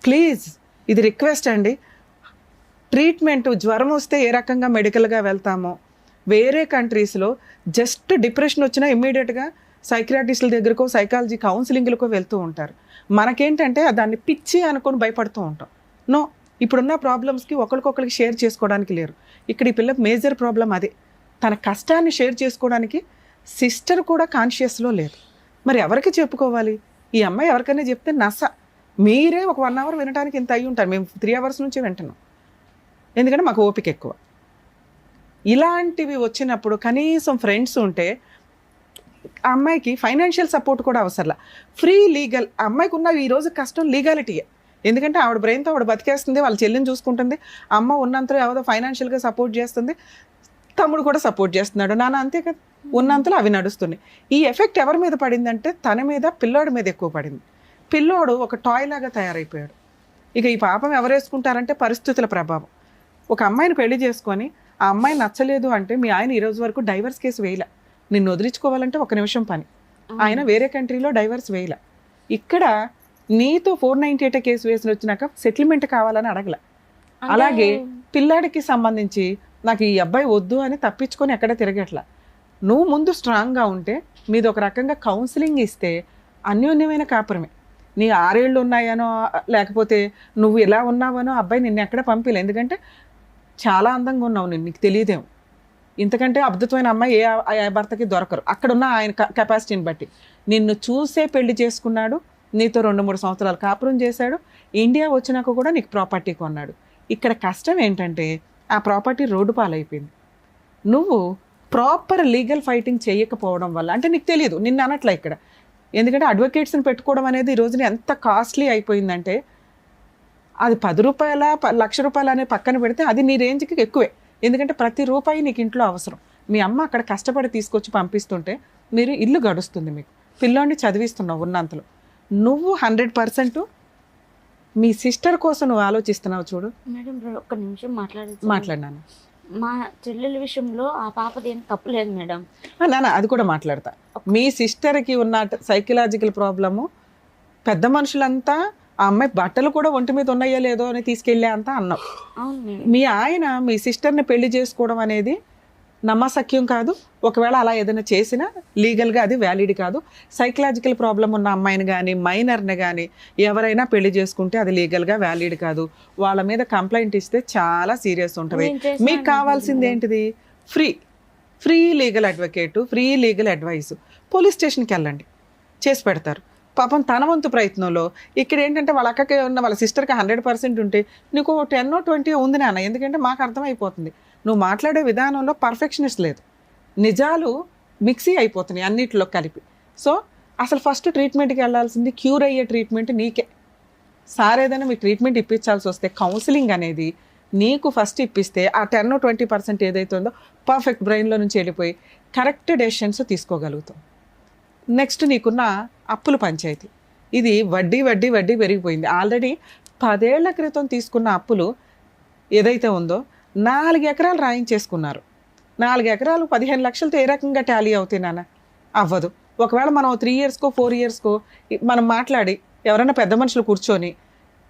ప్లీజ్, ఇది రిక్వెస్ట్ అండి. ట్రీట్మెంట్ జ్వరం వస్తే ఏ రకంగా మెడికల్గా వెళ్తామో, వేరే కంట్రీస్లో జస్ట్ డిప్రెషన్ వచ్చినా ఇమ్మీడియట్గా సైకియాట్రిస్టుల దగ్గరకో సైకాలజీ కౌన్సిలింగ్లకో వెళ్తూ ఉంటారు. మనకేంటంటే దాన్ని పిచ్చి అనుకొని భయపడుతూ ఉంటాం. నో, ఇప్పుడున్న ప్రాబ్లమ్స్కి ఒకరికొకరికి షేర్ చేసుకోవడానికి లేరు. ఇక్కడ ఈ పిల్ల మేజర్ ప్రాబ్లం అదే. తన కష్టాన్ని షేర్ చేసుకోవడానికి సిస్టర్ కూడా కాన్షియస్లో లేదు. మరి ఎవరికి చెప్పుకోవాలి? ఈ అమ్మాయి ఎవరికైనా చెప్తే నస. మీరే ఒక 1 అవర్ వినడానికి ఇంత అయ్యి ఉంటారు, మేము 3 అవర్స్ నుంచి వింటున్నాం. ఎందుకంటే మాకు ఓపిక ఎక్కువ. ఇలాంటివి వచ్చినప్పుడు కనీసం ఫ్రెండ్స్ ఉంటే ఆ అమ్మాయికి ఫైనాన్షియల్ సపోర్ట్ కూడా అవసరంలా. Free legal. ఆ అమ్మాయికి ఉన్న ఈరోజు కష్టం లీగాలిటీయే. ఎందుకంటే ఆవిడ బ్రెయిన్తో ఆవిడ బతికేస్తుంది, వాళ్ళ చెల్లిని చూసుకుంటుంది, అమ్మ ఉన్నంతలో ఏదో ఫైనాన్షియల్గా సపోర్ట్ చేస్తుంది, తమ్ముడు కూడా సపోర్ట్ చేస్తున్నాడు, నాన్న అంతే కదా, ఉన్నంతలో అవి నడుస్తున్నాయి. ఈ ఎఫెక్ట్ ఎవరి మీద పడిందంటే తన మీద, పిల్లోడి మీద ఎక్కువ పడింది. పిల్లోడు ఒక టాయ్ లాగా తయారైపోయాడు. ఇక ఈ పాపం ఎవరు వేసుకుంటారంటే పరిస్థితుల ప్రభావం. ఒక అమ్మాయిని పెళ్లి చేసుకొని ఆ అమ్మాయి నచ్చలేదు అంటే మీ ఆయన ఈరోజు వరకు డైవర్స్ కేసు వేయలే. నిన్ను వదిలించుకోవాలంటే 1 నిమిషం పని. ఆయన వేరే కంట్రీలో డైవర్స్ వేయలే. ఇక్కడ నీతో 498 కేసు వేసి వచ్చినాక సెటిల్మెంట్ కావాలని అడగల. అలాగే పిల్లాడికి సంబంధించి నాకు ఈ అబ్బాయి వద్దు అని తప్పించుకొని ఎక్కడ తిరగట్లా. నువ్వు ముందు స్ట్రాంగ్గా ఉంటే మీది ఒక రకంగా కౌన్సిలింగ్ ఇస్తే అన్యోన్యమైన కాపురమే. నీ 6 ఏళ్ళు ఉన్నాయనో లేకపోతే నువ్వు ఇలా ఉన్నావనో అబ్బాయి నిన్ను ఎక్కడ పంపిలే. ఎందుకంటే చాలా అందంగా ఉన్నావు, నీకు తెలియదేమో. ఇంతకంటే అద్భుతమైన అమ్మాయి ఏ భర్తకి దొరకరు అక్కడున్న ఆయన కెపాసిటీని బట్టి. నిన్ను చూసే పెళ్లి చేసుకున్నాడు, నీతో 2-3 సంవత్సరాలు కాపురం చేశాడు, ఇండియా వచ్చినాక కూడా నీకు ప్రాపర్టీ కొన్నాడు. ఇక్కడ కష్టం ఏంటంటే ఆ ప్రాపర్టీ రోడ్డు పాలైపోయింది. నువ్వు ప్రాపర్ లీగల్ ఫైటింగ్ చేయకపోవడం వల్ల, అంటే నీకు తెలియదు, నిన్ను అనట్లే ఇక్కడ. ఎందుకంటే అడ్వకేట్స్ని పెట్టుకోవడం అనేది ఈ రోజున ఎంత కాస్ట్లీ అయిపోయిందంటే అది 10 రూపాయల 1,00,000 రూపాయలు అనే పక్కన పెడితే అది నీ రేంజ్కి ఎక్కువే. ఎందుకంటే ప్రతి రూపాయి నీకు ఇంట్లో అవసరం. మీ అమ్మ అక్కడ కష్టపడి తీసుకొచ్చి పంపిస్తుంటే మీరు ఇల్లు గడుస్తుంది, మీకు పిల్లోడిని చదివిస్తున్నావు ఉన్నంతలో. నువ్వు 100% మీ సిస్టర్ కోసం నువ్వు ఆలోచిస్తున్నావు. చూడు మేడం, 1 నిమిషం మాట్లాడినాను. మా చెల్లెల విషయంలో ఆ పాపది ఏం తప్పు లేదు మేడం. నాన్న అది కూడా మాట్లాడతా. మీ సిస్టర్కి ఉన్న సైకలాజికల్ ప్రాబ్లము పెద్ద మనుషులంతా ఆ అమ్మాయి బట్టలు కూడా ఒంటి మీద ఉన్నాయో లేదో అని తీసుకెళ్ళే అంతా అన్నావు. మీ ఆయన మీ సిస్టర్ని పెళ్లి చేసుకోవడం అనేది నమ్మసక్యం కాదు. ఒకవేళ అలా ఏదైనా చేసినా లీగల్గా అది వ్యాలిడ్ కాదు. సైకలాజికల్ ప్రాబ్లం ఉన్న అమ్మాయిని కానీ మైనర్ని కానీ ఎవరైనా పెళ్లి చేసుకుంటే అది లీగల్గా వ్యాలిడ్ కాదు. వాళ్ళ మీద కంప్లైంట్ ఇస్తే చాలా సీరియస్ ఉంటుంది. మీకు కావాల్సింది ఏంటిది? Free legal advocate, free legal advice. Police స్టేషన్కి వెళ్ళండి, చేసి పెడతారు. పాపం తన వంతు ప్రయత్నంలో ఇక్కడ ఏంటంటే వాళ్ళ అక్కకి ఉన్న వాళ్ళ సిస్టర్కి 100% ఉంటే నీకు 10-20 ఉంది నాన్న. ఎందుకంటే మాకు అర్థమైపోతుంది నువ్వు మాట్లాడే విధానంలో పర్ఫెక్షనిస్ట్ లేదు, నిజాలు మిక్సీ అయిపోతున్నాయి అన్నిటిలో కలిపి. సో అసలు ఫస్ట్ ట్రీట్మెంట్కి వెళ్ళాల్సింది క్యూర్ అయ్యే ట్రీట్మెంట్ నీకే. సార్ ఏదైనా మీ ట్రీట్మెంట్ ఇప్పించాల్సి వస్తే కౌన్సిలింగ్ అనేది నీకు ఫస్ట్ ఇప్పిస్తే ఆ 10-20% ఏదైతే ఉందో పర్ఫెక్ట్ బ్రెయిన్లో నుంచి వెళ్ళిపోయి కరెక్ట్ డెసిషన్స్ తీసుకోగలుగుతాం. నెక్స్ట్ నీకున్న అప్పుల పంచాయతీ, ఇది వడ్డీ వడ్డీ వడ్డీ పెరిగిపోయింది. ఆల్రెడీ 10 ఏళ్ల క్రితం తీసుకున్న అప్పులు ఏదైతే ఉందో 4 ఎకరాలు రాయించేసుకున్నారు. 4 ఎకరాలు 15 లక్షలతో ఏ రకంగా టాలీ అవుతాయి నాన్న? అవ్వదు. ఒకవేళ మనం 3 ఇయర్స్కో 4 ఇయర్స్కో మనం మాట్లాడి ఎవరైనా పెద్ద మనుషులు కూర్చొని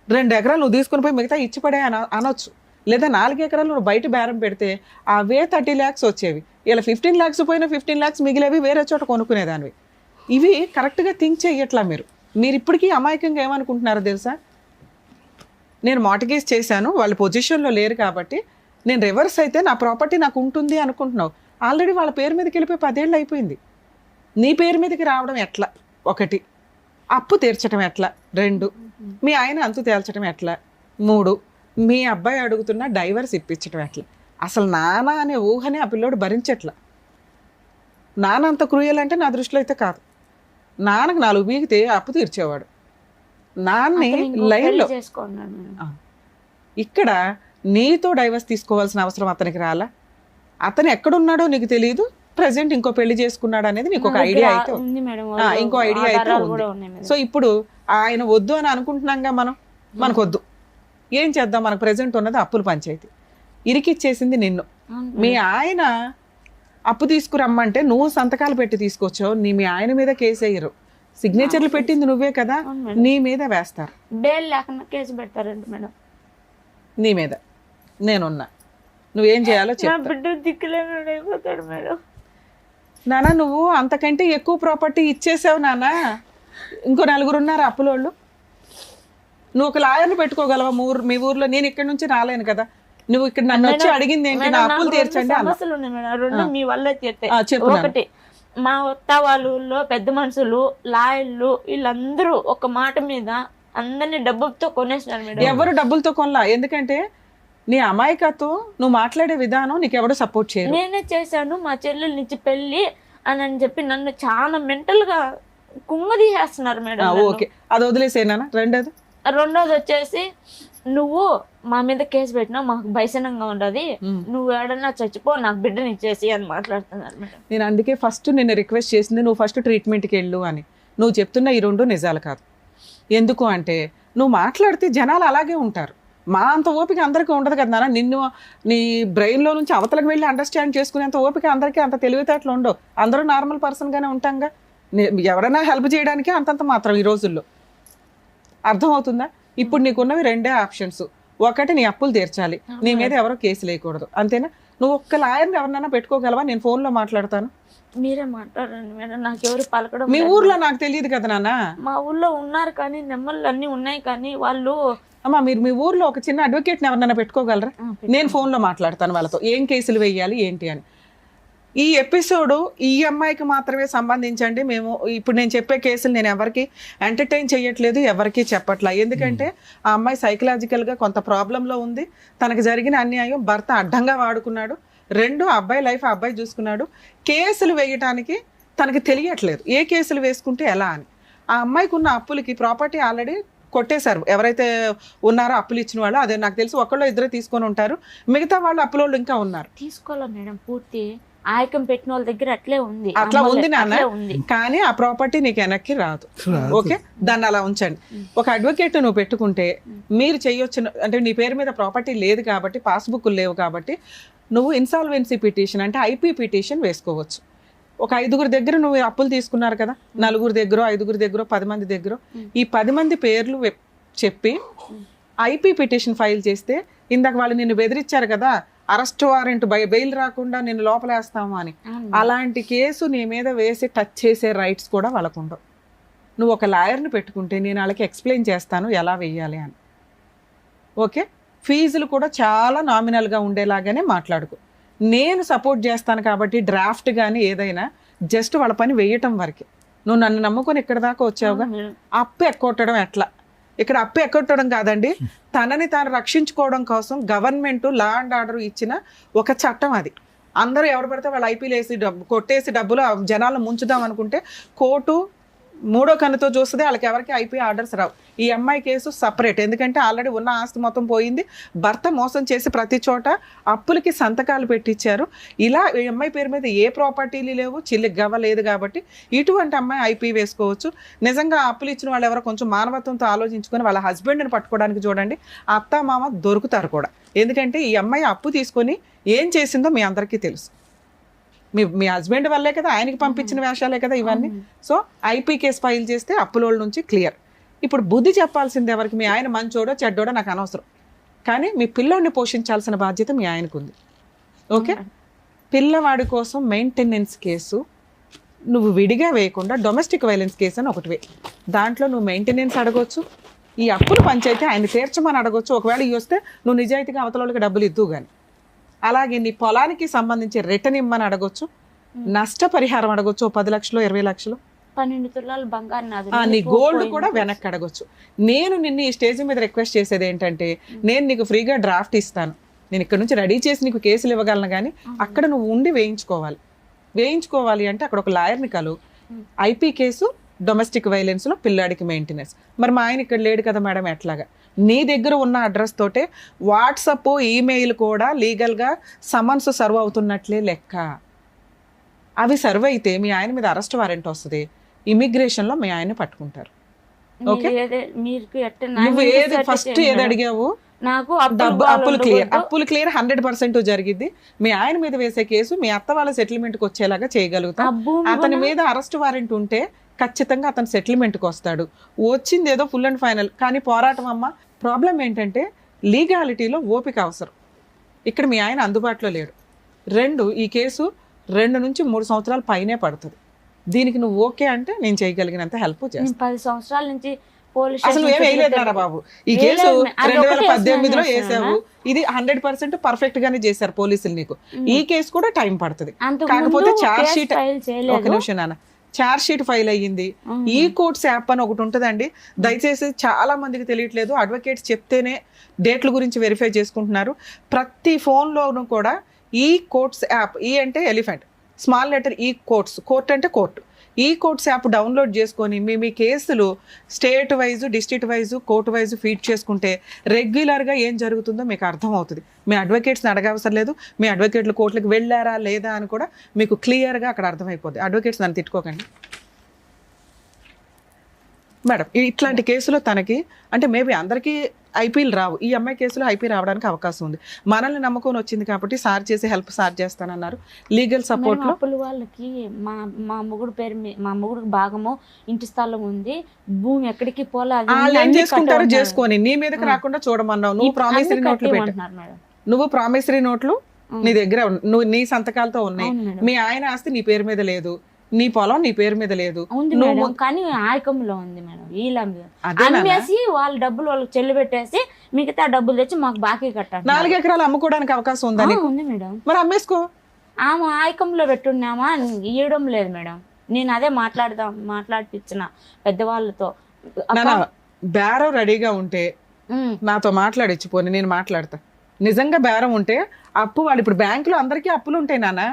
2 ఎకరాలు నువ్వు తీసుకుని పోయి మిగతా ఇచ్చిపడే అనొచ్చు. లేదా 4 ఎకరాలు నువ్వు బయట బేరం పెడితే అవే 30 lakhs వచ్చేవి. ఇలా 15 lakhs పోయినా 15 lakhs మిగిలేవి వేరే చోట కొనుక్కునేదానివి. ఇవి కరెక్ట్గా థింక్ చేయట్లా మీరు ఇప్పటికీ అమాయకంగా ఏమనుకుంటున్నారో తెలుసా? నేను మార్టిగేజ్ చేశాను, వాళ్ళ పొజిషన్లో లేరు కాబట్టి నేను రివర్స్ అయితే నా ప్రాపర్టీ నాకు ఉంటుంది అనుకుంటున్నావు. ఆల్రెడీ వాళ్ళ పేరు మీదకి వెళ్ళిపోయి 10 ఏళ్ళు అయిపోయింది. నీ పేరు మీదకి రావడం ఎట్లా? 1, అప్పు తీర్చడం ఎట్లా? 2, మీ ఆయన అంతు తేల్చడం ఎట్లా? 3, మీ అబ్బాయి అడుగుతున్న డైవర్స్ ఇప్పించడం ఎట్లా? అసలు నాన్న అనే ఊహనే ఆ పిల్లోడు భరించట్లా. నాన్న అంత క్రూయల్ అంటే నా దృష్టిలో అయితే కాదు. నాన్నకు 4 బీగితే అప్పు తీర్చేవాడు. నాన్నే లైన్లో ఇక్కడ నీతో డైవర్స్ తీసుకోవాల్సిన అవసరం అతనికి రాలా? అతను ఎక్కడున్నాడో నీకు తెలియదు, ప్రజెంట్ ఇంకో పెళ్లి చేసుకున్నాడు అనేది నీకు ఒక ఐడియా అయితే ఉంది. ఇంకో ఐడియా అయితే ఉంది. సో ఇప్పుడు ఆయన వద్దు అని అనుకుంటున్నాంగా మనకు వద్దు. ఏం చేద్దాం? మనకు ప్రెజెంట్ ఉన్నది అప్పుల పంచాయతీ. ఇరికిచ్చేసింది నిన్ను. మీ ఆయన అప్పు తీసుకురమ్మంటే నువ్వు సంతకాలు పెట్టి తీసుకొచ్చావు. మీ ఆయన మీద కేసు వేయరు, సిగ్నేచర్లు పెట్టింది నువ్వే కదా, నీ మీద వేస్తారు. బెయిల్ లేకుండా కేసు పెడతారండి మేడం. నీ మీద నేనున్నా, నువ్వేం చేయాలో చెప్పు. బిడ్డ దిక్కులేని అయిపోతాడు మేడం. నాన్న నువ్వు అంతకంటే ఎక్కువ ప్రాపర్టీ ఇచ్చేసావు నాన్న. ఇంకో 4 ఉన్నారు అప్పులోళ్ళు. నువ్వు ఒక లాయర్ని పెట్టుకోగలవా మీ ఊర్లో? నేను ఇక్కడ నుంచి రాలేను కదా. నువ్వు ఇక్కడ నన్ను వచ్చి అడిగింది ఏంటి? నా అప్పులు తీర్చండి. సమస్యలు ఉన్నాయి మేడం, 2 మీ వల్ల తీర్తాయి. ఒకటి, మా వత్త వాళ్ళ పెద్ద మనుషులు, లాయర్లు, వీళ్ళందరూ ఒక మాట మీద అందరినీ డబ్బులతో కొనేసినారు మేడం. ఎవరు డబ్బులతో కొనలా. ఎందుకంటే నీ అమాయకత్వం, నువ్వు మాట్లాడే విధానం నీకు ఎవరు సపోర్ట్ చేయరు. నేనే చేశాను మా చెల్లెలు నుంచి పెళ్లి అని చెప్పి నన్ను చాలా మెంటల్ గా కుంగదీసేస్తున్నారు మేడం. ఓకే, అది వదిలేసేనా? రెండోది వచ్చేసి, నువ్వు మా మీద కేసు పెట్టినా మాకు భయసనంగా ఉండదు, నువ్వు ఏడన్నా చచ్చిపో, నాకు బిడ్డని ఇచ్చేసి అని మాట్లాడుతున్నారు మేడం. నేను అందుకే ఫస్ట్ నిన్ను రిక్వెస్ట్ చేసింది, నువ్వు ఫస్ట్ ట్రీట్మెంట్కి వెళ్ళు అని. నువ్వు చెప్తున్న ఈ 2 నిజాలు కాదు. ఎందుకు అంటే నువ్వు మాట్లాడితే జనాలు అలాగే ఉంటారు. మా అంత ఓపిక అందరికీ ఉండదు కదా నాన్న. నిన్ను నీ బ్రెయిన్లో నుంచి అవతలకు వెళ్ళి అండర్స్టాండ్ చేసుకునేంత ఓపిక అందరికీ, అంత తెలివితేటలు ఉండవు. అందరూ నార్మల్ పర్సన్గానే ఉంటాంగా. ఎవరైనా హెల్ప్ చేయడానికి అంతంత మాత్రం ఈ రోజుల్లో. అర్థమవుతుందా? ఇప్పుడు నీకున్నవి 2 ఆప్షన్స్. ఒకటి, నీ అప్పులు తీర్చాలి, నీ మీద ఎవరో కేసు లేకూడదు, అంతేనా? నువ్వు ఒక్క లాయర్ని ఎవరినైనా పెట్టుకోగలవా? నేను ఫోన్లో మాట్లాడతాను. మీరే మాట్లాడండి మేడం, నాకు ఎవరు పలకడం. మీ ఊర్లో నాకు తెలియదు కదా నాన్న. మా ఊర్లో ఉన్నారు కానీ, నెమ్మలు అన్ని ఉన్నాయి కానీ వాళ్ళు. అమ్మా, మీరు మీ ఊర్లో ఒక చిన్న అడ్వకేట్ని ఎవరినైనా పెట్టుకోగలరా? నేను ఫోన్లో మాట్లాడతాను వాళ్ళతో, ఏం కేసులు వేయాలి ఏంటి అని. ఈ ఎపిసోడు ఈ అమ్మాయికి మాత్రమే సంబంధించండి. మేము ఇప్పుడు నేను చెప్పే కేసులు నేను ఎవరికి ఎంటర్టైన్ చేయట్లేదు, ఎవరికి చెప్పట్లా. ఎందుకంటే ఆ అమ్మాయి సైకలాజికల్గా కొంత ప్రాబ్లంలో ఉంది. తనకు జరిగిన అన్యాయం భర్త అడ్డంగా వాడుకున్నాడు. 2, అబ్బాయి లైఫ్ అబ్బాయి చూసుకున్నాడు. కేసులు వేయటానికి తనకి తెలియట్లేదు, ఏ కేసులు వేసుకుంటే ఎలా అని. ఆ అమ్మాయికి ఉన్న అప్పులకి ప్రాపర్టీ ఆల్రెడీ కొట్టేశారు. ఎవరైతే ఉన్నారో అప్పులు ఇచ్చిన వాళ్ళు, అదే నాకు తెలిసి 1-2 తీసుకొని ఉంటారు. మిగతా వాళ్ళు అప్పులోళ్ళు ఇంకా ఉన్నారు. తీసుకోవాలి మేడం, పూర్తి ఆయకం పెట్టిన వాళ్ళ దగ్గర అట్లా ఉంది నాన్న. కానీ ఆ ప్రాపర్టీ నీకు వెనక్కి రాదు. ఓకే, దాన్ని అలా ఉంచండి. ఒక అడ్వకేట్ నువ్వు పెట్టుకుంటే మీరు చేయొచ్చు. అంటే నీ పేరు మీద ప్రాపర్టీ లేదు కాబట్టి, పాస్బుక్లు లేవు కాబట్టి, నువ్వు ఇన్సాల్వెన్సీ పిటిషన్ అంటే ఐపీ పిటిషన్ వేసుకోవచ్చు. ఒక 5 దగ్గర నువ్వు అప్పులు తీసుకున్నారు కదా, 4 దగ్గర 5 దగ్గర 10 మంది దగ్గర, ఈ 10 మంది పేర్లు చెప్పి ఐపీ పిటిషన్ ఫైల్ చేస్తే, ఇందాక వాళ్ళు నిన్ను బెదిరించారు కదా, అరెస్ట్ వారెంట్ బెయిల్ రాకుండా నిన్ను లోపలేస్తాము అని, అలాంటి కేసు నీ మీద వేసి టచ్ చేసే రైట్స్ కూడా వాళ్ళకు ఉండవు. నువ్వు ఒక లాయర్ని పెట్టుకుంటే నేను వాళ్ళకి ఎక్స్ప్లెయిన్ చేస్తాను ఎలా వెయ్యాలి అని. ఓకే, ఫీజులు కూడా చాలా నామినల్గా ఉండేలాగానే మాట్లాడుకో. నేను సపోర్ట్ చేస్తాను కాబట్టి డ్రాఫ్ట్ కానీ ఏదైనా జస్ట్ వాళ్ళ పని వేయటం వరకే. నువ్వు నన్ను నమ్ముకొని ఇక్కడ దాకా వచ్చావుగా. అప్పు ఎక్కొట్టడం ఎట్లా? ఇక్కడ అప్పు ఎక్కొట్టడం కాదండి, తనని తాను రక్షించుకోవడం కోసం గవర్నమెంట్ లా అండ్ ఆర్డర్ ఇచ్చిన ఒక చట్టం అది. అందరూ ఎవరు పడితే వాళ్ళు ఐపీలు వేసి కొట్టేసి డబ్బులు జనాలను ముంచుదాం అనుకుంటే కోర్టు మూడో కన్నుతో చూస్తుంది, వాళ్ళకి ఎవరికి ఐపీ ఆర్డర్స్ రావు. ఈ అమ్మాయి కేసు సపరేట్, ఎందుకంటే ఆల్రెడీ ఉన్న ఆస్తి మొత్తం పోయింది, భర్త మోసం చేసి ప్రతి చోట అప్పులకి సంతకాలు పెట్టించారు. ఇలా ఈ అమ్మాయి పేరు మీద ఏ ప్రాపర్టీలు లేవు, చిల్లికి గవ్వలేదు. కాబట్టి ఇటువంటి అమ్మాయి ఐపీ వేసుకోవచ్చు. నిజంగా అప్పులు ఇచ్చిన వాళ్ళు ఎవరో కొంచెం మానవత్వంతో ఆలోచించుకొని వాళ్ళ హస్బెండ్ని పట్టుకోవడానికి చూడండి, అత్త మామ దొరుకుతారు కూడా. ఎందుకంటే ఈ అమ్మాయి అప్పు తీసుకొని ఏం చేసిందో మీ అందరికీ తెలుసు. మీ హస్బెండ్ వల్లే కదా, ఆయనకి పంపించిన వేషాలే కదా ఇవన్నీ. సో ఐపీ కేసు ఫైల్ చేస్తే అప్పులోళ్ళ నుంచి క్లియర్. ఇప్పుడు బుద్ధి చెప్పాల్సింది ఎవరికి? మీ ఆయన మంచోడో చెడ్డోడో నాకు అనవసరం, కానీ మీ పిల్లోడిని పోషించాల్సిన బాధ్యత మీ ఆయనకు ఉంది. ఓకే, పిల్లవాడి కోసం మెయింటెనెన్స్ కేసు నువ్వు విడిగా వేయకుండా డొమెస్టిక్ వైలెన్స్ కేసు అని ఒకటి వే. దాంట్లో నువ్వు మెయింటెనెన్స్ అడగొచ్చు, ఈ అప్పులు పంచాయితీ ఆయన తీర్చమని అడగొచ్చు. ఒకవేళ ఇవి వస్తే నువ్వు నిజాయితీగా అవతలకి డబ్బులు ఇద్దు కానీ. అలాగే నీ పొలానికి సంబంధించి రిటర్న్ ఇమ్మని అడగొచ్చు, నష్టపరిహారం అడగొచ్చు, 10 లక్షలు 20 లక్షలు, 12 తులాలు బంగారు నాది. నీ గోల్డ్ కూడా వెనక్కి అడగొచ్చు. నేను నిన్ను ఈ స్టేజ్ మీద రిక్వెస్ట్ చేసేది ఏంటంటే, నేను నీకు ఫ్రీగా డ్రాఫ్ట్ ఇస్తాను, నేను ఇక్కడ నుంచి రెడీ చేసి నీకు కేసులు ఇవ్వగలను, కానీ అక్కడ నువ్వు ఉండి వేయించుకోవాలి అంటే అక్కడ ఒక లాయర్ని కలు. ఐపీ కేసు డొమెస్టిక్ వైలెన్స్ లో పిల్లాడికి మెయింటెనెన్స్. మరి మా ఆయన ఇక్కడ లేడు కదా మేడం, ఎట్లాగా? నీ దగ్గర ఉన్న అడ్రస్ తోటే వాట్సప్ ఈమెయిల్ కూడా లీగల్గా సమన్స్ సర్వ్ అవుతున్నట్లే లెక్క. అవి సర్వ్ అయితే మీ ఆయన మీద అరెస్ట్ వారెంట్ వస్తుంది, ఇమిగ్రేషన్లో మీ ఆయన్ని పట్టుకుంటారు. ఓకే, నువ్వు ఏది ఫస్ట్ ఏది అడిగావు? నాకు అప్పులు క్లియర్ 100% జరిగింది. మీ ఆయన మీద వేసే కేసు మీ అత్త వాళ్ళ సెటిల్మెంట్కి వచ్చేలాగా చేయగలుగుతాం. అతని మీద అరెస్ట్ వారెంట్ ఉంటే ఖచ్చితంగా అతను సెటిల్మెంట్కి వస్తాడు. వచ్చింది ఏదో ఫుల్ అండ్ ఫైనల్, కానీ పోరాటం అమ్మ. ప్రాబ్లం ఏంటంటే లీగాలిటీలో ఓపిక అవసరం. ఇక్కడ మీ ఆయన అందుబాటులో లేడు. 2, ఈ కేసు 2 నుంచి 3 సంవత్సరాల పైనే పడుతుంది. దీనికి నువ్వు ఓకే అంటే నేను చేయగలిగినంత హెల్ప్ చేస్తాను. 10 సంవత్సరాల నుంచి అసలు ఏం వేయలేదురా బాబు. ఈ కేసు 2018లో వేసావు, ఇది 100% పర్ఫెక్ట్ గానే చేశారు పోలీసులు నీకు. ఈ కేసు కూడా టైం పడుతుంది. కాకపోతే ఛార్జ్ షీట్, ఒక నిమిషం నాన్న, ఛార్జ్ షీట్ ఫైల్ అయ్యింది. ఈ కోర్ట్స్ యాప్ అని ఒకటి ఉంటుందండి, దయచేసి చాలా మందికి తెలియట్లేదు. అడ్వకేట్స్ చెప్తేనే డేట్ల గురించి వెరిఫై చేసుకుంటున్నారు. ప్రతి ఫోన్లోనూ కూడా ఈ కోర్ట్స్ యాప్, ఈ అంటే ఎలిఫెంట్, స్మాల్ లెటర్ ఈ కోర్ట్స్, కోర్ట్ అంటే కోర్టు, ఈ కోర్ట్స్ యాప్ డౌన్లోడ్ చేసుకొని మీ కేసులు state wise, district wise, court wise feed చేసుకుంటే రెగ్యులర్గా ఏం జరుగుతుందో మీకు అర్థమవుతుంది. మీ అడ్వకేట్స్ని అడగవసరం లేదు, మీ అడ్వకేట్లు కోర్టులకు వెళ్ళారా లేదా అని కూడా మీకు క్లియర్గా అక్కడ అర్థమైపోద్ది. అడ్వకేట్స్ నన్ను తిట్టుకోకండి మేడం. ఇట్లాంటి కేసులో తనకి అంటే మేబీ అందరికీ ఐపీలు రావు, ఈ అమ్మాయి కేసులో ఐపీ రావడానికి అవకాశం ఉంది. మనల్ని నమ్ముకొని వచ్చింది కాబట్టి సార్ చేసి హెల్ప్ సార్ చేస్తానన్నారు. లీగల్ సపోర్ట్ లో అప్పుల వాళ్ళకి మా మొగుడు పేరు మా మొగుడికి భాగము ఇంటి స్థలం ఉంది, భూమి ఎక్కడికి పోలేదు. వాళ్ళు ఏం చేసుకుంటారో చేసుకొని నీ మీదకి రాకుండా చూడమన్నావు. నువ్వు ప్రామిసరీ నోట్లు పెట్టు, నువ్వు ప్రామిసరీ నోట్లు నీ దగ్గర నువ్వు నీ సంతకాలతో ఉన్నాయి. మీ ఆయన ఆస్తి నీ పేరు మీద లేదు, నీ పొలం నీ పేరు మీద లేదు, కానీ ఆయకంలో ఉంది మేడం. వీళ్ళ అమ్మేసి వాళ్ళ డబ్బులు వాళ్ళకి చెల్లి పెట్టేసి మిగతా డబ్బులు తెచ్చి మాకు బాకీ కట్టాలి. 4 ఎకరాలు అమ్ముకోవడానికి అవకాశం ఉందా? ఉంది మేడం. మరి అమ్మేసుకో. ఆమె ఆయకంలో పెట్టున్నామా, ఇవ్వడం లేదు మేడం. నేను అదే మాట్లాడిపించిన పెద్దవాళ్ళతో. బేరం రెడీగా ఉంటే నాతో మాట్లాడిచ్చిపోని, నేను మాట్లాడతా. నిజంగా బేరం ఉంటే అప్పు వాళ్ళు ఇప్పుడు బ్యాంకులో అందరికీ అప్పులు ఉంటాయి నాన్న.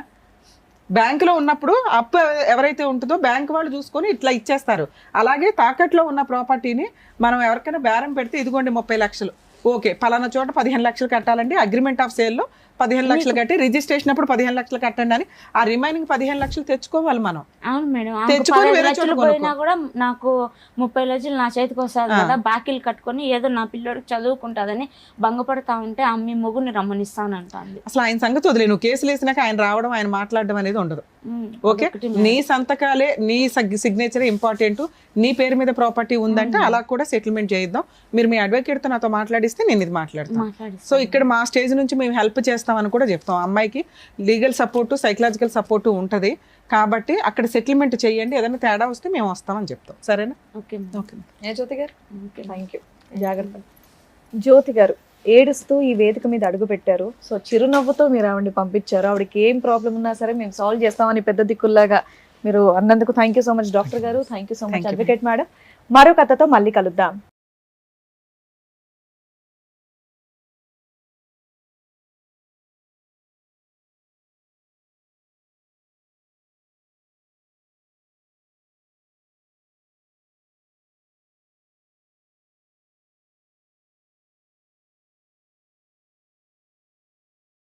బ్యాంకులో ఉన్నప్పుడు అప్పు ఎవరైతే ఉంటుందో బ్యాంకు వాళ్ళు చూసుకొని ఇట్లా ఇచ్చేస్తారు. అలాగే తాకట్లో ఉన్న ప్రాపర్టీని మనం ఎవరికైనా బేరం పెడితే ఇదిగోండి 30 లక్షలు, ఓకే పలానా చోట 15 లక్షలు కట్టాలండి, అగ్రిమెంట్ ఆఫ్ సేల్లో 15 లక్షలు కట్టి రిజిస్ట్రేషన్ అప్పుడు 15 లక్షలు కట్టండి అని ఆ రిమైనింగ్ 15 లక్షలు తెచ్చుకోవాలి మనం. అవును మేడం. తెచ్చుకొని వేరే చోట పోయినా కూడా నాకు 30 లక్షలు నా చేతికి వస్తుంది కదా, బాకీలు కట్టుకొని ఏదో నా పిల్లోడికి చదువుకుంటుందని భంగపడతా ఉంటే అమ్మి మొగుని రమ్మనిస్తానంటాను. అసలు ఆయన సంగతి వదిలే, నువ్వు కేసులు వేసినాక ఆయన రావడం ఆయన మాట్లాడడం అనేది ఉండదు. ఓకే, నీ సంతకాలే నీ సిగ్నేచరే ఇంపార్టెంట్. నీ పేరు మీద ప్రాపర్టీ ఉందంటే అలా కూడా సెటిల్మెంట్ చేయిద్దాం. మీరు మీ అడ్వకేట్తో నాతో మాట్లాడిస్తే నేను ఇది మాట్లాడతాను. సో ఇక్కడ మా స్టేజ్ నుంచి మేము హెల్ప్ చేస్తామని కూడా చెప్తాం. అమ్మాయికి లీగల్ సపోర్టు, సైకలాజికల్ సపోర్టు ఉంటుంది కాబట్టి అక్కడ సెటిల్మెంట్ చేయండి, ఏదైనా తేడా వస్తే మేము వస్తామని చెప్తాం. సరేనా? ఓకే ఓకే జ్యోతి గారు, థ్యాంక్ యూ. జాగ్రత్త. జ్యోతి గారు ఏడుస్తూ ఈ వేదిక మీద అడుగు పెట్టారు. సో చిరునవ్వుతో మీరు ఆవిడని పంపించారు. ఆవిడకి ఏం ప్రాబ్లం ఉన్నా సరే మేము సాల్వ్ చేస్తామని పెద్ద దిక్కుల్లాగా మీరు అన్నందుకు thank you so much doctor గారు. Thank you so much advocate madam. మరో కథతో మళ్ళీ కలుద్దాం.